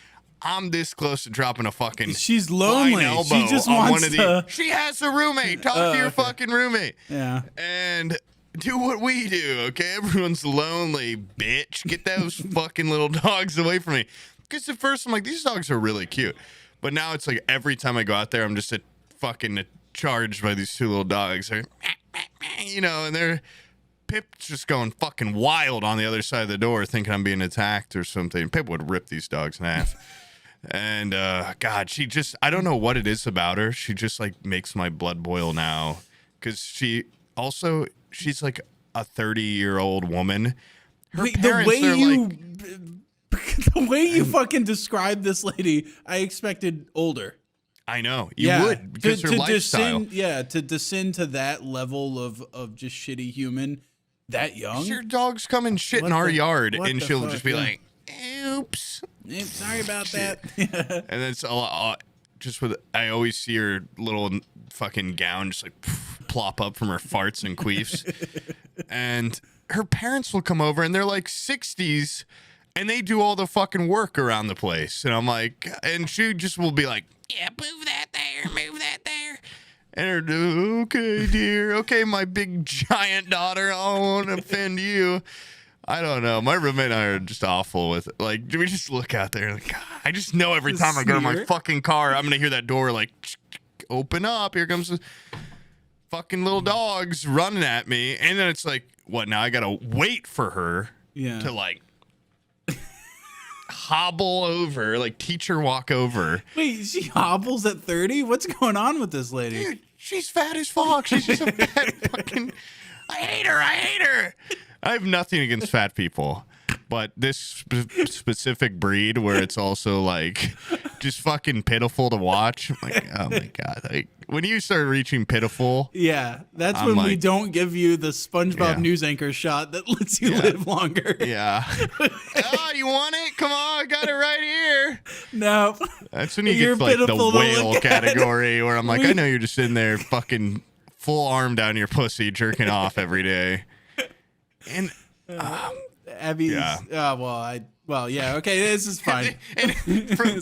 [SPEAKER 1] I'm this close to dropping a fucking...
[SPEAKER 2] She's lonely. She just wants to...
[SPEAKER 1] She has a roommate. Talk to your fucking roommate.
[SPEAKER 2] Yeah.
[SPEAKER 1] And do what we do, okay? Everyone's lonely, bitch. Get those fucking little dogs away from me. Because at first I'm like, these dogs are really cute. But now it's like every time I go out there, I'm just fucking charged by these two little dogs. They're, you know, and they're Pip's just going fucking wild on the other side of the door, thinking I'm being attacked or something. Pip would rip these dogs in half. And God, she just, I don't know what it is about her. She just like makes my blood boil now. Because she's like a 30-year-old woman. Her parents are like,
[SPEAKER 2] the way you fucking describe this lady, I expected older.
[SPEAKER 1] I know. You would, because her lifestyle.
[SPEAKER 2] To descend to that level of just shitty human that young.
[SPEAKER 1] Your dog's come and shit in our yard, and she'll just be like, oops.
[SPEAKER 2] Sorry about that.
[SPEAKER 1] And it's a lot, just with, I always see her little fucking gown just like plop up from her farts and queefs. And her parents will come over, and they're like 60s, and they do all the fucking work around the place. And I'm like, and she just will be like, yeah, move that there. And her, okay, dear. Okay, my big giant daughter. I won't offend you. I don't know. My roommate and I are just awful with it. Like, do we just look out there? Like, God, I just know every time I go to my fucking car, I'm going to hear that door like, open up. Here comes the fucking little dogs running at me. And then it's like, what, now I got to wait for her to like hobble over, like teach her walk over.
[SPEAKER 2] Wait, she hobbles at 30? What's going on with this lady?
[SPEAKER 1] Dude, she's fat as fuck. She's just a fat fucking, I hate her. I have nothing against fat people, but this specific breed where it's also like just fucking pitiful to watch. I'm like, oh my God. Like, when you start reaching pitiful.
[SPEAKER 2] Yeah, that's when we don't give you the SpongeBob news anchor shot that lets you live longer.
[SPEAKER 1] Yeah. Oh, you want it? Come on, I got it right here.
[SPEAKER 2] No.
[SPEAKER 1] That's when you get like the whale category where I'm like, I know you're just sitting there fucking full arm down your pussy jerking off every day. And
[SPEAKER 2] Abby's, okay, this is fine.
[SPEAKER 1] And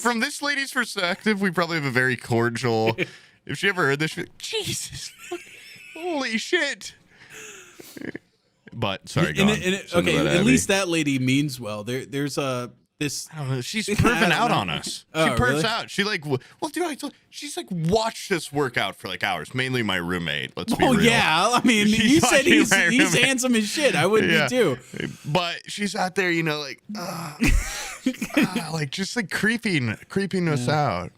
[SPEAKER 1] from this lady's perspective, we probably have a very cordial. If she ever heard this, she'd be like, Jesus, holy shit. But sorry, go on.
[SPEAKER 2] At least that lady means well. There's this.
[SPEAKER 1] I don't know. She's perving out on us. She pervs out. She like, well, dude, she's like watched us work out for like hours. Mainly my roommate. Let's be real. Oh yeah,
[SPEAKER 2] I mean, you said he's handsome as shit. I would be too.
[SPEAKER 1] But she's out there, you know, like, like just like creeping us out,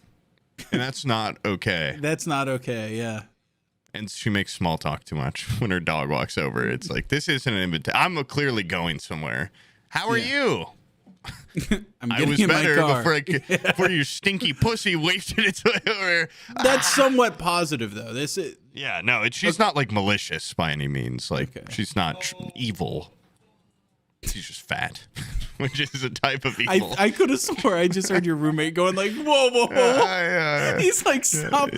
[SPEAKER 1] and that's not okay.
[SPEAKER 2] That's not okay. Yeah.
[SPEAKER 1] And she makes small talk too much when her dog walks over. It's like, this isn't an invitation. I'm clearly going somewhere. How are you?
[SPEAKER 2] I was better
[SPEAKER 1] before your stinky pussy wasted its way over.
[SPEAKER 2] That's somewhat positive, though.
[SPEAKER 1] She's not like malicious by any means. Like she's not evil. She's just fat, which is a type of evil.
[SPEAKER 2] I could have swore I just heard your roommate going like, whoa. He's like, stop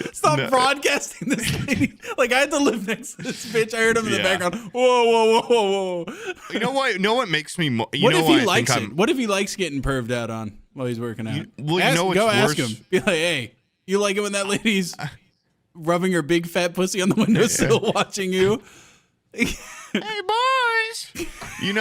[SPEAKER 2] broadcasting this lady. Like, I had to live next to this bitch. I heard him in the background. Whoa.
[SPEAKER 1] You know what? What makes me?
[SPEAKER 2] What if he likes it? What if he likes getting perved out on while he's working out?
[SPEAKER 1] Go
[SPEAKER 2] ask him. Be like, hey, you like it when that lady's rubbing her big fat pussy on the windowsill watching you?
[SPEAKER 1] Hey boys. You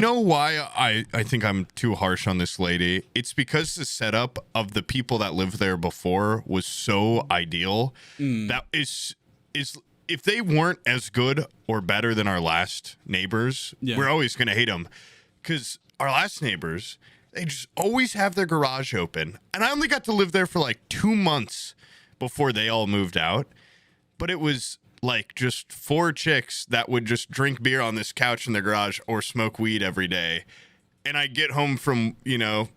[SPEAKER 1] know why I think I'm too harsh on this lady? It's because the setup of the people that lived there before was so ideal. That is if they weren't as good or better than our last neighbors, we're always going to hate them. Because our last neighbors, they just always have their garage open. And I only got to live there for like 2 months before they all moved out. But it was like just 4 chicks that would just drink beer on this couch in their garage or smoke weed every day. And I get home from,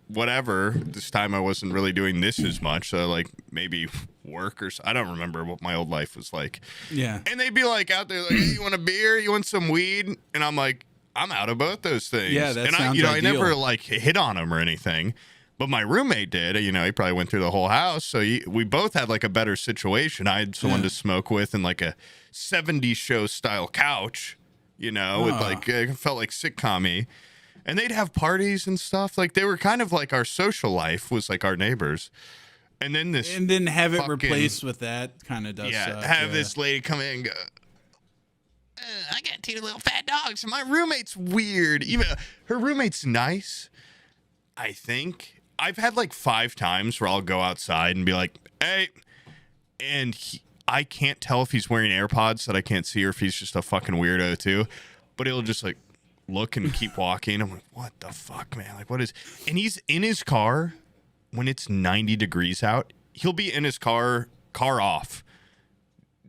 [SPEAKER 1] whatever. This time I wasn't really doing this as much. So like maybe work or I don't remember what my old life was like.
[SPEAKER 2] Yeah.
[SPEAKER 1] And they'd be like out there like, hey, you want a beer? You want some weed? And I'm like, I'm out of both those things.
[SPEAKER 2] Yeah, that sounds
[SPEAKER 1] ideal.
[SPEAKER 2] I
[SPEAKER 1] never like hit on them or anything. But my roommate did. He probably went through the whole house. So we both had like a better situation. I had someone to smoke with and like a 70s show style couch, with like, it felt like sitcom-y. And they'd have parties and stuff. Like they were kind of like our social life was like our neighbors. And then
[SPEAKER 2] have it replaced with that kind of does suck.
[SPEAKER 1] This lady come in and go, I got 2 little fat dogs. And my roommate's weird. Even her roommate's nice, I think. I've had like 5 times where I'll go outside and be like, hey, and I can't tell if he's wearing AirPods that I can't see or if he's just a fucking weirdo too. But he'll just like look and keep walking. I'm like, what the fuck, man? Like, what is? And he's in his car when it's 90 degrees out. He'll be in his car off,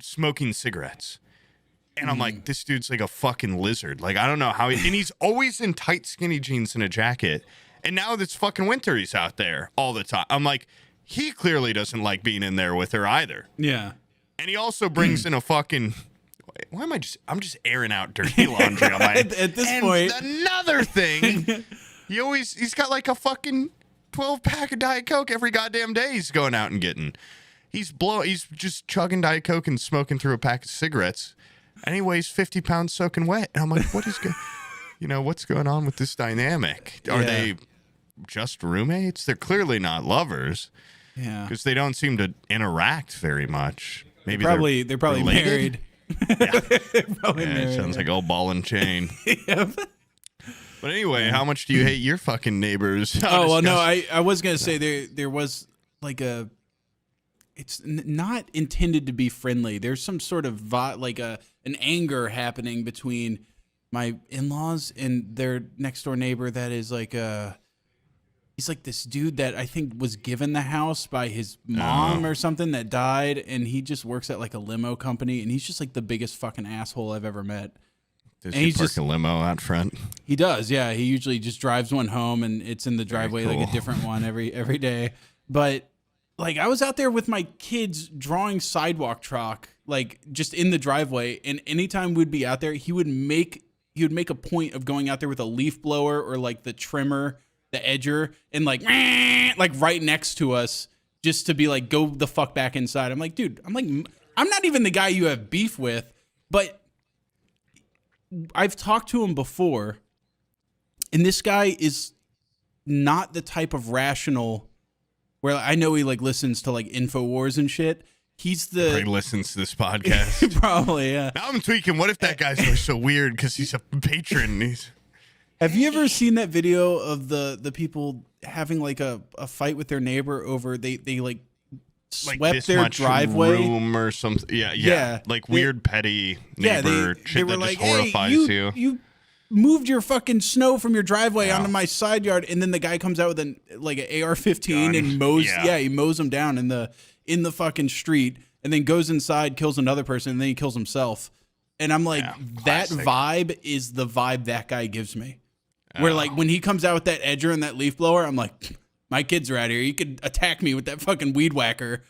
[SPEAKER 1] smoking cigarettes. And I'm like, this dude's like a fucking lizard. Like, I don't know how and he's always in tight skinny jeans and a jacket. And now it's fucking winter, he's out there all the time. I'm like, he clearly doesn't like being in there with her either.
[SPEAKER 2] Yeah.
[SPEAKER 1] And he also brings in a fucking. Why am I'm just airing out dirty laundry on my.
[SPEAKER 2] At this point.
[SPEAKER 1] Another thing, he's got like a fucking 12-pack of Diet Coke every goddamn day he's going out and getting. He's just chugging Diet Coke and smoking through a pack of cigarettes. And he weighs 50 pounds soaking wet. And I'm like, what's going on with this dynamic? Are they just roommates? They're clearly not lovers.
[SPEAKER 2] Yeah.
[SPEAKER 1] Because they don't seem to interact very much. Maybe
[SPEAKER 2] they're probably married.
[SPEAKER 1] Probably married. It sounds like old ball and chain.
[SPEAKER 2] Yep.
[SPEAKER 1] But anyway, how much do you hate your fucking neighbors?
[SPEAKER 2] I was gonna say there was like it's not intended to be friendly. There's some sort of an anger happening between my in-laws and their next door neighbor that is like he's like this dude that I think was given the house by his mom or something that died, and he just works at like a limo company, and he's just like the biggest fucking asshole I've ever met.
[SPEAKER 1] Does he park a limo out front?
[SPEAKER 2] He does, yeah. He usually just drives one home, and it's in the driveway like a different one every day. But like I was out there with my kids drawing sidewalk chalk, like just in the driveway, and anytime we'd be out there, he would make a point of going out there with a leaf blower or like the trimmer, the edger, and like right next to us just to be like, go the fuck back inside. I'm like, dude, I'm not even the guy you have beef with, but I've talked to him before, and this guy is not the type of rational where I know he like listens to like InfoWars and shit. He
[SPEAKER 1] listens to this podcast.
[SPEAKER 2] Probably, yeah.
[SPEAKER 1] Now I'm tweaking. What if that guy's so weird because he's a patron?
[SPEAKER 2] Have you ever seen that video of the people having like a fight with their neighbor over they like swept their driveway
[SPEAKER 1] room or something? Yeah. Like weird petty neighbor shit that just horrifies you.
[SPEAKER 2] You moved your fucking snow from your driveway onto my side yard, and then the guy comes out with an AR-15 and mows. Yeah, he mows them down in the fucking street, and then goes inside, kills another person, and then he kills himself. And I'm like, that vibe is the vibe that guy gives me. Where like when he comes out with that edger and that leaf blower, I'm like, my kids are out here. You could attack me with that fucking weed whacker.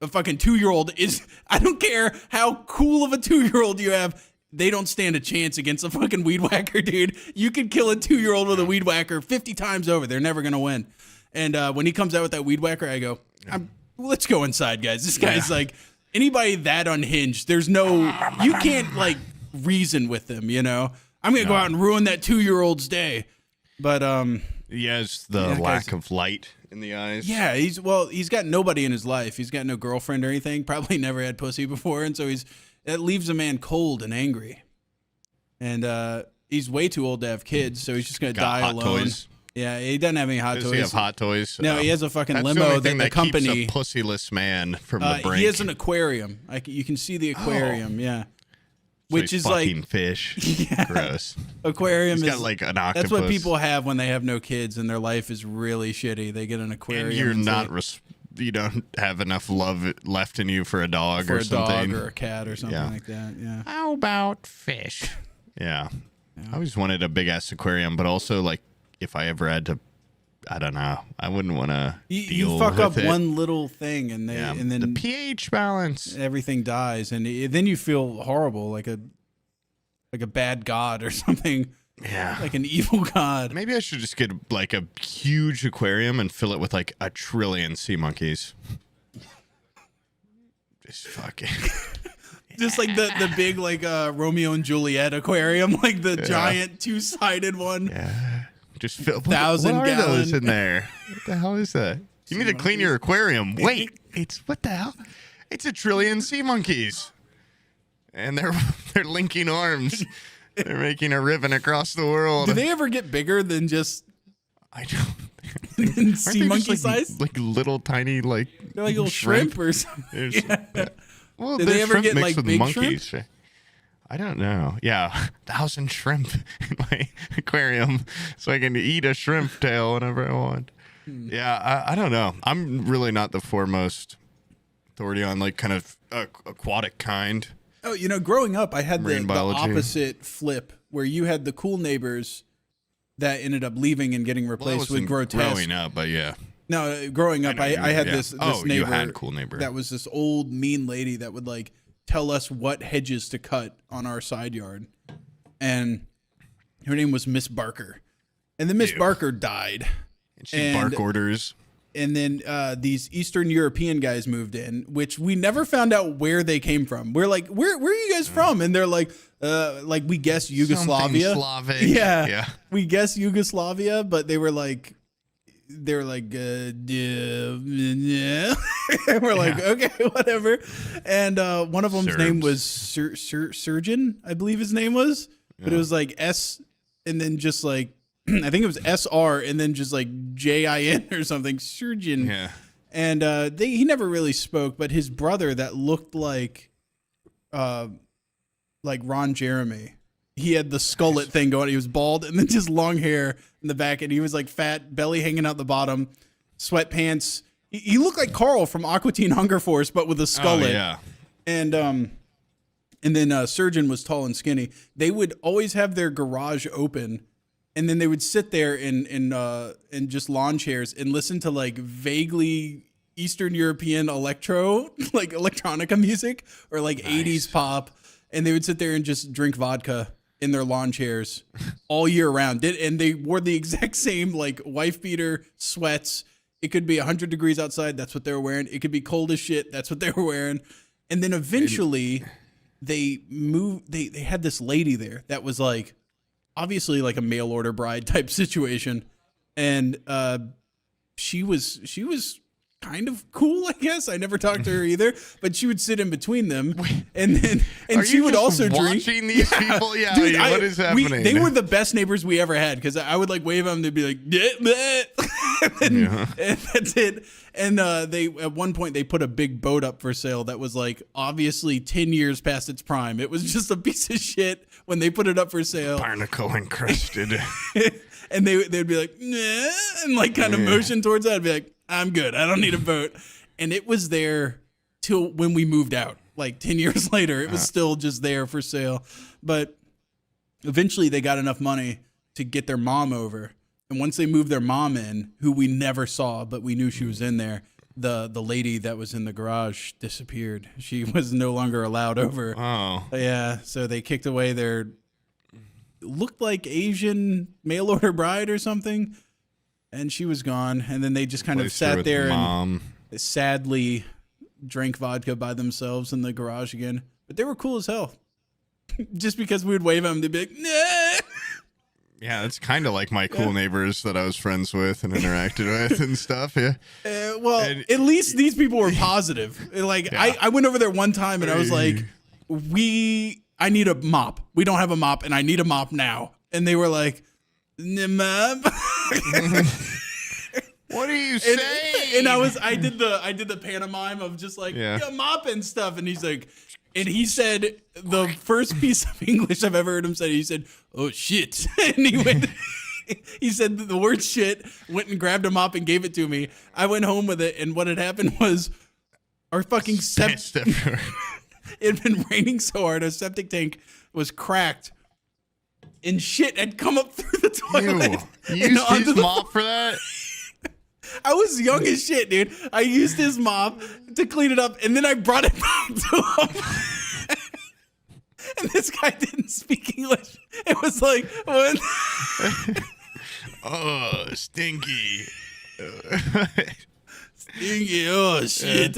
[SPEAKER 2] A fucking 2-year-old is, I don't care how cool of a 2-year-old you have. They don't stand a chance against a fucking weed whacker, dude. You could kill a 2-year-old with a weed whacker 50 times over. They're never going to win. And when he comes out with that weed whacker, I go, let's go inside, guys. This guy's like, anybody that unhinged, you can't like reason with them, you know? I'm going to go out and ruin that 2-year-old's day. But,
[SPEAKER 1] he has the lack of light in the eyes.
[SPEAKER 2] Yeah, he's got nobody in his life. He's got no girlfriend or anything. Probably never had pussy before. And so it leaves a man cold and angry. And he's way too old to have kids, so he's just going to die
[SPEAKER 1] hot
[SPEAKER 2] alone.
[SPEAKER 1] Toys.
[SPEAKER 2] Yeah, he doesn't have any hot toys.
[SPEAKER 1] Does he have hot toys?
[SPEAKER 2] No, he has a fucking
[SPEAKER 1] That's
[SPEAKER 2] limo
[SPEAKER 1] the
[SPEAKER 2] that the company
[SPEAKER 1] keeps a pussyless man from the brink.
[SPEAKER 2] He has an aquarium. You can see the aquarium, yeah.
[SPEAKER 1] So
[SPEAKER 2] which is like
[SPEAKER 1] fish. Yeah. Gross.
[SPEAKER 2] Aquarium
[SPEAKER 1] He's
[SPEAKER 2] is
[SPEAKER 1] got like an octopus.
[SPEAKER 2] That's what people have when they have no kids and their life is really shitty. They get an aquarium.
[SPEAKER 1] And you don't have enough love left in you for a dog or something.
[SPEAKER 2] Dog or a cat or something like that. Yeah.
[SPEAKER 1] How about fish? Yeah. I always wanted a big ass aquarium, but also like if I ever had to, I don't know, I wouldn't want to deal
[SPEAKER 2] you fuck
[SPEAKER 1] with
[SPEAKER 2] up
[SPEAKER 1] it.
[SPEAKER 2] One little thing and then
[SPEAKER 1] the pH balance,
[SPEAKER 2] everything dies, and then you feel horrible, like a bad god or something.
[SPEAKER 1] Yeah,
[SPEAKER 2] like an evil god.
[SPEAKER 1] Maybe I should just get like a huge aquarium and fill it with like 1 trillion sea monkeys. Just fucking.
[SPEAKER 2] Just like the big like Romeo and Juliet aquarium, like the giant 2-sided one.
[SPEAKER 1] Yeah. Just fill
[SPEAKER 2] 1,000
[SPEAKER 1] what are
[SPEAKER 2] gallon.
[SPEAKER 1] those in there? What the hell is that? You need to clean your aquarium. Wait, what the hell? It's 1 trillion sea monkeys. And they're linking arms. They're making a ribbon across the world.
[SPEAKER 2] Do they ever get bigger than just
[SPEAKER 1] I don't
[SPEAKER 2] sea
[SPEAKER 1] they
[SPEAKER 2] monkey
[SPEAKER 1] just,
[SPEAKER 2] size.
[SPEAKER 1] like little tiny like
[SPEAKER 2] They're like little shrimp or something. Yeah.
[SPEAKER 1] Well,
[SPEAKER 2] Did
[SPEAKER 1] there's
[SPEAKER 2] they ever
[SPEAKER 1] shrimp
[SPEAKER 2] get
[SPEAKER 1] mixed
[SPEAKER 2] like
[SPEAKER 1] with
[SPEAKER 2] big
[SPEAKER 1] monkeys.
[SPEAKER 2] shrimp?
[SPEAKER 1] I don't know. Yeah, 1,000 shrimp in my aquarium, so I can eat a shrimp tail whenever I want. Yeah, I don't know. I'm really not the foremost authority on like kind of aquatic kind.
[SPEAKER 2] Oh, growing up, I had
[SPEAKER 1] Marine
[SPEAKER 2] the
[SPEAKER 1] biology.
[SPEAKER 2] opposite flip where you had the cool neighbors that ended up leaving and getting replaced with grotesque.
[SPEAKER 1] Growing up, but yeah.
[SPEAKER 2] No, growing up, I had this neighbor.
[SPEAKER 1] You had cool neighbor.
[SPEAKER 2] That was this old mean lady that would like tell us what hedges to cut on our side yard, and her name was Miss Barker, and then Miss Barker died.
[SPEAKER 1] And she bark orders.
[SPEAKER 2] And then these Eastern European guys moved in, which we never found out where they came from. We're like, where are you guys from? And they're like we guess Yugoslavia.
[SPEAKER 1] Slavic.
[SPEAKER 2] Yeah, we guess Yugoslavia, but they were like, yeah. And we're like, okay, whatever. And one of them's name was Surgeon, I believe his name was, but it was like S, and then just like. I think it was SR and then just like JIN or something, Surgeon.
[SPEAKER 1] Yeah.
[SPEAKER 2] And he never really spoke, but his brother that looked like Ron Jeremy. He had the skullet thing going. He was bald and then just long hair in the back, and he was like fat, belly hanging out the bottom, sweatpants. He looked like Carl from Aqua Teen Hunger Force, but with a skullet.
[SPEAKER 1] Oh, yeah.
[SPEAKER 2] And then Surgeon was tall and skinny. They would always have their garage open. And then they would sit there in just lawn chairs and listen to like vaguely Eastern European electro, like electronica music or like 80s pop. And they would sit there and just drink vodka in their lawn chairs all year round. And they wore the exact same like wife beater sweats. It could be 100 degrees outside. That's what they were wearing. It could be cold as shit. That's what they were wearing. And then eventually they moved. They had this lady there that was like, obviously like a mail order bride type situation. And she was kind of cool, I guess. I never talked to her either, but she would sit in between them. And she would also drink.
[SPEAKER 1] Watching these people? Yeah,
[SPEAKER 2] Dude,
[SPEAKER 1] what is happening?
[SPEAKER 2] They were the best neighbors we ever had because I would like wave at them. They'd be like, and that's it. And they at one point they put a big boat up for sale that was like obviously 10 years past its prime. It was just a piece of shit when they put it up for sale.
[SPEAKER 1] Barnacle encrusted.
[SPEAKER 2] And they'd be like, nah, and like kind of motion towards that. I'd be like, I'm good. I don't need a boat. And it was there till when we moved out. Like 10 years later, it was still just there for sale. But eventually they got enough money to get their mom over. And once they moved their mom in, who we never saw, but we knew she was in there, the lady that was in the garage disappeared. She was no longer allowed over.
[SPEAKER 1] Oh.
[SPEAKER 2] Yeah, so they kicked away their looked like Asian mail order bride or something, and she was gone. And then they just kind of sat there and sadly drank vodka by themselves in the garage again. But they were cool as hell. Just because we would wave at them, they'd be like, nah.
[SPEAKER 1] Yeah, it's kind of like my cool neighbors that I was friends with and interacted with and stuff. Yeah.
[SPEAKER 2] At least these people were positive. Like I went over there one time and I was like, I need a mop. We don't have a mop and I need a mop now. And they were like, mop.
[SPEAKER 1] What are you saying?
[SPEAKER 2] And I did the pantomime of just like mop and stuff. And he's like, and he said the first piece of English I've ever heard him say. He said, "Oh shit," and he went. He said the word "shit." Went and grabbed a mop and gave it to me. I went home with it, and what had happened was our fucking septic. It had been raining so hard, our septic tank was cracked, and shit had come up through the toilet.
[SPEAKER 1] You used his mop for that?
[SPEAKER 2] I was young as shit, dude. I used his mop to clean it up, and then I brought it back to him. And this guy didn't speak English. It was like, what?
[SPEAKER 1] Oh, stinky.
[SPEAKER 2] Stinky, oh, shit.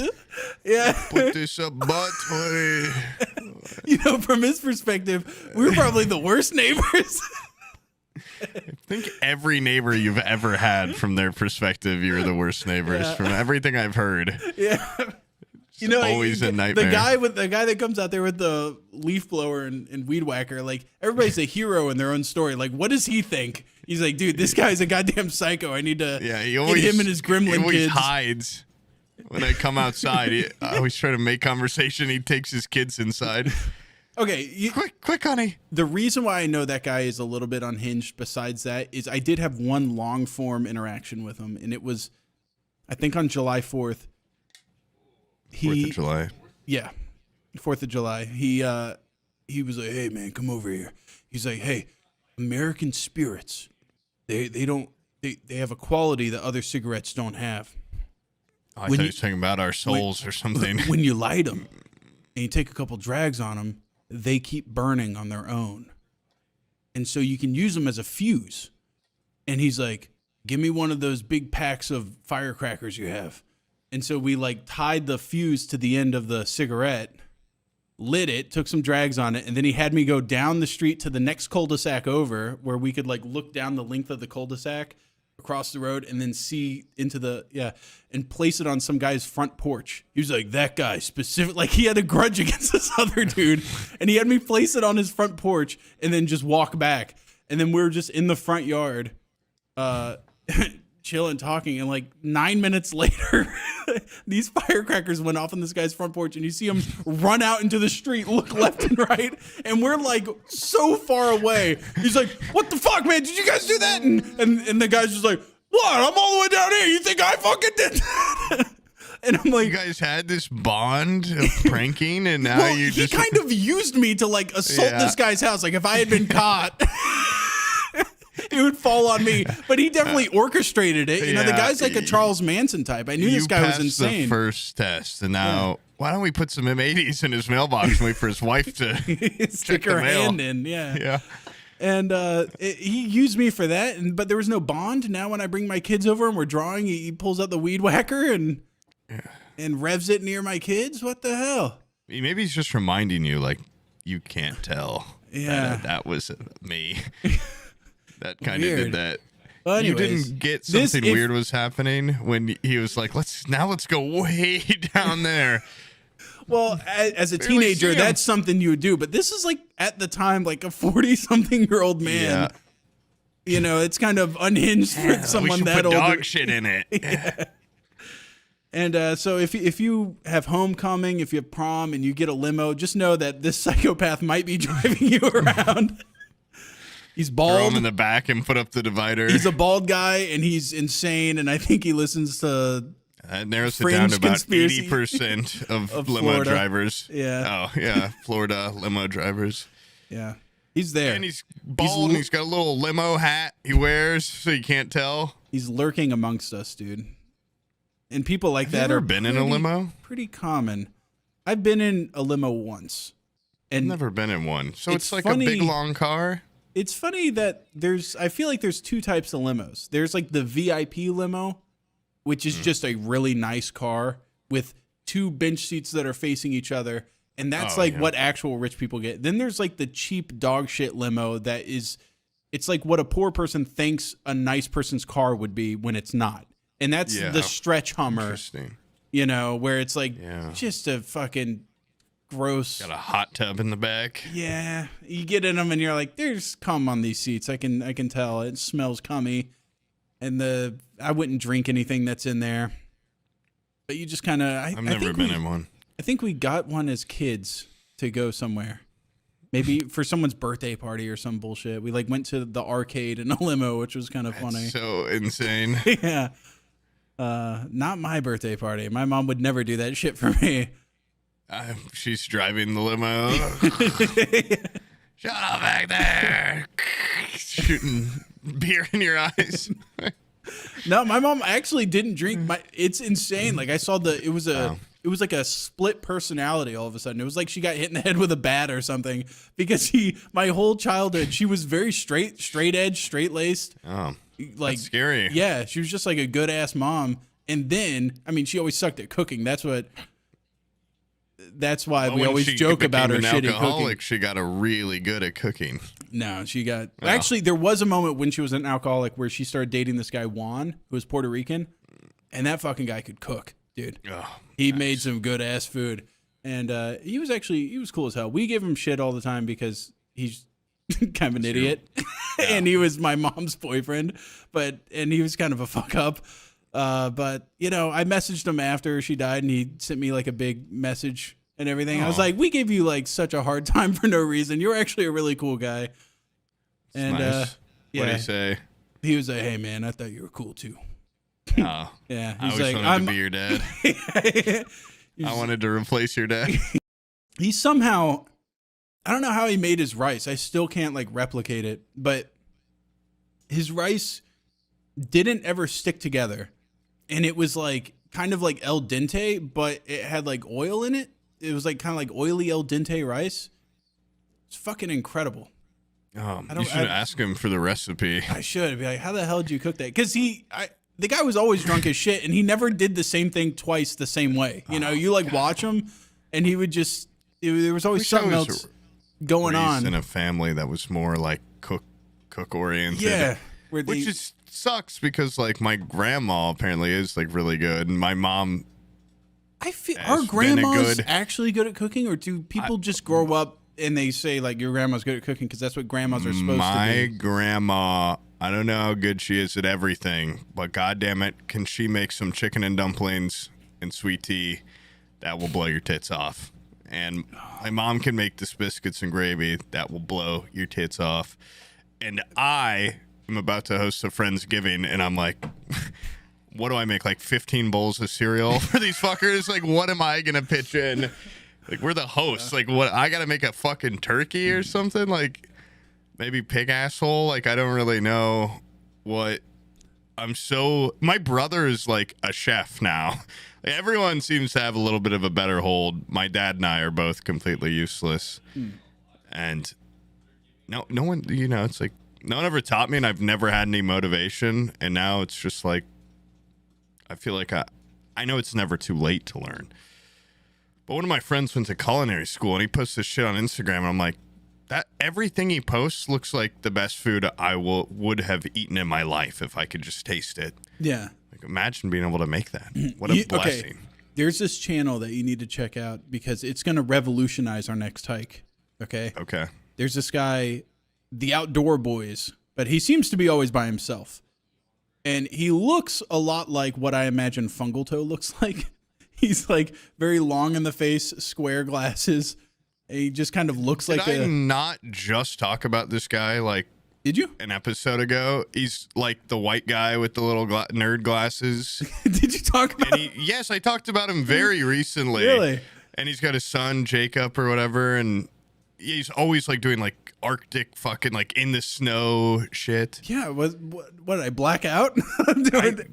[SPEAKER 2] Yeah.
[SPEAKER 1] Put this up butt, buddy.
[SPEAKER 2] From his perspective, we were probably the worst neighbors.
[SPEAKER 1] I think every neighbor you've ever had, from their perspective, you're the worst neighbors. From everything I've heard. Yeah. Always a nightmare.
[SPEAKER 2] The guy that comes out there with the leaf blower and weed whacker, like everybody's a hero in their own story. Like, what does he think He's like, dude, this guy's a goddamn psycho. I need to
[SPEAKER 1] he always,
[SPEAKER 2] get him and his gremlin
[SPEAKER 1] he always
[SPEAKER 2] kids.
[SPEAKER 1] hides when I come outside. I always try to make conversation. He takes his kids inside.
[SPEAKER 2] Okay.
[SPEAKER 1] Quick, honey.
[SPEAKER 2] The reason why I know that guy is a little bit unhinged besides that is I did have one long form interaction with him, and it was, I think, on July 4th.
[SPEAKER 1] 4th of July.
[SPEAKER 2] Yeah. 4th of July. He was like, hey, man, come over here. He's like, hey, American spirits, they have a quality that other cigarettes don't have.
[SPEAKER 1] Oh, I thought he was talking about our souls or something.
[SPEAKER 2] When you light them and you take a couple drags on them, they keep burning on their own. And so you can use them as a fuse. And he's like, give me one of those big packs of firecrackers you have. And so we like tied the fuse to the end of the cigarette, lit it, took some drags on it, and then he had me go down the street to the next cul-de-sac over where we could like look down the length of the cul-de-sac across the road and then see into the, and place it on some guy's front porch. He was like, that guy specific, like he had a grudge against this other dude, and he had me place it on his front porch and then just walk back. And then we were just in the front yard, chilling, talking, and like 9 minutes later, these firecrackers went off on this guy's front porch, and you see him run out into the street, look left and right, and we're like so far away. He's like, "What the fuck, man? Did you guys do that?" And the guy's just like, "What? I'm all the way down here. You think I fucking did that?" And I'm like,
[SPEAKER 1] you guys had this bond of pranking, and now
[SPEAKER 2] well,
[SPEAKER 1] you just
[SPEAKER 2] he kind of used me to like assault this guy's house. Like if I had been caught. It would fall on me, but he definitely orchestrated it. You know, the guy's like a Charles Manson type. I knew this guy was insane.
[SPEAKER 1] The first test, and now why don't we put some M80s in his mailbox and wait for his wife to
[SPEAKER 2] stick her hand in? Yeah. And he used me for that, but there was no bond. Now when I bring my kids over and we're drawing, he pulls out the weed whacker and revs it near my kids. What the hell?
[SPEAKER 1] Maybe he's just reminding you, like, you can't tell.
[SPEAKER 2] Yeah,
[SPEAKER 1] that was me. That kind of did that.
[SPEAKER 2] Well, anyways,
[SPEAKER 1] you didn't get something weird was happening when he was like, let's go way down there.
[SPEAKER 2] Well, as a teenager, that's something you would do. But this is like at the time, like a 40-something-year-old man. Yeah. You know, it's kind of unhinged for someone that
[SPEAKER 1] put
[SPEAKER 2] old.
[SPEAKER 1] Dog shit in it.
[SPEAKER 2] Yeah. And so if you have homecoming, if you have prom, and you get a limo, just know that this psychopath might be driving you around. He's bald.
[SPEAKER 1] Throw him in the back and put up the divider.
[SPEAKER 2] He's a bald guy, and he's insane, and I think he listens to
[SPEAKER 1] that narrows it down to about 80% of limo
[SPEAKER 2] Florida
[SPEAKER 1] drivers.
[SPEAKER 2] Yeah.
[SPEAKER 1] Oh, yeah. Florida limo drivers.
[SPEAKER 2] Yeah. He's there.
[SPEAKER 1] And he's bald, and he's got a little limo hat he wears so you can't tell.
[SPEAKER 2] He's lurking amongst us, dude. And people like that
[SPEAKER 1] are been in a limo?
[SPEAKER 2] Pretty common. I've been in a limo once. And
[SPEAKER 1] I've never been in one. So it's like
[SPEAKER 2] funny,
[SPEAKER 1] a big, long car?
[SPEAKER 2] It's funny that I feel like there's two types of limos. There's like the VIP limo, which is just a really nice car with two bench seats that are facing each other. And that's what actual rich people get. Then there's like the cheap dog shit limo that is, it's like what a poor person thinks a nice person's car would be when it's not. And that's the stretch Hummer.
[SPEAKER 1] Interesting.
[SPEAKER 2] You know, where it's like just a fucking gross.
[SPEAKER 1] Got a hot tub in the back.
[SPEAKER 2] Yeah, you get in them and you're like, "There's cum on these seats. I can tell. It smells cummy." And I wouldn't drink anything that's in there. But you just kind of.
[SPEAKER 1] I've never been in one.
[SPEAKER 2] I think we got one as kids to go somewhere. Maybe for someone's birthday party or some bullshit. We like went to the arcade in a limo, which was kind of funny.
[SPEAKER 1] So insane.
[SPEAKER 2] Yeah. Not my birthday party. My mom would never do that shit for me.
[SPEAKER 1] She's driving the limo. Shut up back there. Shooting beer in your eyes.
[SPEAKER 2] No, my mom actually didn't drink. It's insane. Like I saw it was like a split personality all of a sudden. It was like she got hit in the head with a bat or something because my whole childhood, she was very straight edge, straight laced.
[SPEAKER 1] Oh,
[SPEAKER 2] like
[SPEAKER 1] that's scary.
[SPEAKER 2] Yeah. She was just like a good ass mom. And then, I mean, she always sucked at cooking. That's why we always joke about her shitty cooking.
[SPEAKER 1] She got really good at cooking.
[SPEAKER 2] No, she got... Oh. Actually, there was a moment when she was an alcoholic where she started dating this guy, Juan, who was Puerto Rican. And that fucking guy could cook, dude.
[SPEAKER 1] Oh,
[SPEAKER 2] he made some good-ass food. And he was cool as hell. We gave him shit all the time because kind of an idiot.
[SPEAKER 1] Yeah.
[SPEAKER 2] And he was my mom's boyfriend, and he was kind of a fuck up. But you know, I messaged him after she died, and he sent me like a big message and everything. I was like, we gave you like such a hard time for no reason. You're actually a really cool guy. And
[SPEAKER 1] nice.
[SPEAKER 2] yeah,
[SPEAKER 1] What did he say?
[SPEAKER 2] he was like, hey man, I thought you were cool too.
[SPEAKER 1] Oh,
[SPEAKER 2] Yeah,
[SPEAKER 1] I
[SPEAKER 2] he's
[SPEAKER 1] always
[SPEAKER 2] like,
[SPEAKER 1] wanted to be your dad.
[SPEAKER 2] He's-
[SPEAKER 1] I wanted to replace your dad.
[SPEAKER 2] he somehow, I don't know how he made his rice. I still can't like replicate it, but his rice didn't ever stick together. And it was like kind of like el dente, but it had like oil in it. It was like kind of like oily el dente rice. It's fucking incredible.
[SPEAKER 1] You should ask him for the recipe.
[SPEAKER 2] I should be like, how the hell did you cook that? Because the guy was always drunk as shit, and he never did the same thing twice the same way. You know, you like watch him, and he would just, there was always something else going on.
[SPEAKER 1] In a family that was more like cook oriented.
[SPEAKER 2] Yeah.
[SPEAKER 1] Which sucks because like my grandma apparently is like really good, and my mom.
[SPEAKER 2] I feel, are grandmas actually good at cooking, or do people just grow up and they say like your grandma's good at cooking because that's what grandmas are supposed to be?
[SPEAKER 1] My grandma, I don't know how good she is at everything, but goddamn it, can she make some chicken and dumplings and sweet tea that will blow your tits off? And my mom can make this biscuits and gravy that will blow your tits off. And I am about to host a Friendsgiving, and I'm like, what do I make? Like 15 bowls of cereal for these fuckers? Like, what am I gonna pitch in? Like, we're the hosts. Like, what? I gotta make a fucking turkey or something? Like, maybe pig asshole? Like, I don't really know what. My brother is like a chef now. Like, everyone seems to have a little bit of a better hold. My dad and I are both completely useless. And no one, you know, it's like, no one ever taught me, and I've never had any motivation. And now it's just like, I feel like I know it's never too late to learn. But one of my friends went to culinary school, and he posts this shit on Instagram, and I'm like, that everything he posts looks like the best food I would have eaten in my life if I could just taste it.
[SPEAKER 2] Yeah.
[SPEAKER 1] Like, imagine being able to make that. What a blessing.
[SPEAKER 2] Okay. There's this channel that you need to check out because it's going to revolutionize our next hike. Okay.
[SPEAKER 1] Okay.
[SPEAKER 2] There's this guy, the Outdoor Boys, but he seems to be always by himself. And he looks a lot like what I imagine Fungal Toe looks like. He's like very long in the face, square glasses. And he just kind of looks like
[SPEAKER 1] Did I not just talk about this guy like
[SPEAKER 2] Did you?
[SPEAKER 1] an episode ago? He's like the white guy with the little nerd glasses.
[SPEAKER 2] Did you talk about
[SPEAKER 1] Yes, I talked about him very recently.
[SPEAKER 2] Really?
[SPEAKER 1] And he's got a son, Jacob or whatever, and he's always like doing like Arctic fucking like in the snow shit.
[SPEAKER 2] Yeah, what did I black out?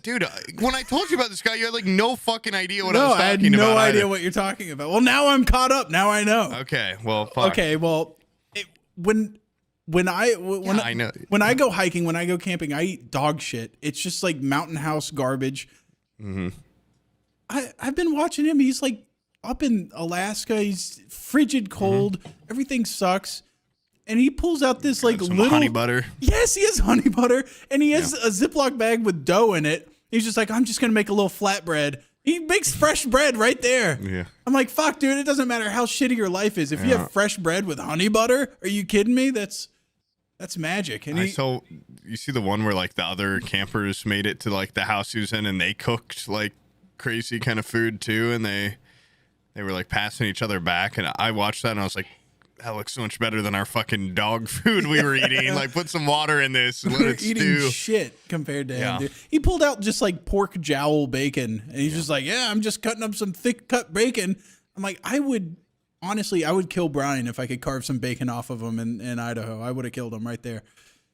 [SPEAKER 1] Dude, when I told you about this guy, you had like no fucking idea what I was talking about.
[SPEAKER 2] I had no idea
[SPEAKER 1] either.
[SPEAKER 2] what you're talking about. Well, now I'm caught up. Now I know.
[SPEAKER 1] Okay, well, fuck.
[SPEAKER 2] Okay, well, when I
[SPEAKER 1] know.
[SPEAKER 2] When I go hiking, when I go camping, I eat dog shit. It's just like mountain house garbage.
[SPEAKER 1] Mm-hmm.
[SPEAKER 2] I've been watching him. He's like up in Alaska. He's frigid cold.
[SPEAKER 1] Mm-hmm.
[SPEAKER 2] Everything sucks. And he pulls out this like
[SPEAKER 1] Some
[SPEAKER 2] little
[SPEAKER 1] honey butter.
[SPEAKER 2] Yes, he has honey butter, and he has a Ziploc bag with dough in it. He's just like, I'm just gonna make a little flatbread. He makes fresh bread right there.
[SPEAKER 1] Yeah.
[SPEAKER 2] I'm like, fuck, dude. It doesn't matter how shitty your life is. If you have fresh bread with honey butter, are you kidding me? That's magic. And
[SPEAKER 1] So you see the one where like the other campers made it to like the house he was in, and they cooked like crazy kind of food too, and they were like passing each other back, and I watched that and I was like, that looks so much better than our fucking dog food we were eating. Like, put some water in this and let it
[SPEAKER 2] eating
[SPEAKER 1] stew.
[SPEAKER 2] shit compared to him, dude. He pulled out just like pork jowl bacon, and he's just like, I'm just cutting up some thick cut bacon. I'm like, I would kill Brian if I could carve some bacon off of him in Idaho. I would have killed him right there.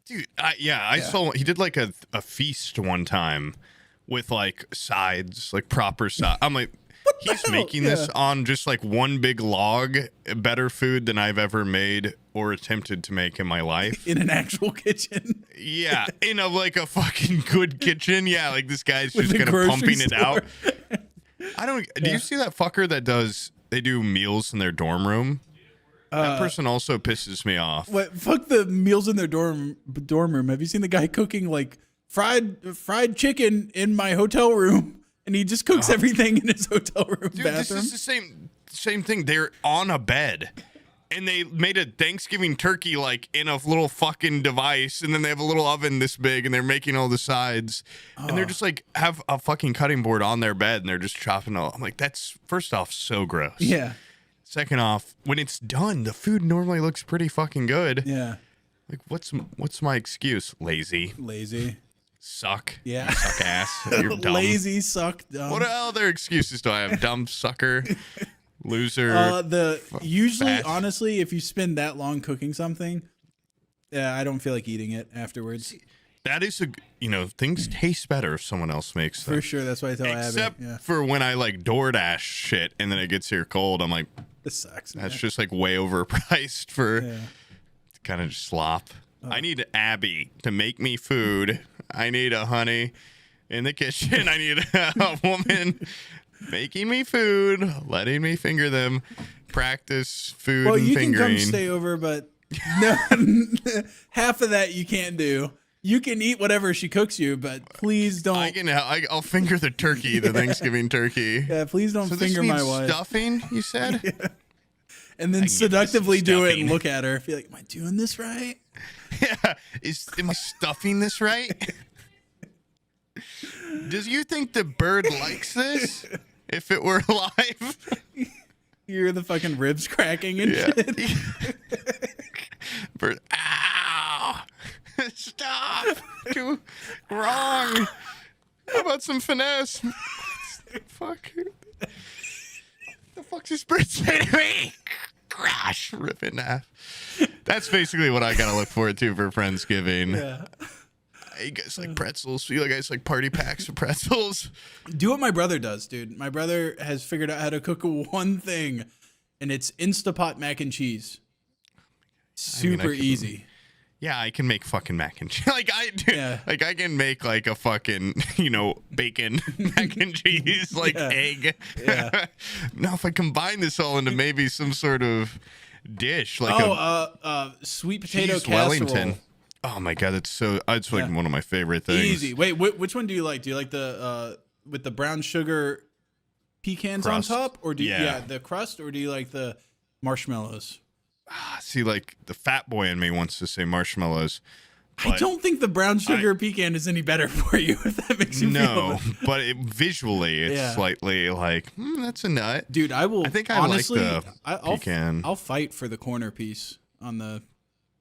[SPEAKER 1] Dude, I saw he did like a feast one time with like sides, like proper side. I'm like, he's making this on just like one big log, better food than I've ever made or attempted to make in my life.
[SPEAKER 2] In an actual kitchen.
[SPEAKER 1] Yeah, in a like a fucking good kitchen. Yeah, like this guy's just kind of pumping it out. Do you see that fucker that they do meals in their dorm room? That person also pisses me off.
[SPEAKER 2] What? Fuck the meals in their dorm room. Have you seen the guy cooking like fried chicken in my hotel room? And he just cooks everything in his hotel room bathroom.
[SPEAKER 1] This is the same thing. They're on a bed. And they made a Thanksgiving turkey like in a little fucking device, and then they have a little oven this big, and they're making all the sides, and they're just like have a fucking cutting board on their bed, and they're just chopping all. I'm like, that's first off so gross.
[SPEAKER 2] Yeah.
[SPEAKER 1] Second off, when it's done, the food normally looks pretty fucking good.
[SPEAKER 2] Yeah.
[SPEAKER 1] Like, what's my excuse? Lazy. Suck.
[SPEAKER 2] Yeah.
[SPEAKER 1] You suck ass. You're dumb.
[SPEAKER 2] Lazy, suck, dumb.
[SPEAKER 1] What other excuses do I have? Dumb, sucker, loser.
[SPEAKER 2] Usually,
[SPEAKER 1] fat.
[SPEAKER 2] honestly, if you spend that long cooking something, I don't feel like eating it afterwards.
[SPEAKER 1] That is things taste better if someone else makes them.
[SPEAKER 2] For sure, that's why I tell
[SPEAKER 1] Except
[SPEAKER 2] Abby. Yeah.
[SPEAKER 1] for when I like DoorDash shit and then it gets here cold, I'm like,
[SPEAKER 2] This sucks.
[SPEAKER 1] that's just like way overpriced for
[SPEAKER 2] Yeah.
[SPEAKER 1] kind of just slop. I need Abby to make me food. I need a honey in the kitchen. I need a woman making me food, letting me finger them, practice food
[SPEAKER 2] Well,
[SPEAKER 1] and
[SPEAKER 2] you
[SPEAKER 1] fingering.
[SPEAKER 2] can come stay over, but no, half of that you can't do. You can eat whatever she cooks you, but please don't.
[SPEAKER 1] I'll finger the turkey, the Thanksgiving turkey.
[SPEAKER 2] Yeah, please don't
[SPEAKER 1] So
[SPEAKER 2] finger
[SPEAKER 1] this
[SPEAKER 2] my
[SPEAKER 1] means
[SPEAKER 2] wife.
[SPEAKER 1] stuffing, you said?
[SPEAKER 2] Yeah. And then
[SPEAKER 1] I can get this
[SPEAKER 2] seductively do it and
[SPEAKER 1] stuffing.
[SPEAKER 2] look at her. Feel like, am I doing this right?
[SPEAKER 1] Yeah. Am I stuffing this right? Does you think the bird likes this? If it were alive?
[SPEAKER 2] You hear the fucking ribs cracking and shit.
[SPEAKER 1] Bird. Ow! Stop! Too wrong. How about some finesse? Fuck. The fuck's this bird say to me? Crash! Rip it in half. That's basically what I gotta look forward to for Friendsgiving.
[SPEAKER 2] Yeah.
[SPEAKER 1] You guys like pretzels? You guys like party packs of pretzels?
[SPEAKER 2] Do what my brother does, dude. My brother has figured out how to cook one thing, and it's Instapot mac and cheese. Super easy.
[SPEAKER 1] Yeah, I can make fucking mac and cheese. Like I can make like a fucking, bacon mac and cheese, like egg.
[SPEAKER 2] Yeah.
[SPEAKER 1] Now if I combine this all into maybe some sort of dish, like
[SPEAKER 2] sweet potato
[SPEAKER 1] cheese
[SPEAKER 2] casserole.
[SPEAKER 1] Wellington. Oh my god, it's like one of my favorite things.
[SPEAKER 2] Easy. Wait, which one do you like? Do you like the with the brown sugar pecans
[SPEAKER 1] Crust.
[SPEAKER 2] on top, or do you,
[SPEAKER 1] Yeah.
[SPEAKER 2] the crust, or do you like the marshmallows?
[SPEAKER 1] See, like the fat boy in me wants to say marshmallows.
[SPEAKER 2] I don't think the brown sugar pecan is any better for you. If that makes you feel.
[SPEAKER 1] But visually, it's slightly like that's a nut.
[SPEAKER 2] Dude, I think I honestly,
[SPEAKER 1] like the pecan.
[SPEAKER 2] I'll fight for the corner piece on the.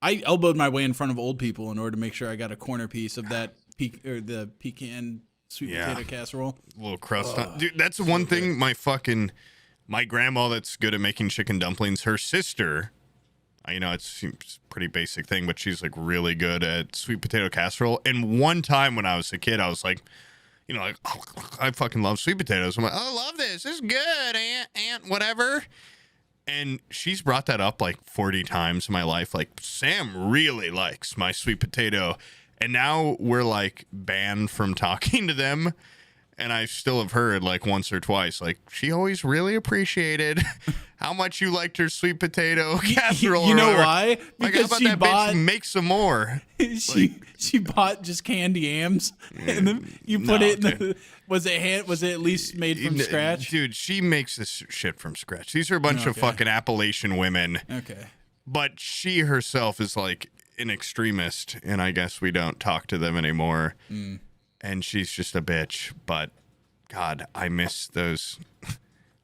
[SPEAKER 2] I elbowed my way in front of old people in order to make sure I got a corner piece of that the pecan sweet potato casserole.
[SPEAKER 1] A little crust on. Dude, that's the one thing my grandma that's good at making chicken dumplings, her sister, it's a pretty basic thing, but she's like really good at sweet potato casserole. And one time when I was a kid, I was like, I fucking love sweet potatoes. I'm like, oh, I love this. This is good, aunt, whatever. And she's brought that up like 40 times in my life. Like, Sam really likes my sweet potato. And now we're like banned from talking to them. And I still have heard like once or twice, like, she always really appreciated how much you liked her sweet potato casserole.
[SPEAKER 2] You know why?
[SPEAKER 1] Like, how about that bitch make some more?
[SPEAKER 2] She bought just canned yams, and then you put it in the. Was it at least made from scratch?
[SPEAKER 1] Dude, she makes this shit from scratch. These are a bunch of fucking Appalachian women.
[SPEAKER 2] Okay.
[SPEAKER 1] But she herself is like an extremist, and I guess we don't talk to them anymore. And she's just a bitch. But God, I miss those.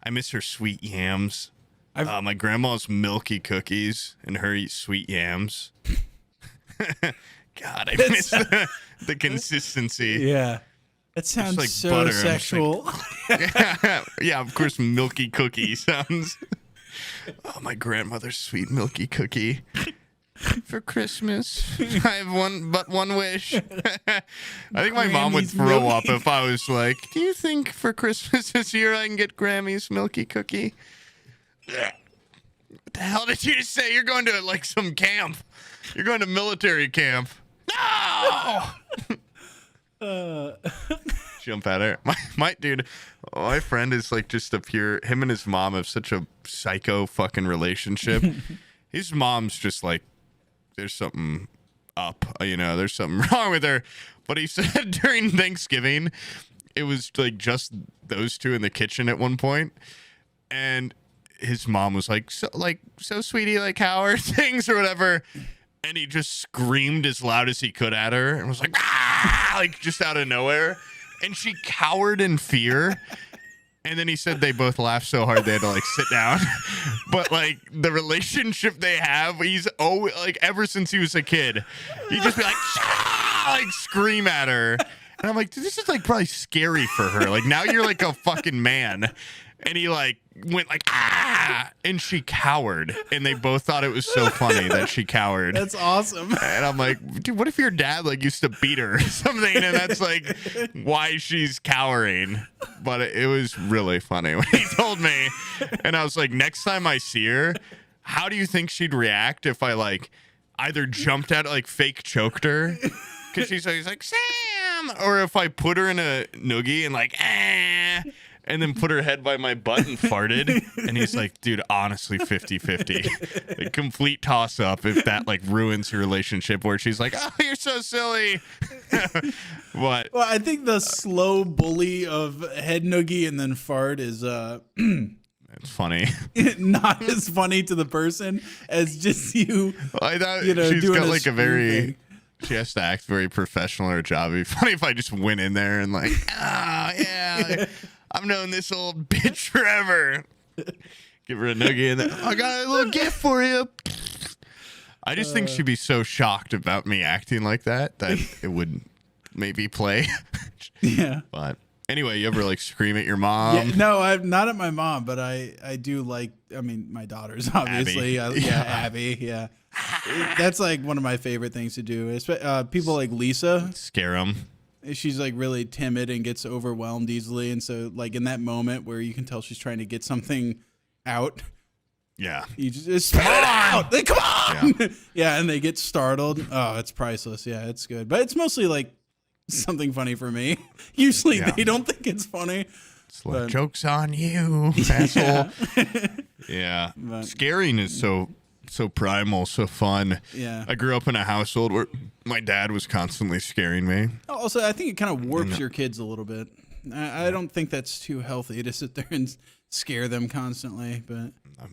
[SPEAKER 1] I miss her sweet yams. My grandma's milky cookies and her eat sweet yams. God, I miss the consistency.
[SPEAKER 2] Yeah. That sounds
[SPEAKER 1] like
[SPEAKER 2] so
[SPEAKER 1] butter.
[SPEAKER 2] sexual.
[SPEAKER 1] Yeah, of course, milky cookie sounds. Oh, my grandmother's sweet milky cookie. For Christmas, I have one wish. I think my mom would
[SPEAKER 2] Grammy's
[SPEAKER 1] throw up
[SPEAKER 2] milky
[SPEAKER 1] if I was like, do you think for Christmas this year I can get Grammy's milky cookie? What the hell did you just say? You're going to like some camp. You're going to military camp. No! Jump at her. My dude, my friend is like just him and his mom have such a psycho fucking relationship. His mom's just like, there's something up, there's something wrong with her. But he said during Thanksgiving, it was like just those two in the kitchen at one point. And his mom was like, so sweetie, like, how are things or whatever. And he just screamed as loud as he could at her and was like, ah, like just out of nowhere. And she cowered in fear. And then he said they both laughed so hard they had to like sit down. But like the relationship they have, he's always like ever since he was a kid, he'd just be like, ah, like scream at her. And I'm like, dude, this is like probably scary for her. Like now you're like a fucking man. And he like went like, ah, and she cowered. And they both thought it was so funny that she cowered.
[SPEAKER 2] That's awesome.
[SPEAKER 1] And I'm like, dude, what if your dad like used to beat her or something? And that's like why she's cowering. But it was really funny when he told me. And I was like, next time I see her, how do you think she'd react if I like either jumped at like fake choked her? Because he's like, Sam. Or if I put her in a noogie and like, and then put her head by my butt and farted. And he's like, dude, honestly, 50-50. Like, complete toss up if that like ruins your relationship where she's like, oh, you're so silly. What?
[SPEAKER 2] Well, I think the slow bully of head noogie and then fart is
[SPEAKER 1] It's funny.
[SPEAKER 2] not as funny to the person as just you.
[SPEAKER 1] Well, I thought
[SPEAKER 2] doing
[SPEAKER 1] she's got like a
[SPEAKER 2] scream
[SPEAKER 1] very
[SPEAKER 2] thing.
[SPEAKER 1] She has to act very professional in her job. It'd be funny if I just went in there and like, yeah. I've known this old bitch forever. Give her a noogie and then I got a little gift for you. I just think she'd be so shocked about me acting like that it would maybe play.
[SPEAKER 2] Yeah.
[SPEAKER 1] But anyway, you ever like scream at your mom?
[SPEAKER 2] Yeah, no, I'm not at my mom, but I do like. I mean, my daughters obviously.
[SPEAKER 1] Abby.
[SPEAKER 2] Abby. Yeah. That's like one of my favorite things to do. People like Lisa.
[SPEAKER 1] Scare them.
[SPEAKER 2] She's like really timid and gets overwhelmed easily, and so like in that moment where you can tell she's trying to get something out,
[SPEAKER 1] Yeah.
[SPEAKER 2] you just spit it out. Like, come on.
[SPEAKER 1] Yeah.
[SPEAKER 2] Yeah, and they get startled. Oh, it's priceless. Yeah, it's good, but it's mostly like something funny for me. Usually they don't think it's funny.
[SPEAKER 1] It's like, joke's on you, asshole. Yeah.
[SPEAKER 2] But-
[SPEAKER 1] Scaring is so primal, so fun.
[SPEAKER 2] Yeah.
[SPEAKER 1] I grew up in a household where my dad was constantly scaring me.
[SPEAKER 2] Also, I think it kind of warps your kids a little bit. I don't think that's too healthy to sit there and scare them constantly, but
[SPEAKER 1] I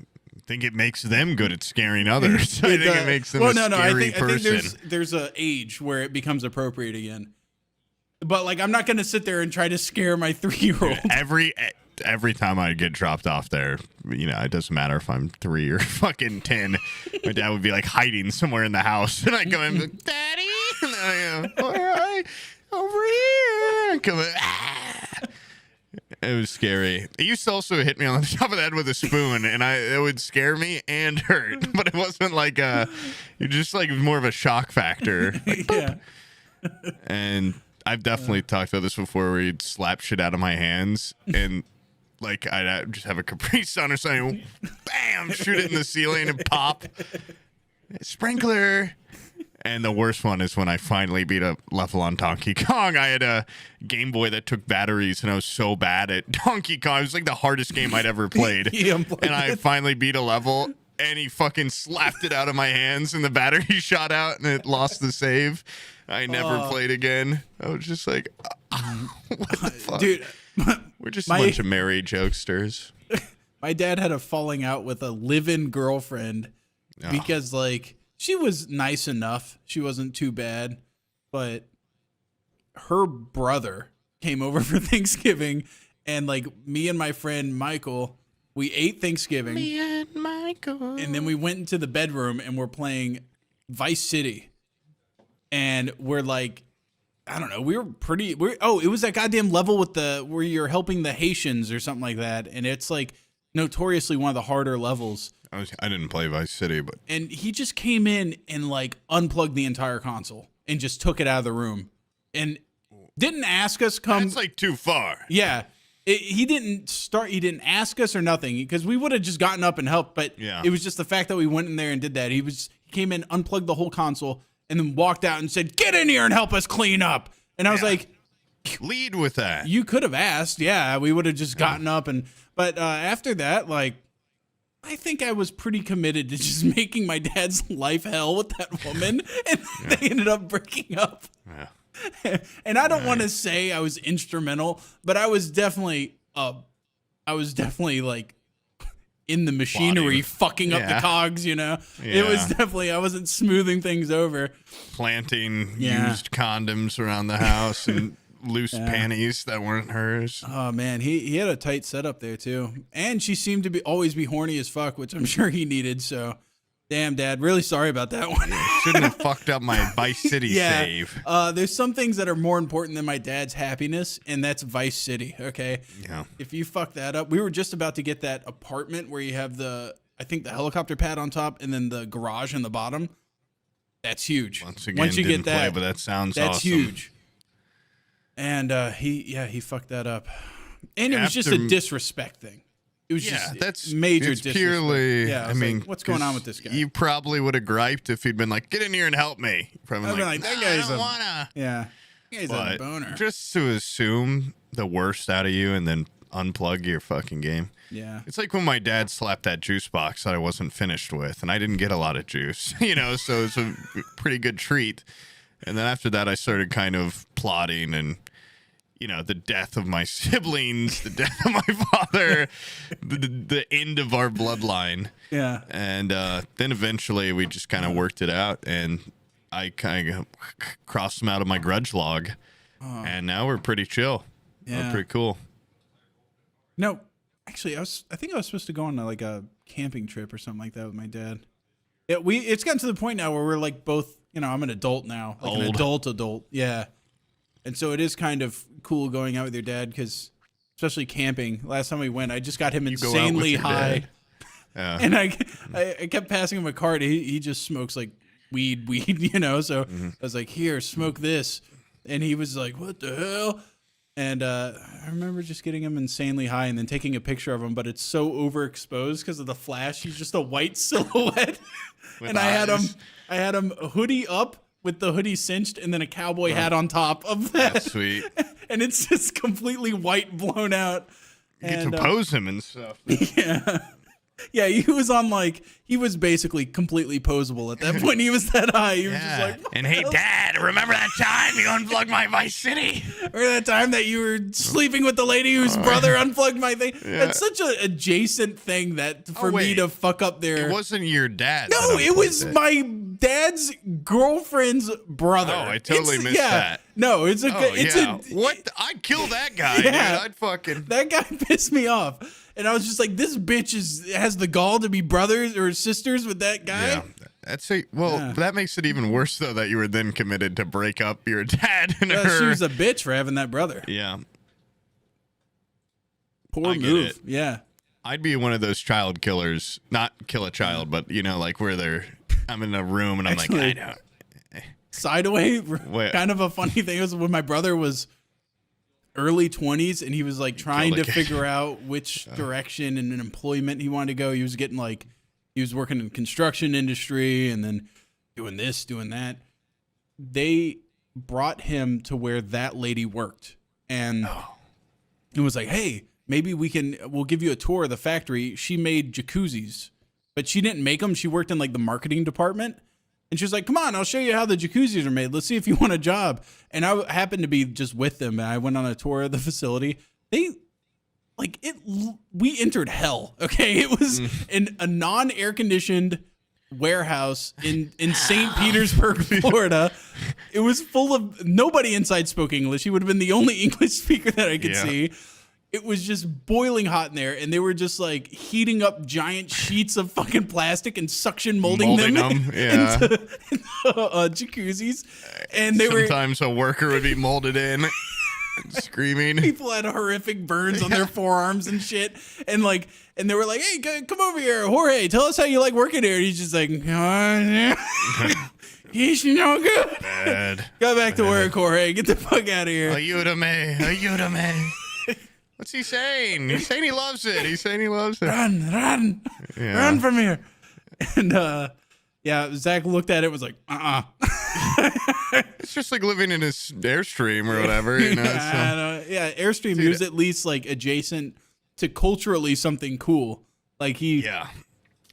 [SPEAKER 1] think it makes them good at scaring others. I think it makes them scary
[SPEAKER 2] I
[SPEAKER 1] person.
[SPEAKER 2] think there's a age where it becomes appropriate again. But like, I'm not going to sit there and try to scare my 3-year-old.
[SPEAKER 1] Every time I get dropped off there, it doesn't matter if I'm 3 or fucking 10. My dad would be like hiding somewhere in the house, and I go in, like, Daddy, and I go, all right, over here. And come in, It was scary. It used to also hit me on the top of the head with a spoon, and it would scare me and hurt, but it wasn't like it just like more of a shock factor. Like,
[SPEAKER 2] Yeah.
[SPEAKER 1] And I've definitely talked about this before, where he'd slap shit out of my hands, and like I'd just have a Capri Sun or something, bam, shoot it in the ceiling and pop. Sprinkler. And the worst one is when I finally beat a level on Donkey Kong. I had a Game Boy that took batteries, and I was so bad at Donkey Kong. It was like the hardest game I'd ever played. And I finally beat a level, and he fucking slapped it out of my hands, and the battery shot out, and it lost the save. I never played again. I was just like, what the fuck?
[SPEAKER 2] Dude,
[SPEAKER 1] We're just a bunch of merry jokesters.
[SPEAKER 2] my dad had a falling out with a live-in girlfriend because like she was nice enough. She wasn't too bad, but her brother came over for Thanksgiving, and like me and my friend Michael, we ate Thanksgiving.
[SPEAKER 1] Me and Michael.
[SPEAKER 2] And then we went into the bedroom and we're playing Vice City. And we're like, I don't know, it was that goddamn level with where you're helping the Haitians or something like that. And it's like notoriously one of the harder levels.
[SPEAKER 1] I didn't play Vice City, but.
[SPEAKER 2] And he just came in and like unplugged the entire console and just took it out of the room. And didn't ask us come.
[SPEAKER 1] That's like too far.
[SPEAKER 2] Yeah. He didn't ask us or nothing, because we would have just gotten up and helped. But it was just the fact that we went in there and did that. He came in, unplugged the whole console, and then walked out and said, "Get in here and help us clean up." And I was like,
[SPEAKER 1] lead with that.
[SPEAKER 2] You could have asked. Yeah, we would have just gotten up. But after that, like, I think I was pretty committed to just making my dad's life hell with that woman. And they ended up breaking up.
[SPEAKER 1] Yeah.
[SPEAKER 2] And I don't want to say I was instrumental, but I was definitely like in the machinery, fucking up the cogs, you know? It was definitely, I wasn't smoothing things over.
[SPEAKER 1] Planting used condoms around the house and loose panties that weren't hers.
[SPEAKER 2] Oh, man. He had a tight setup there, too. And she seemed to always be horny as fuck, which I'm sure he needed, so... Damn, Dad. Really sorry about that one.
[SPEAKER 1] Shouldn't have fucked up my Vice City save.
[SPEAKER 2] There's some things that are more important than my dad's happiness, and that's Vice City, okay?
[SPEAKER 1] Yeah.
[SPEAKER 2] If you fuck that up, we were just about to get that apartment where you have the helicopter pad on top and then the garage in the bottom. That's huge.
[SPEAKER 1] Once you get that, but that sounds
[SPEAKER 2] that's
[SPEAKER 1] awesome.
[SPEAKER 2] huge. And he fucked that up. And it was just a disrespect thing. It was
[SPEAKER 1] that's
[SPEAKER 2] major
[SPEAKER 1] it's
[SPEAKER 2] disrespect.
[SPEAKER 1] Purely, I mean,
[SPEAKER 2] like, what's going on with this guy?
[SPEAKER 1] You probably would have griped if he'd been like, "Get in here and help me." Probably
[SPEAKER 2] like, that guy's
[SPEAKER 1] I don't wanna.
[SPEAKER 2] Yeah, he's a boner.
[SPEAKER 1] Just to assume the worst out of you and then unplug your fucking game.
[SPEAKER 2] Yeah,
[SPEAKER 1] it's like when my dad slapped that juice box that I wasn't finished with, and I didn't get a lot of juice, you know, so it's a pretty good treat. And then after that, I started kind of plotting and. You know, the death of my siblings, the death of my father, the end of our bloodline.
[SPEAKER 2] Yeah.
[SPEAKER 1] And then eventually we just kind of worked it out, and I kind of crossed them out of my grudge log. Oh. And now we're pretty chill. Yeah. We're pretty cool.
[SPEAKER 2] No, actually, I think I was supposed to go on like a camping trip or something like that with my dad. It's gotten to the point now where we're like both, you know, I'm an adult now. Like an adult. Yeah. And so it is kind of cool going out with your dad because, especially camping. Last time we went, I just got him insanely high, and I kept passing him a card. He just smokes like weed, you know. So I was like, "Here, smoke this," and he was like, "What the hell?" And I remember just getting him insanely high and then taking a picture of him, but it's so overexposed because of the flash. He's just a white silhouette, and I had him hoodie up. With the hoodie cinched and then a cowboy hat on top of that.
[SPEAKER 1] That's sweet.
[SPEAKER 2] And it's just completely white, blown out.
[SPEAKER 1] You get to pose him and stuff.
[SPEAKER 2] Yeah. Yeah, he was basically completely posable at that point. He was that high. He was just like,
[SPEAKER 1] and hey, Dad, remember that time you unplugged my Vice City?
[SPEAKER 2] Remember that time that you were sleeping with the lady whose brother unplugged my thing? Yeah. That's such an adjacent thing that for me to fuck up their...
[SPEAKER 1] It wasn't your dad.
[SPEAKER 2] No, it was my dad's girlfriend's brother.
[SPEAKER 1] Oh, I totally missed that.
[SPEAKER 2] No, it's a...
[SPEAKER 1] What? I'd kill that guy, dude. I'd fucking...
[SPEAKER 2] That guy pissed me off. And I was just like, this bitch has the gall to be brothers or sisters with that guy.
[SPEAKER 1] Yeah. That makes it even worse, though, that you were then committed to break up your dad and her.
[SPEAKER 2] She was a bitch for having that brother.
[SPEAKER 1] Yeah.
[SPEAKER 2] Poor move. Yeah.
[SPEAKER 1] I'd be one of those child killers. Not kill a child, but, you know, like where I'm in a room and I'm like, I know.
[SPEAKER 2] Sideway, kind of a funny thing was when my brother was early 20s and he was like trying to figure out which direction and employment he wanted to go. He was getting like, he was working in the construction industry and then doing this, doing that. They brought him to where that lady worked and it was like, hey, maybe we'll give you a tour of the factory. She made jacuzzis, but she didn't make them. She worked in like the marketing department. And she was like, come on, I'll show you how the jacuzzis are made. Let's see if you want a job. And I happened to be just with them. And I went on a tour of the facility. We entered hell. Okay. It was in a non-air conditioned warehouse in St. Petersburg, Florida. It was full of nobody inside spoke English. He would have been the only English speaker that I could see. It was just boiling hot in there, and they were just like heating up giant sheets of fucking plastic and suction molding them into jacuzzis. And
[SPEAKER 1] sometimes a worker would be molded in, and screaming.
[SPEAKER 2] People had horrific burns on their forearms and shit, and they were like, "Hey, come over here, Jorge. Tell us how you like working here." And he's just like, "He's no good.
[SPEAKER 1] Bad.
[SPEAKER 2] Go back to work, Jorge. Get the fuck out of here."
[SPEAKER 1] Ayúdame. What's he saying? He's saying he loves it.
[SPEAKER 2] Run. Yeah. Run from here. And, Zach looked at it and was like,
[SPEAKER 1] It's just like living in his Airstream or whatever, you know?
[SPEAKER 2] Airstream, he was at least, like, adjacent to culturally something cool. Like, he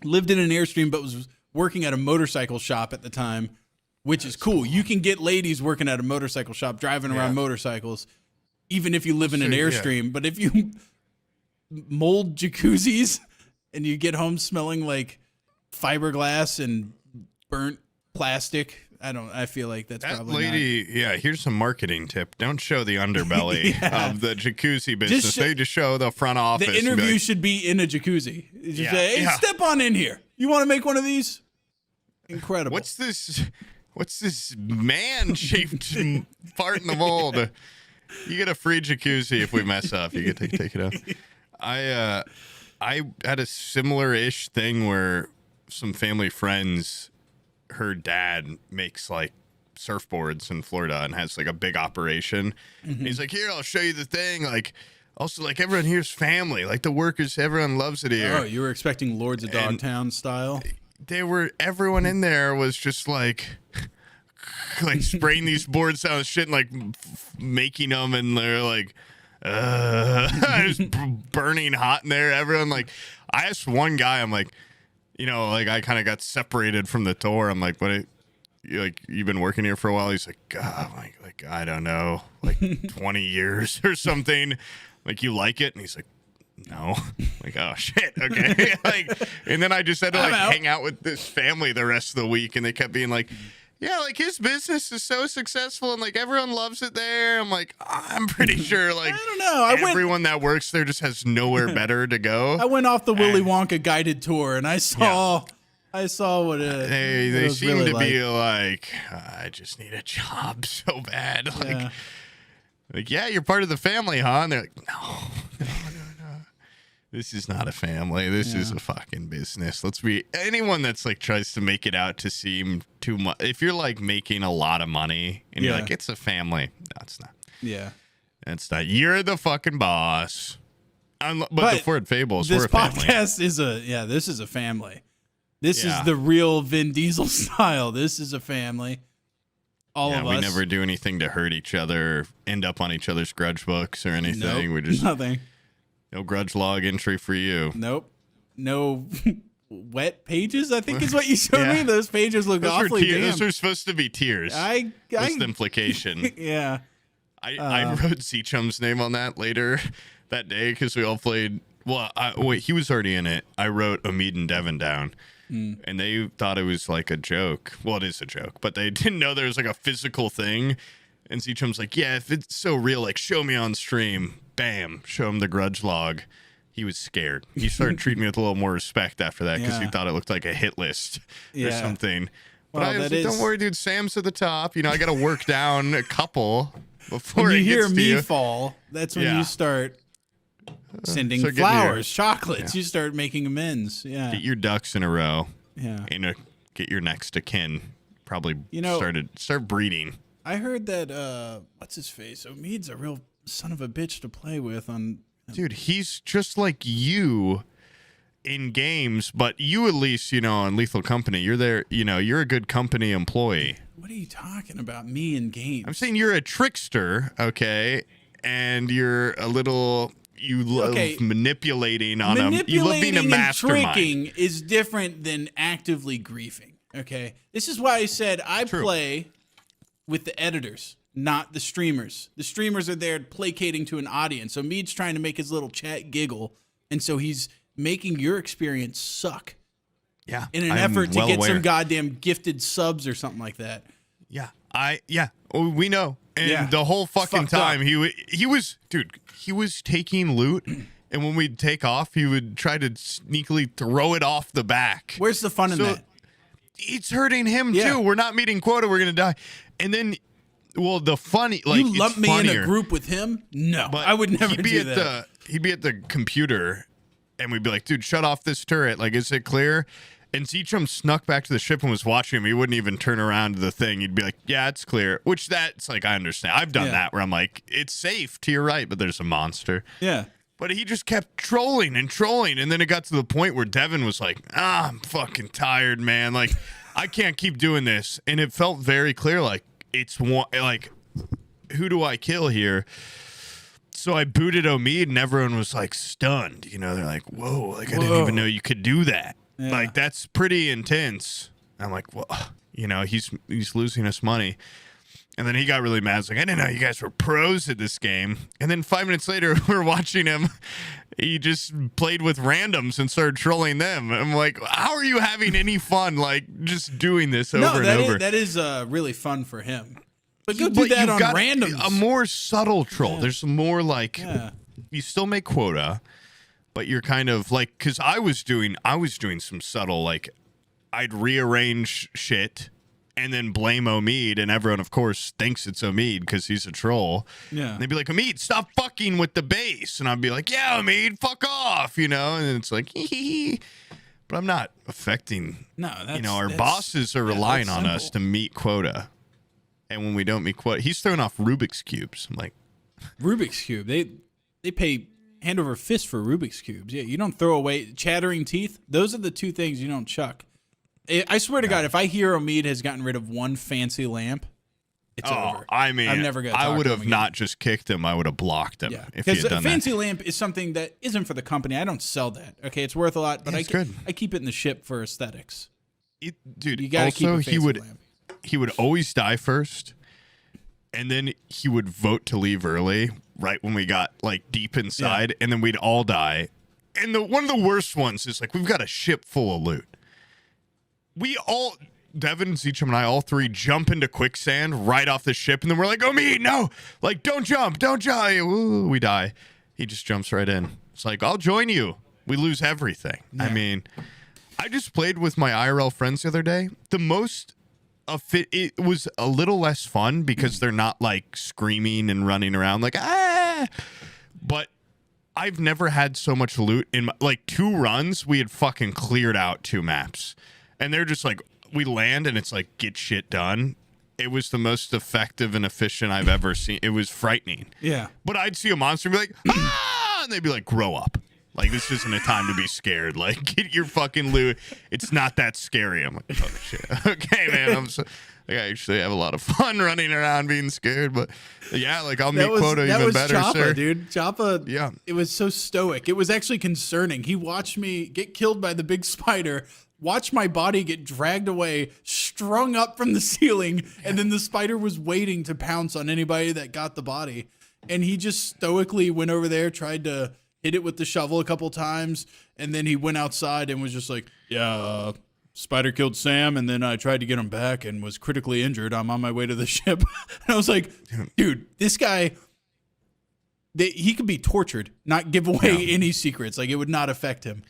[SPEAKER 2] lived in an Airstream but was working at a motorcycle shop at the time, which is cool. You can get ladies working at a motorcycle shop, driving around motorcycles. Even if you live in an Airstream, but if you mold jacuzzis and you get home smelling like fiberglass and burnt plastic. I feel like that's
[SPEAKER 1] that
[SPEAKER 2] probably
[SPEAKER 1] lady. Yeah, here's some marketing tip. Don't show the underbelly of the jacuzzi business. They just show the front office.
[SPEAKER 2] The interview should be in a jacuzzi. Just say, hey, step on in here. You want to make one of these? Incredible.
[SPEAKER 1] What's this man-shaped fart in the mold? You get a free jacuzzi if we mess up. You get to take it out. I had a similar-ish thing where some family friends, her dad makes like surfboards in Florida and has like a big operation. Mm-hmm. He's like, here, I'll show you the thing. Like, also, like, everyone here's family. Like, the workers, everyone loves it here.
[SPEAKER 2] Oh, you were expecting Lords of Dogtown style?
[SPEAKER 1] Everyone in there was just like spraying these boards down and shit and like making them, and they're like, just burning hot in there. Everyone, like, I asked one guy, I'm like, like, I kind of got separated from the tour. I'm like, you've been working here for a while? He's like, God, like I don't know, like 20 years or something. Like, you like it? And he's like, no. Like, oh shit, okay. Like, and then I just had to hang out with this family the rest of the week, and they kept being like, yeah, like, his business is so successful and like everyone loves it there. I'm like, I'm pretty sure like
[SPEAKER 2] I don't know.
[SPEAKER 1] Everyone that works there just has nowhere better to go.
[SPEAKER 2] I went off the Willy Wonka guided tour, and I saw what it.
[SPEAKER 1] They seem
[SPEAKER 2] really
[SPEAKER 1] to be like, I just need a job so bad. Like, yeah, you're part of the family, huh? And they're like, no. This is not a family. This is a fucking business. Anyone that's like tries to make it out to seem too much. If you're like making a lot of money and you're like, it's a family. No, it's not.
[SPEAKER 2] Yeah.
[SPEAKER 1] It's not. You're the fucking boss. But the Ford Fables,
[SPEAKER 2] this
[SPEAKER 1] we're a family.
[SPEAKER 2] podcast is this is a family. This is the real Vin Diesel style. This is a family. All of us.
[SPEAKER 1] We never do anything to hurt each other, end up on each other's grudge books or anything.
[SPEAKER 2] Nope,
[SPEAKER 1] we just
[SPEAKER 2] nothing.
[SPEAKER 1] No grudge log entry for you.
[SPEAKER 2] Nope. No wet pages, I think is what you showed me. Those pages look awfully damp.
[SPEAKER 1] Those are supposed to be tears. That's the implication.
[SPEAKER 2] Yeah.
[SPEAKER 1] I wrote Seachum's name on that later that day because we all played. Well, he was already in it. I wrote Omid and Devin down. And they thought it was like a joke. Well, it is a joke, but they didn't know there was like a physical thing. And Seachum's like, yeah, if it's so real, like, show me on stream. Bam, show him the grudge log. He was scared. He started treating me with a little more respect after that because he thought it looked like a hit list or something. But I was like, don't worry, dude. Sam's at the top. I got to work down a couple before
[SPEAKER 2] when
[SPEAKER 1] it
[SPEAKER 2] you
[SPEAKER 1] gets
[SPEAKER 2] hear
[SPEAKER 1] to
[SPEAKER 2] me
[SPEAKER 1] you.
[SPEAKER 2] fall. That's when you start sending flowers, chocolates. You start making amends. Yeah.
[SPEAKER 1] Get your ducks in a row.
[SPEAKER 2] Yeah.
[SPEAKER 1] And get your next of kin. Probably start breeding.
[SPEAKER 2] I heard that what's his face? Omid's a real son of a bitch to play with on.
[SPEAKER 1] Dude, he's just like you in games, but you at least, on Lethal Company, you're there, you're a good company employee.
[SPEAKER 2] What are you talking about? Me in games?
[SPEAKER 1] I'm saying you're a trickster, okay? And you're a little, you love manipulating on them. You love being a mastermind.
[SPEAKER 2] Tricking is different than actively griefing, okay? This is why I said I play with the editors, not the streamers. The streamers are there placating to an audience. So Mead's trying to make his little chat giggle, and so he's making your experience suck.
[SPEAKER 1] Yeah.
[SPEAKER 2] In an effort to get some goddamn gifted subs or something like that.
[SPEAKER 1] Yeah. We know. And the whole fucking time he was taking loot, and when we'd take off, he would try to sneakily throw it off the back.
[SPEAKER 2] Where's the fun in that?
[SPEAKER 1] It's hurting him too. We're not meeting quota. We're gonna die. And then, the funny, like,
[SPEAKER 2] you lump me in a group with him? No, but I would never do that.
[SPEAKER 1] He'd be at the computer, and we'd be like, "Dude, shut off this turret. Like, is it clear?" And Zeechum snuck back to the ship and was watching him. He wouldn't even turn around to the thing. He'd be like, "Yeah, it's clear." Which that's like, I understand. I've done that where I'm like, "It's safe to your right, but there's a monster."
[SPEAKER 2] Yeah.
[SPEAKER 1] But he just kept trolling, and then it got to the point where Devin was like, I'm fucking tired, man. Like, I can't keep doing this. And it felt very clear, like, it's one, like, who do I kill here? So I booted Omid, and everyone was like stunned. They're like, whoa, like, I didn't even know you could do that. Yeah. Like, that's pretty intense. I'm like, well, he's losing us money. And then he got really mad. He's like, I didn't know you guys were pros at this game. And then 5 minutes later, we're watching him. He just played with randoms and started trolling them. I'm like, how are you having any fun, like, just doing this over and over?
[SPEAKER 2] That is really fun for him. But go do that on randoms.
[SPEAKER 1] A more subtle troll. Yeah. There's more like, you still make quota, but you're kind of like, because I was doing some subtle, like, I'd rearrange shit and then blame Omid, and everyone, of course, thinks it's Omid because he's a troll. Yeah. And they'd be like, Omid, stop fucking with the base. And I'd be like, yeah, Omid, fuck off, you know? And it's like, hee. But I'm not affecting. No, our bosses are relying on us to meet quota. And when we don't meet quota, he's throwing off Rubik's Cubes. I'm like,
[SPEAKER 2] Rubik's Cube. They pay hand over fist for Rubik's Cubes. Yeah, you don't throw away chattering teeth. Those are the two things you don't chuck. I swear to God, if I hear Omid has gotten rid of one fancy lamp, it's over.
[SPEAKER 1] I mean,
[SPEAKER 2] I'm never gonna
[SPEAKER 1] I would have not just kicked him. I would have blocked him if he had done that.
[SPEAKER 2] Because a fancy lamp is something that isn't for the company. I don't sell that. Okay, it's worth a lot, but I keep it in the ship for aesthetics.
[SPEAKER 1] Dude, you gotta keep a fancy lamp. He would always die first, and then he would vote to leave early, right when we got like deep inside, and then we'd all die. And one of the worst ones is like, we've got a ship full of loot. Devin, Zeecham, and I, all three jump into quicksand right off the ship, and then we're like, oh, me, no, like, don't jump. Ooh, we die. He just jumps right in. It's like, I'll join you. We lose everything. Yeah. I mean, I just played with my IRL friends the other day. The most of it was a little less fun because they're not like screaming and running around like, but I've never had so much loot in like 2 runs. We had fucking cleared out 2 maps. And they're just like, we land and it's like, get shit done. It was the most effective and efficient I've ever seen. It was frightening. Yeah. But I'd see a monster and be like, ah! And they'd be like, grow up. Like, this isn't a time to be scared. Like, get your fucking loot. It's not that scary. I'm like, oh, shit. Okay, man. I actually have a lot of fun running around being scared. But, yeah, like, I'll make quota even better,
[SPEAKER 2] Choppa,
[SPEAKER 1] sir.
[SPEAKER 2] Dude. Choppa, yeah. It was so stoic. It was actually concerning. He watched me get killed by the big spider, watch my body get dragged away, strung up from the ceiling, and then the spider was waiting to pounce on anybody that got the body. And he just stoically went over there, tried to hit it with the shovel a couple times, and then he went outside and was just like, yeah, spider killed Sam, and then I tried to get him back and was critically injured. I'm on my way to the ship. And I was like, dude, this guy, he could be tortured, not give away any secrets. Like, it would not affect him.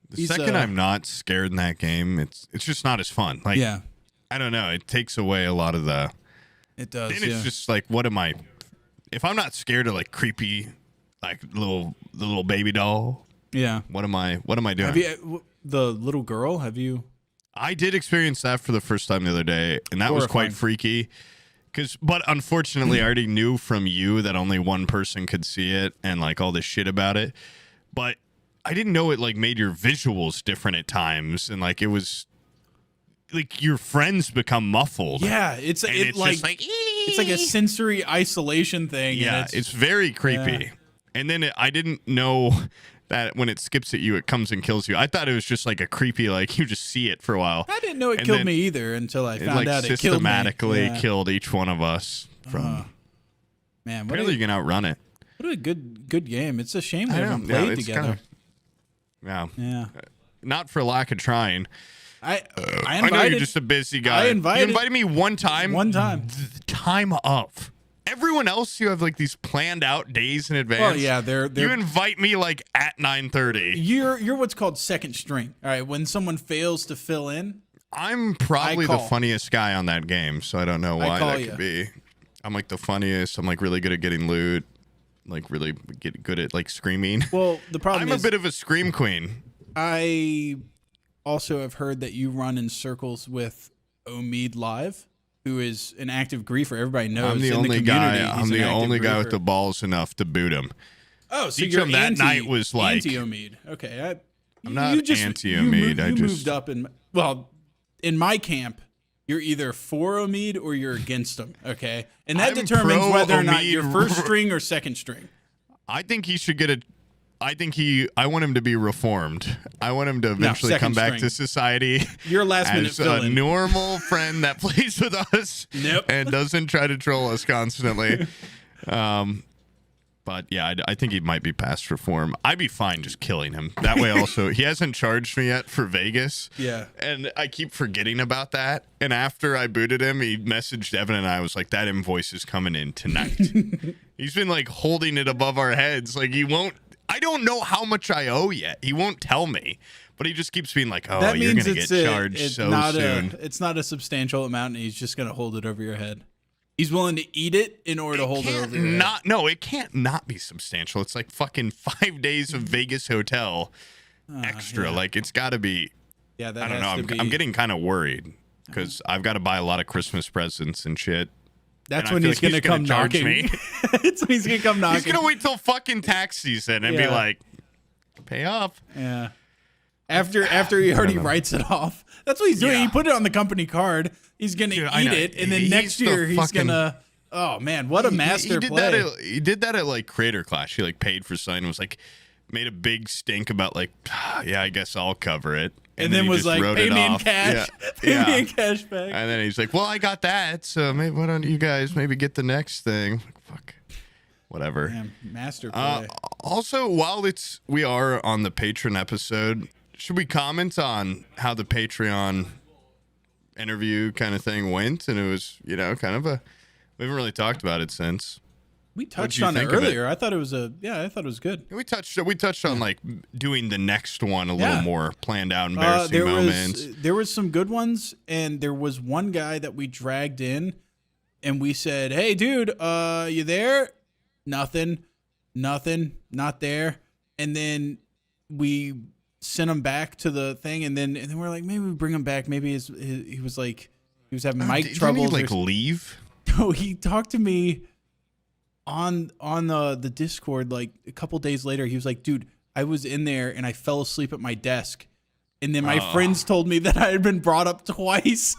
[SPEAKER 1] The second I'm not scared in that game, it's just not as fun. Like, I don't know. It takes away a lot of the.
[SPEAKER 2] It does.
[SPEAKER 1] Then it's just like, what am I? If I'm not scared of like creepy, like the little baby doll. Yeah. What am I doing?
[SPEAKER 2] Have you, the little girl? Have you?
[SPEAKER 1] I did experience that for the first time the other day, and that was quite freaky. But unfortunately, I already knew from you that only one person could see it, and like all this shit about it. But I didn't know it like made your visuals different at times, and like it was like your friends become muffled.
[SPEAKER 2] Yeah, it's like a sensory isolation thing.
[SPEAKER 1] Yeah, it's very creepy. Yeah. And then I didn't know that when it skips at you, it comes and kills you. I thought it was just like a creepy, like you just see it for a while.
[SPEAKER 2] I didn't know it killed me either until I found out it killed me.
[SPEAKER 1] Systematically killed each one of us from. Man, apparently you can outrun it.
[SPEAKER 2] What a good game. It's a shame we haven't played together.
[SPEAKER 1] Yeah. Not for lack of trying.
[SPEAKER 2] I
[SPEAKER 1] know you're just a busy guy. You invited me one time. The time of. Everyone else, you have like these planned out days in advance.
[SPEAKER 2] Well, yeah, they're
[SPEAKER 1] you invite me like at 9:30.
[SPEAKER 2] You're what's called second string. All right, when someone fails to fill in,
[SPEAKER 1] I'm probably the funniest guy on that game, so I don't know why that could be. I'm like the funniest. I'm like really good at getting loot. Like really get good at like screaming.
[SPEAKER 2] Well, the problem is
[SPEAKER 1] I'm a bit of a scream queen.
[SPEAKER 2] I also have heard that you run in circles with Omid Live, who is an active griefer. Everybody knows.
[SPEAKER 1] I'm the only guy with the balls enough to boot him.
[SPEAKER 2] Oh, so you're
[SPEAKER 1] that night was like
[SPEAKER 2] anti-Omid. Okay,
[SPEAKER 1] I'm not anti-Omid.
[SPEAKER 2] You moved up in my camp. You're either for Omid or you're against him, okay? And that determines whether or not you're first string or second string.
[SPEAKER 1] I think he should get I want him to be reformed. I want him to eventually come back to society.
[SPEAKER 2] Your last minute
[SPEAKER 1] as
[SPEAKER 2] fill-in.
[SPEAKER 1] a normal friend that plays with us and doesn't try to troll us constantly. But yeah, I think he might be past reform. I'd be fine just killing him. That way also, he hasn't charged me yet for Vegas.
[SPEAKER 2] Yeah.
[SPEAKER 1] And I keep forgetting about that. And after I booted him, he messaged Evan and I was like, that invoice is coming in tonight. He's been like holding it above our heads. Like I don't know how much I owe yet. He won't tell me. But he just keeps being like, oh,
[SPEAKER 2] that
[SPEAKER 1] you're
[SPEAKER 2] means
[SPEAKER 1] going to get charged so soon.
[SPEAKER 2] It's not a substantial amount, and he's just going to hold it over your head. He's willing to eat it in order to hold it over your head.
[SPEAKER 1] No, it can't not be substantial. It's like fucking 5 days of Vegas hotel extra.
[SPEAKER 2] Yeah.
[SPEAKER 1] Like, it's got to be.
[SPEAKER 2] Yeah, that
[SPEAKER 1] I don't know. I'm getting kind of worried because I've got to buy a lot of Christmas presents and shit.
[SPEAKER 2] That's when he's going to come knocking.
[SPEAKER 1] Me.
[SPEAKER 2] That's when he's going to come knocking.
[SPEAKER 1] He's going to wait till fucking tax season and be like, pay up.
[SPEAKER 2] Yeah. After he already writes it off. That's what he's doing.
[SPEAKER 1] Yeah.
[SPEAKER 2] He put it on the company card. He's going to eat it. And then next year he's going to. Oh, man. What a master play.
[SPEAKER 1] He did that at like Creator Clash. He like paid for something and was like, made a big stink about like, yeah, I guess I'll cover it.
[SPEAKER 2] And then was like, pay me in cash. Pay me in cash back.
[SPEAKER 1] And then he's like, well, I got that. So maybe why don't you guys maybe get the next thing? Fuck. Whatever.
[SPEAKER 2] Damn, master play.
[SPEAKER 1] Also, while we are on the Patreon episode, should we comment on how the Patreon interview kind of thing went? And it was, we haven't really talked about it since.
[SPEAKER 2] We touched on it earlier. I thought it was good.
[SPEAKER 1] We touched on like doing the next one a little more planned out, embarrassing moments.
[SPEAKER 2] There was some good ones, and there was one guy that we dragged in, and we said, "Hey, dude, you there?" Nothing, not there. And then we sent him back to the thing, and then we're like, maybe we bring him back. Maybe he was having mic troubles.
[SPEAKER 1] Didn't he leave?
[SPEAKER 2] No, he talked to me on the Discord like a couple days later. He was like, dude, I was in there and I fell asleep at my desk, and then my friends told me that I had been brought up twice.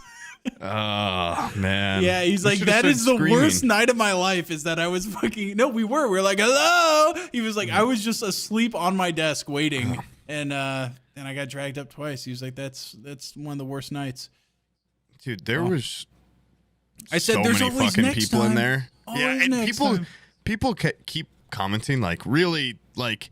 [SPEAKER 1] Oh man.
[SPEAKER 2] Yeah, he's like, that is the worst night of my life, is that I was fucking we were like, hello. He was like, I was just asleep on my desk waiting, and I got dragged up twice. He was like, that's one of the worst nights.
[SPEAKER 1] Dude, there was
[SPEAKER 2] I said
[SPEAKER 1] so
[SPEAKER 2] there's
[SPEAKER 1] many
[SPEAKER 2] always
[SPEAKER 1] fucking
[SPEAKER 2] next
[SPEAKER 1] people
[SPEAKER 2] time.
[SPEAKER 1] in there.
[SPEAKER 2] Always
[SPEAKER 1] and
[SPEAKER 2] next
[SPEAKER 1] people
[SPEAKER 2] time.
[SPEAKER 1] people keep commenting like, really, like,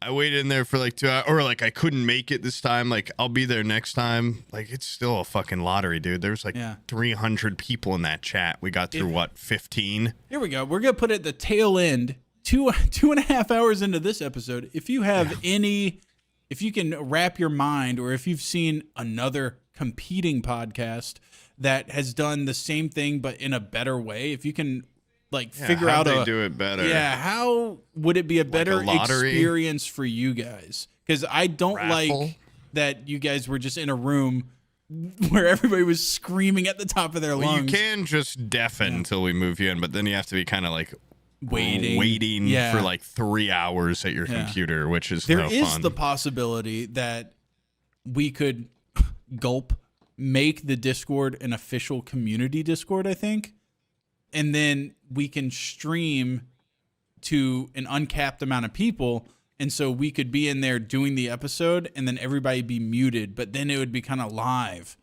[SPEAKER 1] I waited in there for like 2 hours, or like I couldn't make it this time. Like, I'll be there next time. Like, it's still a fucking lottery, dude. There's like 300 people in that chat. We got through 15?
[SPEAKER 2] Here we go. We're gonna put it at the tail end. 2.5 hours into this episode. If you have if you can wrap your mind, or if you've seen another competing podcast that has done the same thing but in a better way, if you can figure out
[SPEAKER 1] how they do it better.
[SPEAKER 2] Yeah, how would it be a better experience for you guys? Because I don't like that you guys were just in a room where everybody was screaming at the top of their lungs.
[SPEAKER 1] You can just deafen until we move you in, but then you have to be kind of like waiting for like 3 hours at your computer, which is no fun.
[SPEAKER 2] There is the possibility that we could make the Discord an official community Discord, I think. And then we can stream to an uncapped amount of people. And so we could be in there doing the episode, and then everybody be muted, but then it would be kind of live.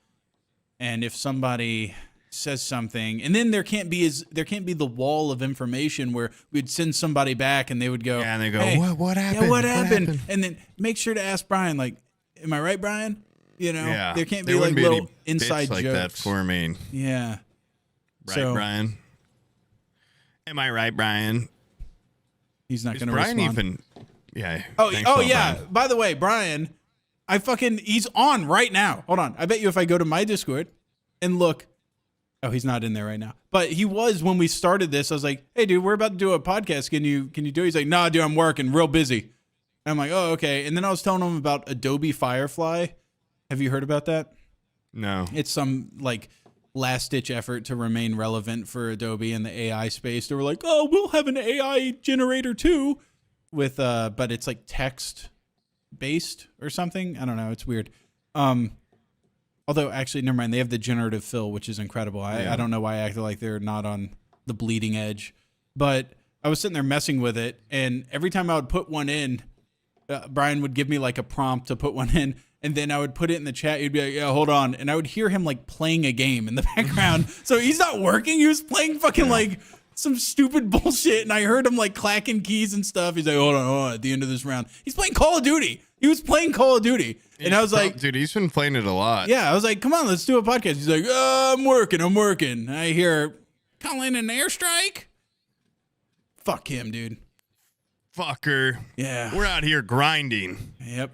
[SPEAKER 2] And if somebody says something, and then there can't be the wall of information where we'd send somebody back and they would go,
[SPEAKER 1] and they go,
[SPEAKER 2] hey,
[SPEAKER 1] what happened?
[SPEAKER 2] Yeah, what happened? And then make sure to ask Brian, like, am I right, Brian? There can't be like little inside
[SPEAKER 1] like
[SPEAKER 2] jokes
[SPEAKER 1] that for me.
[SPEAKER 2] Yeah.
[SPEAKER 1] Right, Brian? Am I right, Brian?
[SPEAKER 2] He's not going to
[SPEAKER 1] respond.
[SPEAKER 2] Brian
[SPEAKER 1] even? Yeah.
[SPEAKER 2] Oh yeah. Brian. By the way, Brian, he's on right now. Hold on. I bet you if I go to my Discord and look, he's not in there right now. But he was when we started this. I was like, hey, dude, we're about to do a podcast. Can you do it? He's like, nah, dude, I'm working, real busy. And I'm like, oh, okay. And then I was telling him about Adobe Firefly. Have you heard about that?
[SPEAKER 1] No.
[SPEAKER 2] It's some last-ditch effort to remain relevant for Adobe in the AI space. They were like, oh, we'll have an AI generator too, with but it's like text-based or something. I don't know. It's weird. Although, actually, never mind. They have the generative fill, which is incredible. I don't know why I acted like they're not on the bleeding edge. But I was sitting there messing with it, and every time I would put one in, Brian would give me like a prompt to put one in, and then I would put it in the chat. He'd be like, yeah, hold on. And I would hear him like playing a game in the background. So he's not working. He was playing fucking like some stupid bullshit. And I heard him like clacking keys and stuff. He's like, hold on, at the end of this round. He's playing Call of Duty. He was playing Call of Duty. And I was like,
[SPEAKER 1] dude, he's been playing it a lot.
[SPEAKER 2] yeah, I was like, come on, let's do a podcast. He's like, I'm working. And I hear, call in an airstrike. Fuck him, dude.
[SPEAKER 1] Fucker.
[SPEAKER 2] Yeah.
[SPEAKER 1] We're out here grinding.
[SPEAKER 2] Yep.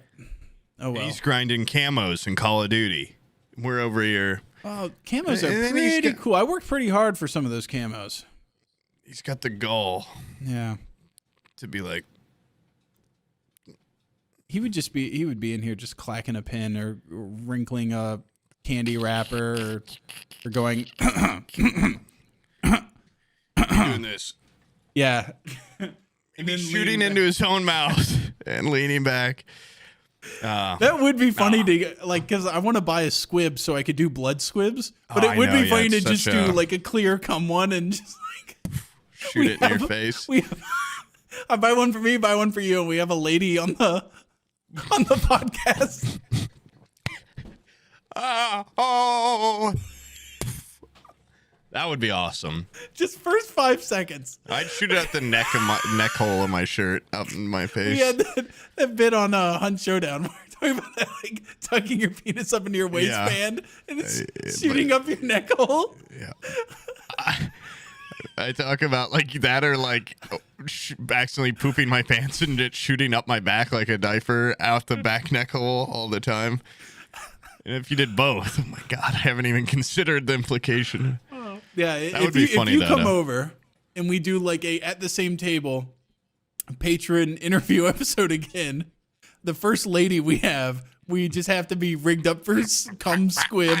[SPEAKER 2] Oh, well.
[SPEAKER 1] He's grinding camos in Call of Duty. We're over here.
[SPEAKER 2] Oh, camos are pretty cool. I worked pretty hard for some of those camos.
[SPEAKER 1] He's got the goal.
[SPEAKER 2] Yeah.
[SPEAKER 1] To be like.
[SPEAKER 2] He would be in here just clacking a pen or wrinkling a candy wrapper or going.
[SPEAKER 1] Doing this.
[SPEAKER 2] Yeah.
[SPEAKER 1] And then shooting into his own mouth and leaning back.
[SPEAKER 2] That would be funny to get, like, because I want to buy a squib so I could do blood squibs. But it would be funny to just do like a clear cum one and just like
[SPEAKER 1] shoot it in your face.
[SPEAKER 2] I buy one for me, buy one for you, and we have a lady on the podcast.
[SPEAKER 1] Oh. That would be awesome.
[SPEAKER 2] Just first 5 seconds.
[SPEAKER 1] I'd shoot it at the neck hole of my shirt, up in my face.
[SPEAKER 2] We had that bit on Hunt Showdown where we're talking about that, like tucking your penis up into your waistband and it's shooting up your neck hole.
[SPEAKER 1] Yeah. I talk about like that or like accidentally pooping my pants and it shooting up my back like a diaper out the back neck hole all the time. And if you did both, oh my God, I haven't even considered the implication.
[SPEAKER 2] Yeah,
[SPEAKER 1] that would be funny.
[SPEAKER 2] If you come over and we do like a at the same table patron interview episode again, the first lady we just have to be rigged up for cum squib.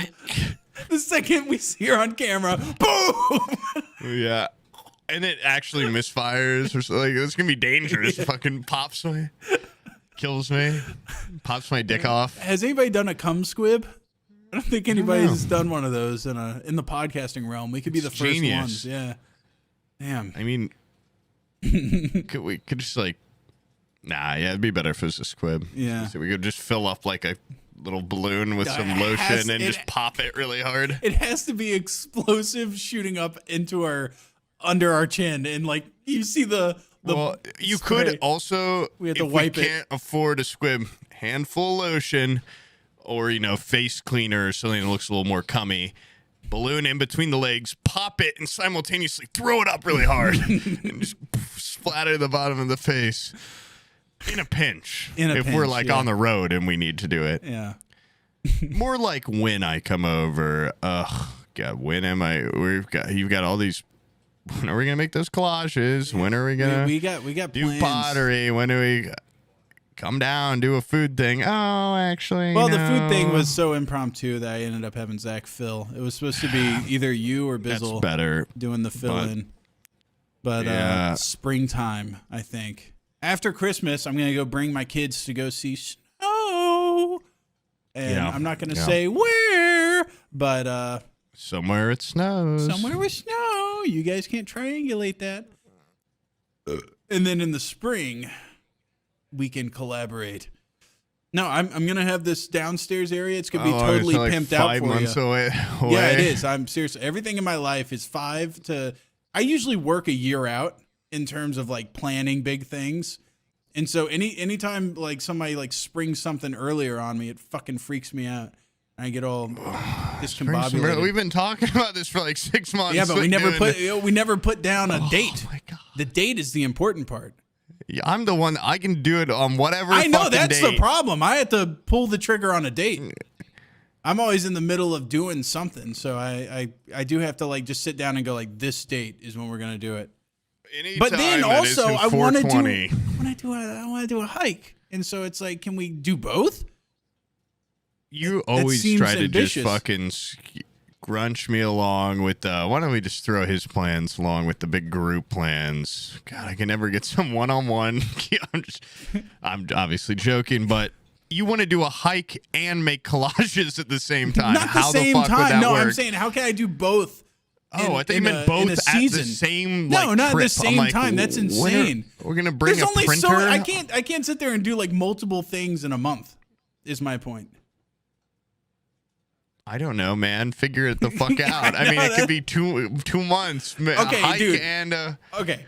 [SPEAKER 2] The second we see her on camera, boom!
[SPEAKER 1] Yeah. And it actually misfires or something. Like, it's going to be dangerous. Yeah. Fucking pops me. Kills me. Pops my dick off.
[SPEAKER 2] Has anybody done a cum squib? I don't think anybody's done one of those in the podcasting realm. We could be the first ones. Yeah. Damn.
[SPEAKER 1] I mean, we could just like, yeah, it'd be better if it was a squib.
[SPEAKER 2] Yeah.
[SPEAKER 1] So we could just fill up like a little balloon with some lotion and just pop it really hard.
[SPEAKER 2] It has to be explosive, shooting up into under our chin, and like you see the
[SPEAKER 1] well, you spray. Could also,
[SPEAKER 2] we have to wipe
[SPEAKER 1] we can't afford a squib, handful of lotion or face cleaner or something that looks a little more cummy. Balloon in between the legs, pop it, and simultaneously throw it up really hard and just splatter the bottom of the face. In a pinch. If we're like on the road and we need to do it.
[SPEAKER 2] Yeah.
[SPEAKER 1] More like when I come over. Ugh, God, when am I? You've got all these. When are we gonna make those collages? When are we gonna?
[SPEAKER 2] We got
[SPEAKER 1] do
[SPEAKER 2] plans.
[SPEAKER 1] Pottery. When do we come down, do a food thing? Oh, actually.
[SPEAKER 2] Well, the food thing was so impromptu that I ended up having Zach fill. It was supposed to be either you or Bizzle.
[SPEAKER 1] That's better.
[SPEAKER 2] Doing the fill in. But springtime, I think. After Christmas, I'm going to go bring my kids to go see snow. And I'm not going to say where, but
[SPEAKER 1] somewhere it snows.
[SPEAKER 2] Somewhere with snow. You guys can't triangulate that. And then in the spring, we can collaborate. No, I'm going to have this downstairs area. It's going to be totally pimped out for
[SPEAKER 1] 5 months
[SPEAKER 2] you.
[SPEAKER 1] Away.
[SPEAKER 2] Yeah, it is. I'm serious. Everything in my life is 5 to... I usually work a year out in terms of like planning big things. And so anytime like somebody like springs something earlier on me, it fucking freaks me out. I get all discombobulated.
[SPEAKER 1] We've been talking about this for like 6 months.
[SPEAKER 2] Yeah, but we never put down a date. My God. The date is the important part.
[SPEAKER 1] Yeah, I'm the one. I can do it on whatever.
[SPEAKER 2] I know that's
[SPEAKER 1] date.
[SPEAKER 2] the problem. I had to pull the trigger on a date. I'm always in the middle of doing something, so I do have to like just sit down and go like, this date is when we're gonna do it. But then also I want to do a hike, and so it's like, can we do both?
[SPEAKER 1] You always try to just fucking grunch me along with why don't we just throw his plans along with the big group plans? God, I can never get some one-on-one. I'm obviously joking, but you want to do a hike and make collages at the same time.
[SPEAKER 2] Not the same time. No, I'm saying, how can I do both
[SPEAKER 1] Oh, I thought you meant both at the same like,
[SPEAKER 2] no, not
[SPEAKER 1] trip.
[SPEAKER 2] at the same
[SPEAKER 1] like,
[SPEAKER 2] time. That's insane.
[SPEAKER 1] We're gonna bring a printer.
[SPEAKER 2] I can't sit there and do like multiple things in a month. Is my point.
[SPEAKER 1] I don't know, man. Figure it the fuck out. I mean, it could be 2 months.
[SPEAKER 2] Okay, dude. Okay.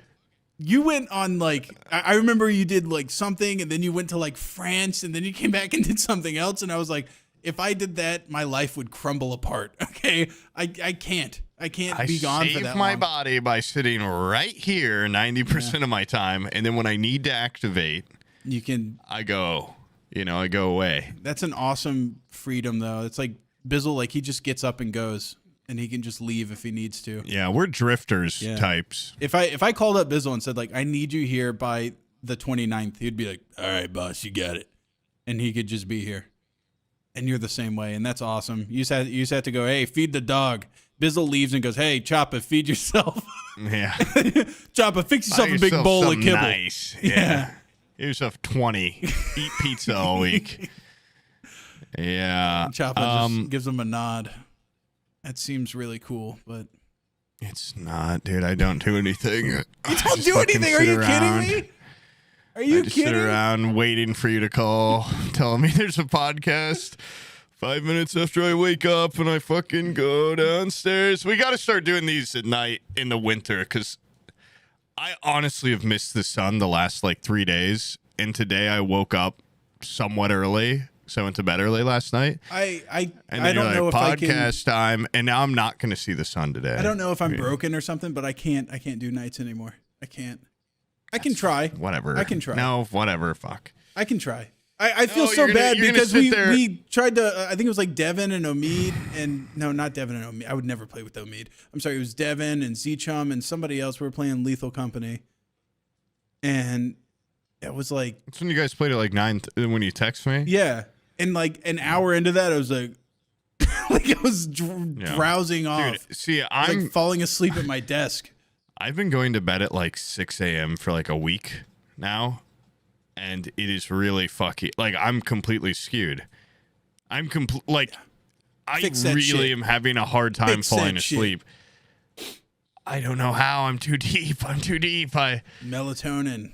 [SPEAKER 2] You went on like I remember you did like something, and then you went to like France, and then you came back and did something else, and I was like, if I did that, my life would crumble apart. Okay, I can't be gone for that long.
[SPEAKER 1] I save my body by sitting right here 90% of my time, and then when I need to activate, I go away.
[SPEAKER 2] That's an awesome freedom, though. It's like Bizzle, like he just gets up and goes, and he can just leave if he needs to.
[SPEAKER 1] Yeah, we're drifters types.
[SPEAKER 2] If I called up Bizzle and said like, I need you here by the 29th, he'd be like, all right, boss, you got it, and he could just be here. And you're the same way, and that's awesome. You just have to go, hey, feed the dog. Bizzle leaves and goes, hey, Choppa, feed yourself.
[SPEAKER 1] Yeah.
[SPEAKER 2] Choppa, fix yourself a big bowl of kibble.
[SPEAKER 1] Nice. Yeah. Get yourself 20. Eat pizza all week. Yeah.
[SPEAKER 2] And Choppa just gives him a nod. That seems really cool, but
[SPEAKER 1] it's not, dude. I don't do anything.
[SPEAKER 2] You don't do anything? Are you kidding me? Are you
[SPEAKER 1] kidding? Sit around waiting for you to call, telling me there's a podcast. 5 minutes after I wake up and I fucking go downstairs. We got to start doing these at night in the winter because I honestly have missed the sun the last like 3 days. And today I woke up somewhat early. So I went to bed early last night.
[SPEAKER 2] I don't know if I can.
[SPEAKER 1] Podcast time, and now I'm not going to see the sun today.
[SPEAKER 2] I don't know if I'm broken or something, but I can't do nights anymore. I can't. I can try.
[SPEAKER 1] Whatever.
[SPEAKER 2] I can try.
[SPEAKER 1] No, whatever. Fuck.
[SPEAKER 2] I can try. I feel so bad because we tried to. I think it was like Devin and Omid, and no, not Devin and Omid. I would never play with Omid. I'm sorry. It was Devin and Z-Chum and somebody else. We were playing Lethal Company, and it was like.
[SPEAKER 1] That's when you guys played at like 9 when you text me.
[SPEAKER 2] Yeah, and like an hour into that, I was like, like I was drowsing off.
[SPEAKER 1] Dude, see, I'm
[SPEAKER 2] like falling asleep at my desk.
[SPEAKER 1] I've been going to bed at like 6 a.m. for like a week now, and it is really fucky. Like, I'm completely skewed. I really am having a hard time falling asleep. I don't know how. I'm too deep.
[SPEAKER 2] Melatonin.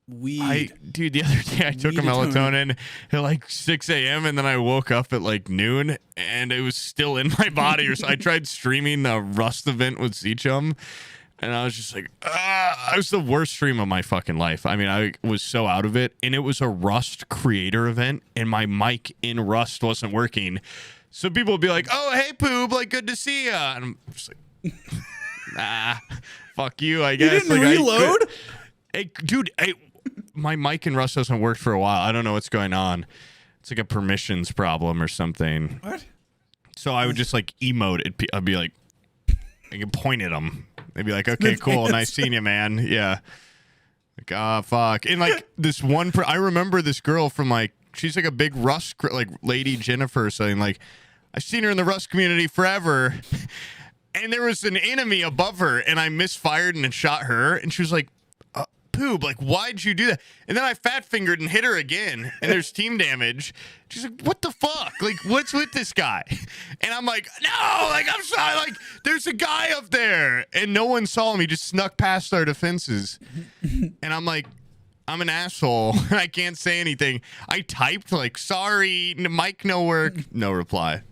[SPEAKER 2] Weed.
[SPEAKER 1] Dude, the other day I took a melatonin at like 6 a.m. and then I woke up at like noon and it was still in my body. So I tried streaming the Rust event with Z-Chum. And I was just like, it was the worst stream of my fucking life. I mean, I was so out of it. And it was a Rust creator event. And my mic in Rust wasn't working. So people would be like, oh, hey, Poob, like, good to see ya. And I'm just like, nah, fuck you, I guess.
[SPEAKER 2] You didn't reload?
[SPEAKER 1] Dude, my mic in Rust hasn't worked for a while. I don't know what's going on. It's like a permissions problem or something.
[SPEAKER 2] What?
[SPEAKER 1] So I would just like emote. I'd be like, I could point at them. They'd be like, okay, cool. Nice seeing you, man. Yeah. Like, fuck. And like this one, I remember this girl from like, she's like a big Rust, like Lady Jennifer or something. Like, I've seen her in the Rust community forever. And there was an enemy above her and I misfired and shot her. And she was like, Poob, like, why'd you do that? And then I fat fingered and hit her again, and there's team damage. She's like, what the fuck? Like, what's with this guy? And I'm like, no, like, I'm sorry, like, there's a guy up there. And no one saw him. He just snuck past our defenses. And I'm like, I'm an asshole, and I can't say anything. I typed, like, sorry, mic no work, no reply.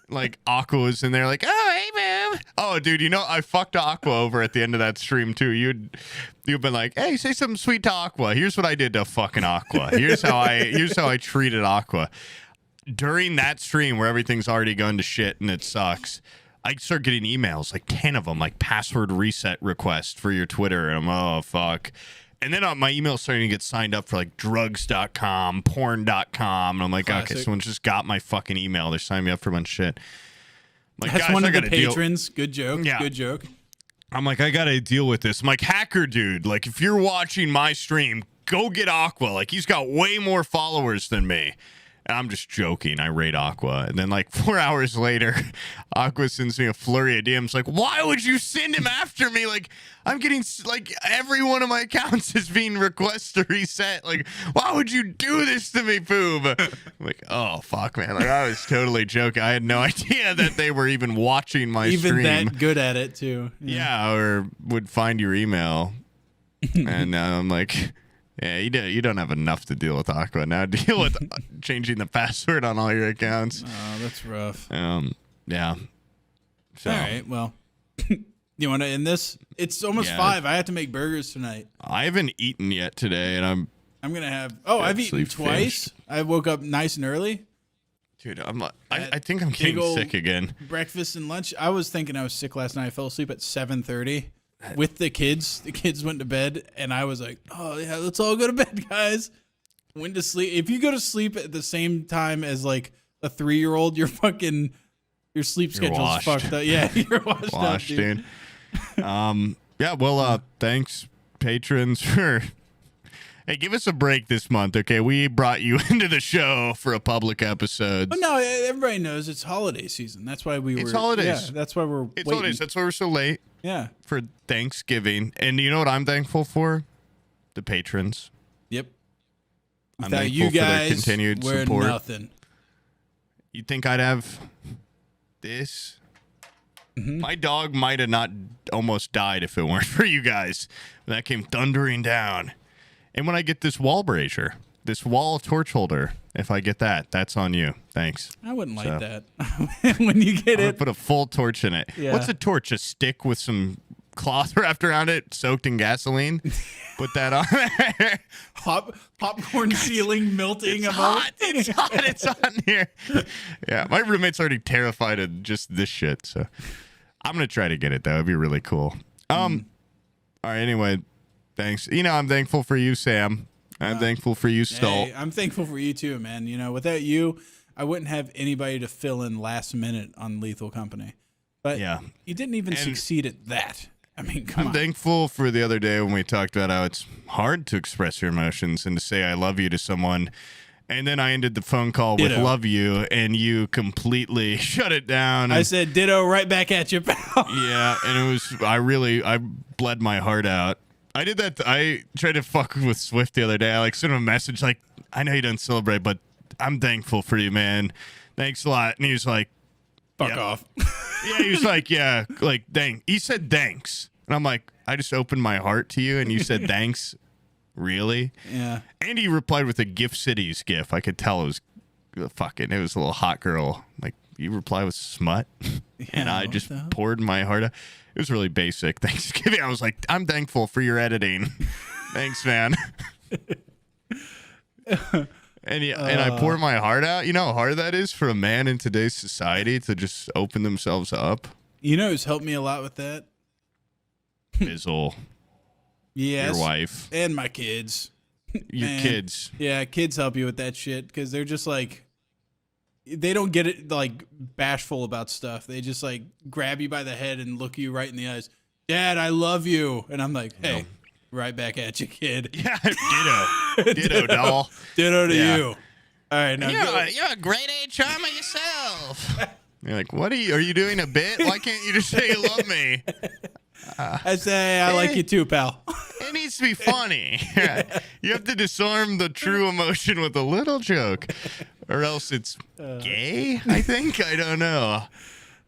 [SPEAKER 1] Like, Aqua was in there like, oh, hey, man. Oh, dude, you know, I fucked Aqua over at the end of that stream, too. You've been like, hey, say something sweet to Aqua. Here's what I did to fucking Aqua. Here's how I treated Aqua. During that stream where everything's already gone to shit and it sucks, I start getting emails, like 10 of them, like password reset request for your Twitter. And I'm, oh, fuck. And then my email's starting to get signed up for like drugs.com, porn.com. And I'm like,
[SPEAKER 2] Classic.
[SPEAKER 1] Okay, someone just got my fucking email. They're signing me up for a bunch of shit. Like,
[SPEAKER 2] that's
[SPEAKER 1] guys,
[SPEAKER 2] one of the patrons. Good joke.
[SPEAKER 1] Yeah.
[SPEAKER 2] Good joke.
[SPEAKER 1] I'm like, I got to deal with this. I'm like, hacker dude, like, if you're watching my stream, go get Aqua. Like, he's got way more followers than me. And I'm just joking. I rate Aqua. And then like 4 hours later, Aqua sends me a flurry of DMs like, why would you send him after me? Like, I'm getting, like, every one of my accounts is being requested to reset. Like, why would you do this to me, Poob? I'm like, oh, fuck, man. Like, I was totally joking. I had no idea that they were even watching my stream.
[SPEAKER 2] Even that good at it, too.
[SPEAKER 1] Yeah, or would find your email. And I'm like... Yeah, you don't have enough to deal with Aqua. Now deal with changing the password on all your accounts.
[SPEAKER 2] Oh, that's rough.
[SPEAKER 1] Yeah. So,
[SPEAKER 2] all right, well, you want to end this? It's almost 5. I have to make burgers tonight.
[SPEAKER 1] I haven't eaten yet today, and I'm
[SPEAKER 2] going to have... Oh, I've eaten twice. I woke up nice and early.
[SPEAKER 1] Dude, I think I'm getting sick again.
[SPEAKER 2] Breakfast and lunch. I was thinking I was sick last night. I fell asleep at 7:30. With the kids. The kids went to bed, and I was like, oh, yeah, let's all go to bed, guys. Went to sleep. If you go to sleep at the same time as, like, a 3-year-old, your sleep schedule's fucked up. Yeah, you're washed up, dude.
[SPEAKER 1] Yeah, well, thanks, patrons, for... Hey, give us a break this month, okay? We brought you into the show for a public episode.
[SPEAKER 2] But no, everybody knows it's holiday season. That's why
[SPEAKER 1] It's holidays.
[SPEAKER 2] Yeah, that's why we're
[SPEAKER 1] It's
[SPEAKER 2] waiting.
[SPEAKER 1] holidays. That's why we're so late.
[SPEAKER 2] Yeah.
[SPEAKER 1] For Thanksgiving. And you know what I'm thankful for? The patrons.
[SPEAKER 2] Yep.
[SPEAKER 1] I'm
[SPEAKER 2] Without
[SPEAKER 1] thankful
[SPEAKER 2] you
[SPEAKER 1] for their
[SPEAKER 2] guys,
[SPEAKER 1] continued
[SPEAKER 2] we're
[SPEAKER 1] support.
[SPEAKER 2] nothing.
[SPEAKER 1] You think I'd have this?
[SPEAKER 2] Mm-hmm.
[SPEAKER 1] My dog might have not almost died if it weren't for you guys. That came thundering down. And when I get this wall brazier, this wall torch holder, if I get that, that's on you. Thanks.
[SPEAKER 2] I wouldn't like that. When you get it.
[SPEAKER 1] Put a full torch in it.
[SPEAKER 2] Yeah.
[SPEAKER 1] What's a torch? A stick with some cloth wrapped around it, soaked in gasoline? Put that on there.
[SPEAKER 2] Popcorn ceiling melting.
[SPEAKER 1] It's hot. It's hot. It's hot in here. Yeah, my roommate's already terrified of just this shit. So I'm going to try to get it, though. It'd be really cool. All right, anyway. Thanks. I'm thankful for you, Sam. I'm thankful for you, Stolt.
[SPEAKER 2] Hey, I'm thankful for you too, man. Without you, I wouldn't have anybody to fill in last minute on Lethal Company. But you didn't even succeed at that. I mean, come on.
[SPEAKER 1] I'm thankful for the other day when we talked about how it's hard to express your emotions and to say I love you to someone. And then I ended the phone call with love you, and you shut it down.
[SPEAKER 2] I said ditto right back at you, pal.
[SPEAKER 1] Yeah, and I bled my heart out. I did that. I tried to fuck with Swift the other day. I sent him a message like, I know you don't celebrate, but I'm thankful for you, man. Thanks a lot. And he was like,
[SPEAKER 2] fuck off.
[SPEAKER 1] Yeah, he was like, yeah, like, dang. He said thanks. And I'm like, I just opened my heart to you, and you said thanks? Really?
[SPEAKER 2] Yeah.
[SPEAKER 1] And he replied with a GIF Cities GIF. I could tell it was it was a little hot girl. Like, you reply with smut? And I just poured my heart out. It was really basic Thanksgiving. I was like, I'm thankful for your editing. Thanks, man. And I pour my heart out. You know how hard that is for a man in today's society to just open themselves up?
[SPEAKER 2] You know who's helped me a lot with that?
[SPEAKER 1] Bizzle.
[SPEAKER 2] Yes.
[SPEAKER 1] Your wife.
[SPEAKER 2] And my kids.
[SPEAKER 1] Your kids.
[SPEAKER 2] Yeah, kids help you with that shit because they're just like, they don't get it like bashful about stuff. They just like grab you by the head and look you right in the eyes. Dad, I love you. And I'm like, hey, right back at you, kid.
[SPEAKER 1] Yeah, ditto. Ditto, doll.
[SPEAKER 2] Ditto to you. All right, now
[SPEAKER 1] you're a grade A charmer yourself. You're like, what are you doing a bit? Why can't you just say you love me?
[SPEAKER 2] I say I like you too, pal.
[SPEAKER 1] It needs to be funny. You have to disarm the true emotion with a little joke, or else it's gay. I think I don't know.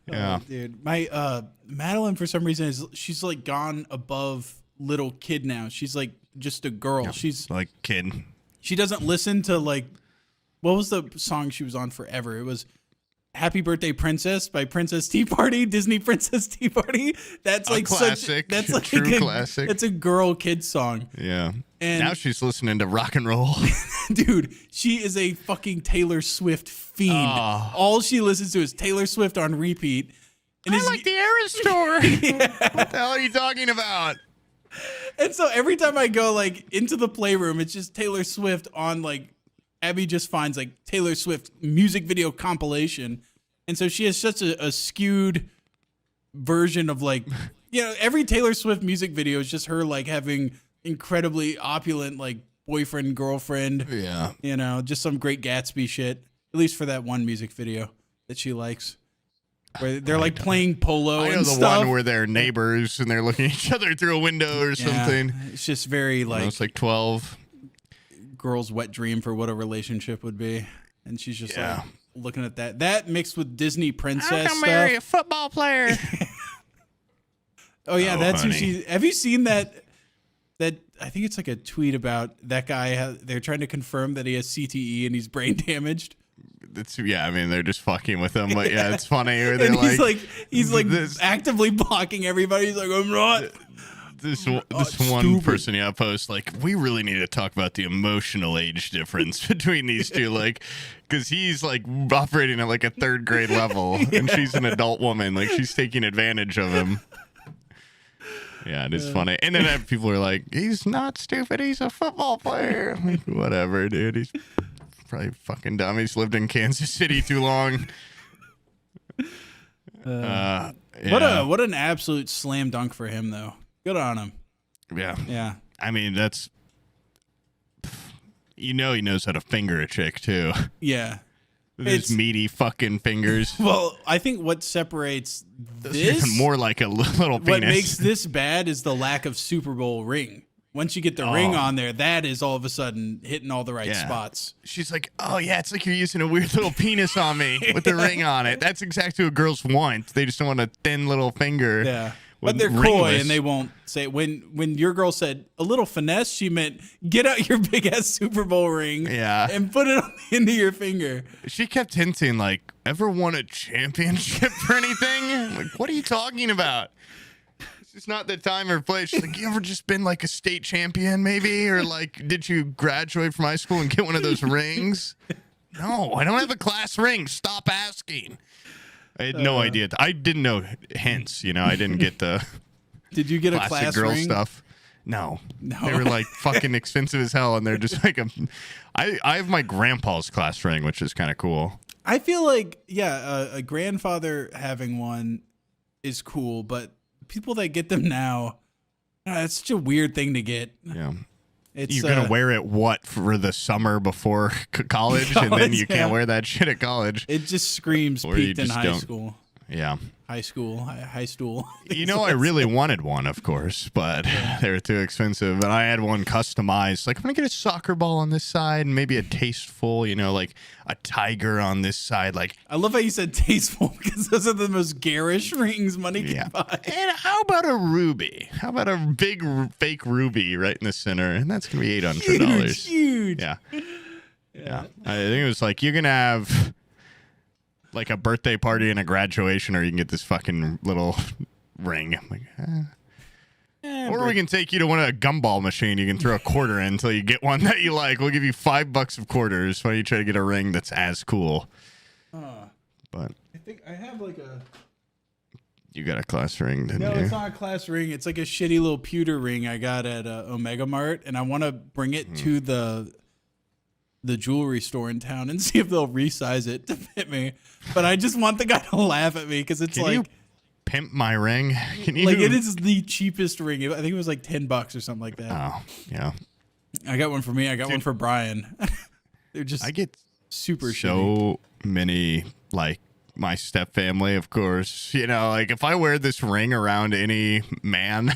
[SPEAKER 1] Yeah,
[SPEAKER 2] dude. My Madeline, for some reason, she's like gone above little kid now. She's like just a girl.
[SPEAKER 1] Yeah,
[SPEAKER 2] she's
[SPEAKER 1] like kid.
[SPEAKER 2] She doesn't listen to like, what was the song she was on forever? It was Happy Birthday Princess by Princess Tea Party, Disney Princess Tea Party. That's like
[SPEAKER 1] classic.
[SPEAKER 2] That's like
[SPEAKER 1] true classic.
[SPEAKER 2] It's a girl kid song.
[SPEAKER 1] Yeah.
[SPEAKER 2] And
[SPEAKER 1] now she's listening to rock and roll.
[SPEAKER 2] Dude, she is a fucking Taylor Swift fiend. All she listens to is Taylor Swift on repeat. And
[SPEAKER 1] I like the Eras Tour. What the hell are you talking about?
[SPEAKER 2] And so every time I go like into the playroom, it's just Taylor Swift on like, Abby just finds like Taylor Swift music video compilation. And so she has such a skewed version of like, every Taylor Swift music video is just her like having incredibly opulent like boyfriend, girlfriend.
[SPEAKER 1] Yeah.
[SPEAKER 2] Just some Great Gatsby shit. at least for that one music video that she likes, where they're like playing polo
[SPEAKER 1] I know
[SPEAKER 2] and
[SPEAKER 1] the
[SPEAKER 2] stuff.
[SPEAKER 1] one where they're neighbors and they're looking at each other through a window or something.
[SPEAKER 2] It's just very like
[SPEAKER 1] It's like 12.
[SPEAKER 2] girl's wet dream for what a relationship would be, and she's just
[SPEAKER 1] Yeah.
[SPEAKER 2] like looking at that mixed with Disney princess
[SPEAKER 1] I'm gonna marry a
[SPEAKER 2] stuff.
[SPEAKER 1] football player.
[SPEAKER 2] Oh yeah,
[SPEAKER 1] Oh,
[SPEAKER 2] that's
[SPEAKER 1] honey.
[SPEAKER 2] who she. Have you seen that? That I think it's like a tweet about that guy. They're trying to confirm that he has CTE and he's brain damaged.
[SPEAKER 1] I mean, they're just fucking with him, but yeah, it's funny. Where they're
[SPEAKER 2] And he's like
[SPEAKER 1] this-
[SPEAKER 2] actively blocking everybody. He's like, I'm not.
[SPEAKER 1] This one
[SPEAKER 2] stupid.
[SPEAKER 1] person, posts like, we really need to talk about the emotional age difference between these two, like, because he's like operating at like a 3rd grade level, and she's an adult woman, like she's taking advantage of him. Yeah, it is funny. And then people are like, he's not stupid, he's a football player. Like, whatever, dude. He's probably fucking dumb. He's lived in Kansas City too long. Yeah.
[SPEAKER 2] What an absolute slam dunk for him though. Good on him.
[SPEAKER 1] Yeah.
[SPEAKER 2] Yeah.
[SPEAKER 1] I mean, that's, he knows how to finger a chick too.
[SPEAKER 2] Yeah.
[SPEAKER 1] With his
[SPEAKER 2] It's-
[SPEAKER 1] meaty fucking fingers.
[SPEAKER 2] Well, I think what separates
[SPEAKER 1] That's
[SPEAKER 2] this,
[SPEAKER 1] even more like a little penis.
[SPEAKER 2] what makes this bad is the lack of Super Bowl ring. Once you get the ring on there, that is all of a sudden hitting all the right
[SPEAKER 1] Yeah.
[SPEAKER 2] spots.
[SPEAKER 1] She's like, oh yeah, it's like you're using a weird little penis on me with the ring on it. That's exactly what girls want. They just don't want a thin little finger.
[SPEAKER 2] Yeah.
[SPEAKER 1] with
[SPEAKER 2] But they're coy
[SPEAKER 1] ringless.
[SPEAKER 2] and they won't say it. When your girl said a little finesse, she meant get out your big ass Super Bowl ring
[SPEAKER 1] Yeah.
[SPEAKER 2] and put it into your finger.
[SPEAKER 1] She kept hinting like, ever won a championship for anything? I'm like, what are you talking about? It's just not the time or place. She's like, you ever just been like a state champion maybe? Or like, did you graduate from high school and get one of those rings? No, I don't have a class ring. Stop asking. I had no idea. I didn't know hints, I didn't get the
[SPEAKER 2] Did you get a
[SPEAKER 1] classic
[SPEAKER 2] class
[SPEAKER 1] girl
[SPEAKER 2] ring?
[SPEAKER 1] stuff. No.
[SPEAKER 2] No.
[SPEAKER 1] They were like fucking expensive as hell, and they're just like I have my grandpa's class ring, which is kind of cool.
[SPEAKER 2] I feel like, a grandfather having one is cool, but people that get them now, it's such a weird thing to get.
[SPEAKER 1] Yeah.
[SPEAKER 2] It's
[SPEAKER 1] You're gonna wear it for the summer before college, and then
[SPEAKER 2] College,
[SPEAKER 1] you can't
[SPEAKER 2] yeah.
[SPEAKER 1] wear that shit at college.
[SPEAKER 2] It just screams
[SPEAKER 1] Or you
[SPEAKER 2] peaked in
[SPEAKER 1] just
[SPEAKER 2] high
[SPEAKER 1] don't.
[SPEAKER 2] school.
[SPEAKER 1] Yeah.
[SPEAKER 2] High school.
[SPEAKER 1] I really wanted one, of course, but they were too expensive. And I had one customized. Like, I'm going to get a soccer ball on this side and maybe a tasteful, like a tiger on this side. Like,
[SPEAKER 2] I love how you said tasteful because those are the most garish rings money can
[SPEAKER 1] yeah.
[SPEAKER 2] buy.
[SPEAKER 1] And how about a ruby? How about a big fake ruby right in the center? And that's going to be $800.
[SPEAKER 2] Huge.
[SPEAKER 1] Yeah. Yeah. I think it was like, you're going to have like a birthday party and a graduation, or you can get this fucking little ring. I'm like, or we can take you to a gumball machine. You can throw a quarter in until you get one that you like. We'll give you $5 of quarters while you try to get a ring that's as cool. But
[SPEAKER 2] I think I have like a...
[SPEAKER 1] you got a class ring, didn't
[SPEAKER 2] No,
[SPEAKER 1] you?
[SPEAKER 2] it's not a class ring. It's like a shitty little pewter ring I got at Omega Mart, and I want to bring it to the jewelry store in town and see if they'll resize it to fit me. But I just want the guy to laugh at me because it's
[SPEAKER 1] Can
[SPEAKER 2] like...
[SPEAKER 1] you pimp my ring? Can you?
[SPEAKER 2] Like, it is the cheapest ring. I think it was like $10 or something like that.
[SPEAKER 1] Oh, yeah.
[SPEAKER 2] I got one for me. I got one for Brian. They're just
[SPEAKER 1] I get
[SPEAKER 2] super shitty.
[SPEAKER 1] so many, like, my step family, of course. Like, if I wear this ring around any man,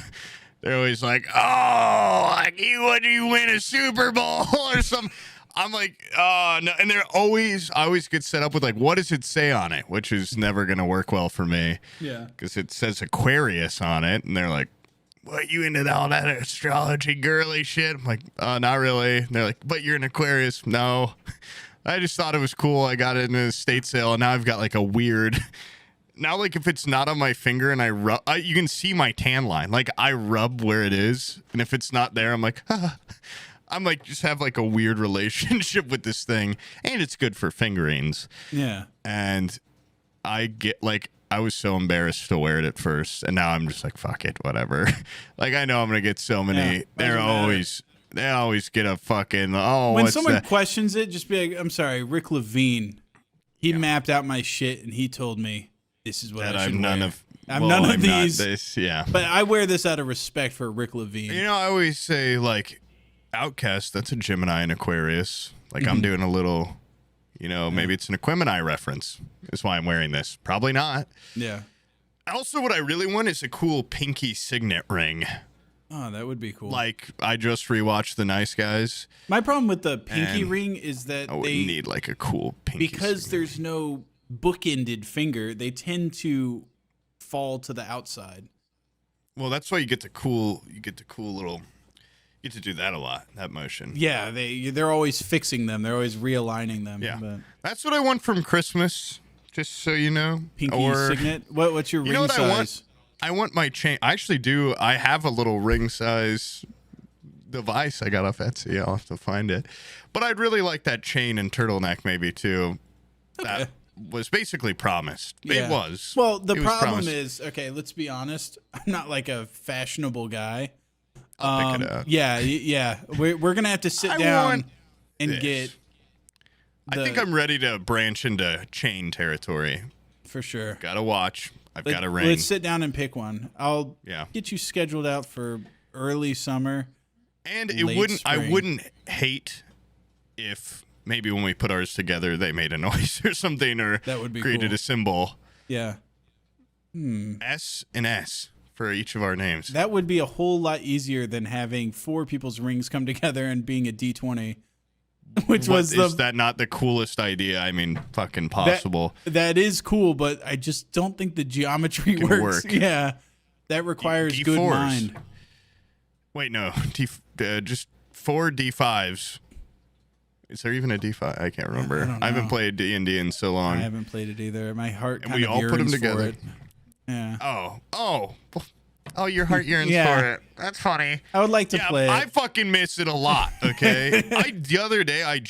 [SPEAKER 1] they're always like, oh, like, what do you win a Super Bowl or something? I'm like, oh, no. And I always get set up with, like, what does it say on it? Which is never going to work well for me.
[SPEAKER 2] Yeah.
[SPEAKER 1] Because it says Aquarius on it. And they're like, what, you into all that astrology girly shit? I'm like, not really. And they're like, but you're an Aquarius. No. I just thought it was cool. I got it in a estate sale, and now I've got like a weird. Now, like, if it's not on my finger and I rub, you can see my tan line. Like, I rub where it is, and if it's not there, I'm like, I'm like, just have like a weird relationship with this thing, and it's good for fingerings.
[SPEAKER 2] Yeah.
[SPEAKER 1] And I get like, I was so embarrassed to wear it at first, and now I'm just like, fuck it, whatever. Like, I know I'm gonna get so many.
[SPEAKER 2] Yeah,
[SPEAKER 1] They always get a fucking, oh,
[SPEAKER 2] When
[SPEAKER 1] what's
[SPEAKER 2] someone
[SPEAKER 1] that?
[SPEAKER 2] questions it, just be like, I'm sorry, Rick Levine. He mapped out my shit, and he told me this is what
[SPEAKER 1] That
[SPEAKER 2] I should
[SPEAKER 1] I'm none
[SPEAKER 2] wear.
[SPEAKER 1] of.
[SPEAKER 2] I'm
[SPEAKER 1] well,
[SPEAKER 2] none of
[SPEAKER 1] I'm not
[SPEAKER 2] these.
[SPEAKER 1] this, yeah.
[SPEAKER 2] But I wear this out of respect for Rick Levine.
[SPEAKER 1] I always say, like, Outcast, that's a Gemini and Aquarius. Like, I'm doing a little, You know, maybe it's an Equimini reference. Is why I'm wearing this. Probably not.
[SPEAKER 2] Yeah.
[SPEAKER 1] Also, what I really want is a cool pinky signet ring.
[SPEAKER 2] Oh, that would be cool.
[SPEAKER 1] Like, I just rewatched The Nice Guys.
[SPEAKER 2] My problem with the pinky ring is that
[SPEAKER 1] I would
[SPEAKER 2] they
[SPEAKER 1] need like a cool pinky
[SPEAKER 2] because
[SPEAKER 1] signet.
[SPEAKER 2] there's no bookended finger, they tend to fall to the outside.
[SPEAKER 1] Well, that's why you get the cool little. You get to do that a lot. That motion.
[SPEAKER 2] Yeah, they're always fixing them. They're always realigning them.
[SPEAKER 1] Yeah,
[SPEAKER 2] But
[SPEAKER 1] that's what I want from Christmas. Just so you know,
[SPEAKER 2] pinky signet. What's your ring
[SPEAKER 1] know what
[SPEAKER 2] size?
[SPEAKER 1] I want my chain. I actually do. I have a little ring size device I got off Etsy. I'll have to find it. But I'd really like that chain and turtleneck maybe too.
[SPEAKER 2] Okay.
[SPEAKER 1] That was basically promised.
[SPEAKER 2] Yeah.
[SPEAKER 1] It was.
[SPEAKER 2] Well, the
[SPEAKER 1] It was
[SPEAKER 2] problem
[SPEAKER 1] promised.
[SPEAKER 2] is, okay, let's be honest. I'm not like a fashionable guy.
[SPEAKER 1] I'll pick it out.
[SPEAKER 2] Yeah. We're gonna have to sit
[SPEAKER 1] I
[SPEAKER 2] down
[SPEAKER 1] want
[SPEAKER 2] and
[SPEAKER 1] this.
[SPEAKER 2] get.
[SPEAKER 1] I think I'm ready to branch into chain territory.
[SPEAKER 2] for sure.
[SPEAKER 1] Got a watch. I've got a ring.
[SPEAKER 2] Let's sit down and pick one. I'll
[SPEAKER 1] Yeah.
[SPEAKER 2] get you scheduled out for early summer.
[SPEAKER 1] And
[SPEAKER 2] late
[SPEAKER 1] I
[SPEAKER 2] spring.
[SPEAKER 1] wouldn't hate if maybe when we put ours together they made a noise or something or
[SPEAKER 2] That would be
[SPEAKER 1] created
[SPEAKER 2] cool.
[SPEAKER 1] a symbol.
[SPEAKER 2] Yeah.
[SPEAKER 1] S and S for each of our names.
[SPEAKER 2] That would be a whole lot easier than having 4 people's rings come together and being a D20, which was
[SPEAKER 1] Is that not the coolest idea? I mean, fucking possible.
[SPEAKER 2] That is cool, but I just don't think the geometry
[SPEAKER 1] Can
[SPEAKER 2] works.
[SPEAKER 1] work.
[SPEAKER 2] Yeah. That requires good
[SPEAKER 1] D4s.
[SPEAKER 2] mind.
[SPEAKER 1] Wait, no. Just 4 D5s. Is there even a D5? I can't remember.
[SPEAKER 2] don't
[SPEAKER 1] I haven't
[SPEAKER 2] know.
[SPEAKER 1] played D&D in so long.
[SPEAKER 2] I haven't played it either. My heart
[SPEAKER 1] And
[SPEAKER 2] kind
[SPEAKER 1] we
[SPEAKER 2] of
[SPEAKER 1] all put 'em
[SPEAKER 2] yearns for
[SPEAKER 1] together.
[SPEAKER 2] it. Yeah.
[SPEAKER 1] Oh, your heart yearns
[SPEAKER 2] Yeah.
[SPEAKER 1] for it. That's funny.
[SPEAKER 2] I would like to
[SPEAKER 1] Yeah,
[SPEAKER 2] play it.
[SPEAKER 1] I fucking miss it a lot, okay? The other day, I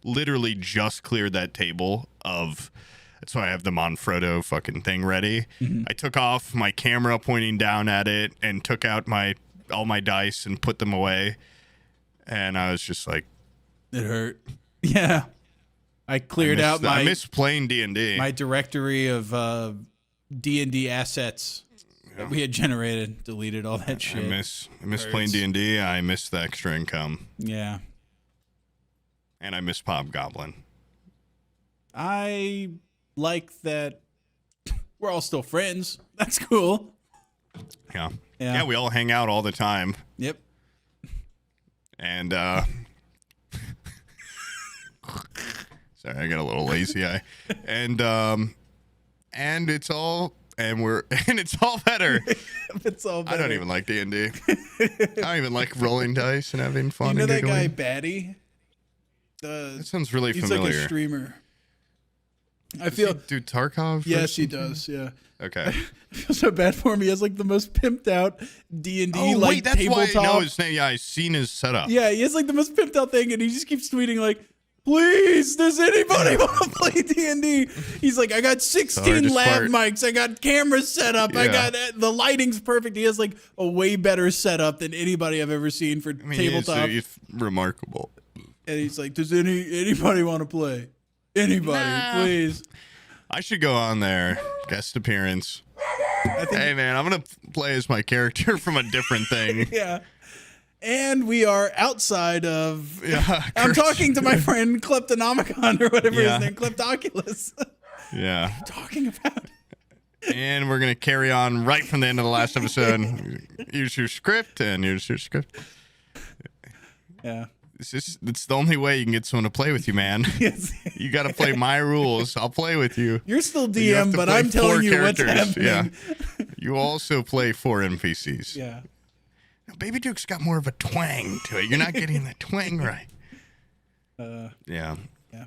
[SPEAKER 1] literally just cleared that table of, that's why I have the Manfrotto fucking thing ready.
[SPEAKER 2] Mm-hmm.
[SPEAKER 1] I took off my camera pointing down at it and took out all my dice and put them away. And I was just like,
[SPEAKER 2] It hurt. Yeah. I cleared out
[SPEAKER 1] I
[SPEAKER 2] my
[SPEAKER 1] miss playing D&D.
[SPEAKER 2] my directory of D&D assets that we had generated, deleted all that
[SPEAKER 1] I
[SPEAKER 2] shit.
[SPEAKER 1] miss playing D&D. I miss the extra income.
[SPEAKER 2] Yeah.
[SPEAKER 1] And I miss Hobgoblin.
[SPEAKER 2] I like that we're all still friends. That's cool.
[SPEAKER 1] Yeah.
[SPEAKER 2] Yeah.
[SPEAKER 1] Yeah, we all hang out all the time.
[SPEAKER 2] Yep.
[SPEAKER 1] And sorry, I got a little lazy eye. And it's all it's all better.
[SPEAKER 2] It's all
[SPEAKER 1] I
[SPEAKER 2] better.
[SPEAKER 1] don't even like D&D. I don't even like rolling dice and having fun.
[SPEAKER 2] You know
[SPEAKER 1] and
[SPEAKER 2] that guy
[SPEAKER 1] giggling.
[SPEAKER 2] Batty?
[SPEAKER 1] That sounds really
[SPEAKER 2] He's
[SPEAKER 1] familiar.
[SPEAKER 2] like a streamer. I
[SPEAKER 1] Does he
[SPEAKER 2] feel
[SPEAKER 1] do Tarkov? or
[SPEAKER 2] yes, he
[SPEAKER 1] something?
[SPEAKER 2] does. Yeah.
[SPEAKER 1] Okay.
[SPEAKER 2] I feel so bad for him. He has like the most pimped out D&D
[SPEAKER 1] Oh
[SPEAKER 2] like
[SPEAKER 1] wait, that's why
[SPEAKER 2] tabletop.
[SPEAKER 1] I know his name. Yeah, I've seen his setup.
[SPEAKER 2] Yeah, he has like the most pimped out thing, and he just keeps tweeting like, "Please, does anybody want to play D&D?" He's like, "I got 16
[SPEAKER 1] hardest
[SPEAKER 2] lav
[SPEAKER 1] part.
[SPEAKER 2] mics. I got cameras set up. I
[SPEAKER 1] Yeah.
[SPEAKER 2] got the lighting's perfect." He has like a way better setup than anybody I've ever seen for
[SPEAKER 1] I mean,
[SPEAKER 2] tabletop.
[SPEAKER 1] he's remarkable.
[SPEAKER 2] And he's like, "Does anybody want to play? Anybody,
[SPEAKER 1] Nah.
[SPEAKER 2] please."
[SPEAKER 1] I should go on there. Guest appearance.
[SPEAKER 2] I think
[SPEAKER 1] Hey man, I'm gonna play as my character from a different thing.
[SPEAKER 2] yeah. And we are outside of.
[SPEAKER 1] Yeah,
[SPEAKER 2] I'm
[SPEAKER 1] Chris.
[SPEAKER 2] talking to my friend Kleptonomicon or whatever
[SPEAKER 1] Yeah.
[SPEAKER 2] his name, Kleptoculus.
[SPEAKER 1] Yeah.
[SPEAKER 2] Talking about.
[SPEAKER 1] And we're gonna carry on right from the end of the last episode. Here's your script, and here's your script.
[SPEAKER 2] Yeah.
[SPEAKER 1] It's the only way you can get someone to play with you, man.
[SPEAKER 2] Yes.
[SPEAKER 1] You got to play my rules. I'll play with you.
[SPEAKER 2] You're still
[SPEAKER 1] You have
[SPEAKER 2] DM,
[SPEAKER 1] to
[SPEAKER 2] but
[SPEAKER 1] play
[SPEAKER 2] I'm
[SPEAKER 1] 4
[SPEAKER 2] telling you what's
[SPEAKER 1] characters.
[SPEAKER 2] happening.
[SPEAKER 1] Yeah. You also play 4 NPCs.
[SPEAKER 2] Yeah.
[SPEAKER 1] Now, Baby Duke's got more of a twang to it. You're not getting the twang right. Yeah.
[SPEAKER 2] Yeah.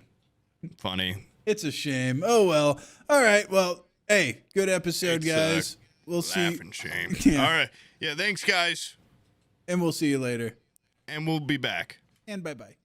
[SPEAKER 1] Funny.
[SPEAKER 2] It's a shame. Oh well. All right. Well, hey, good episode,
[SPEAKER 1] It's,
[SPEAKER 2] guys. We'll see,
[SPEAKER 1] Laughing shame.
[SPEAKER 2] Yeah.
[SPEAKER 1] All right. Yeah. Thanks, guys.
[SPEAKER 2] and we'll see you later.
[SPEAKER 1] And we'll be back.
[SPEAKER 2] And bye bye.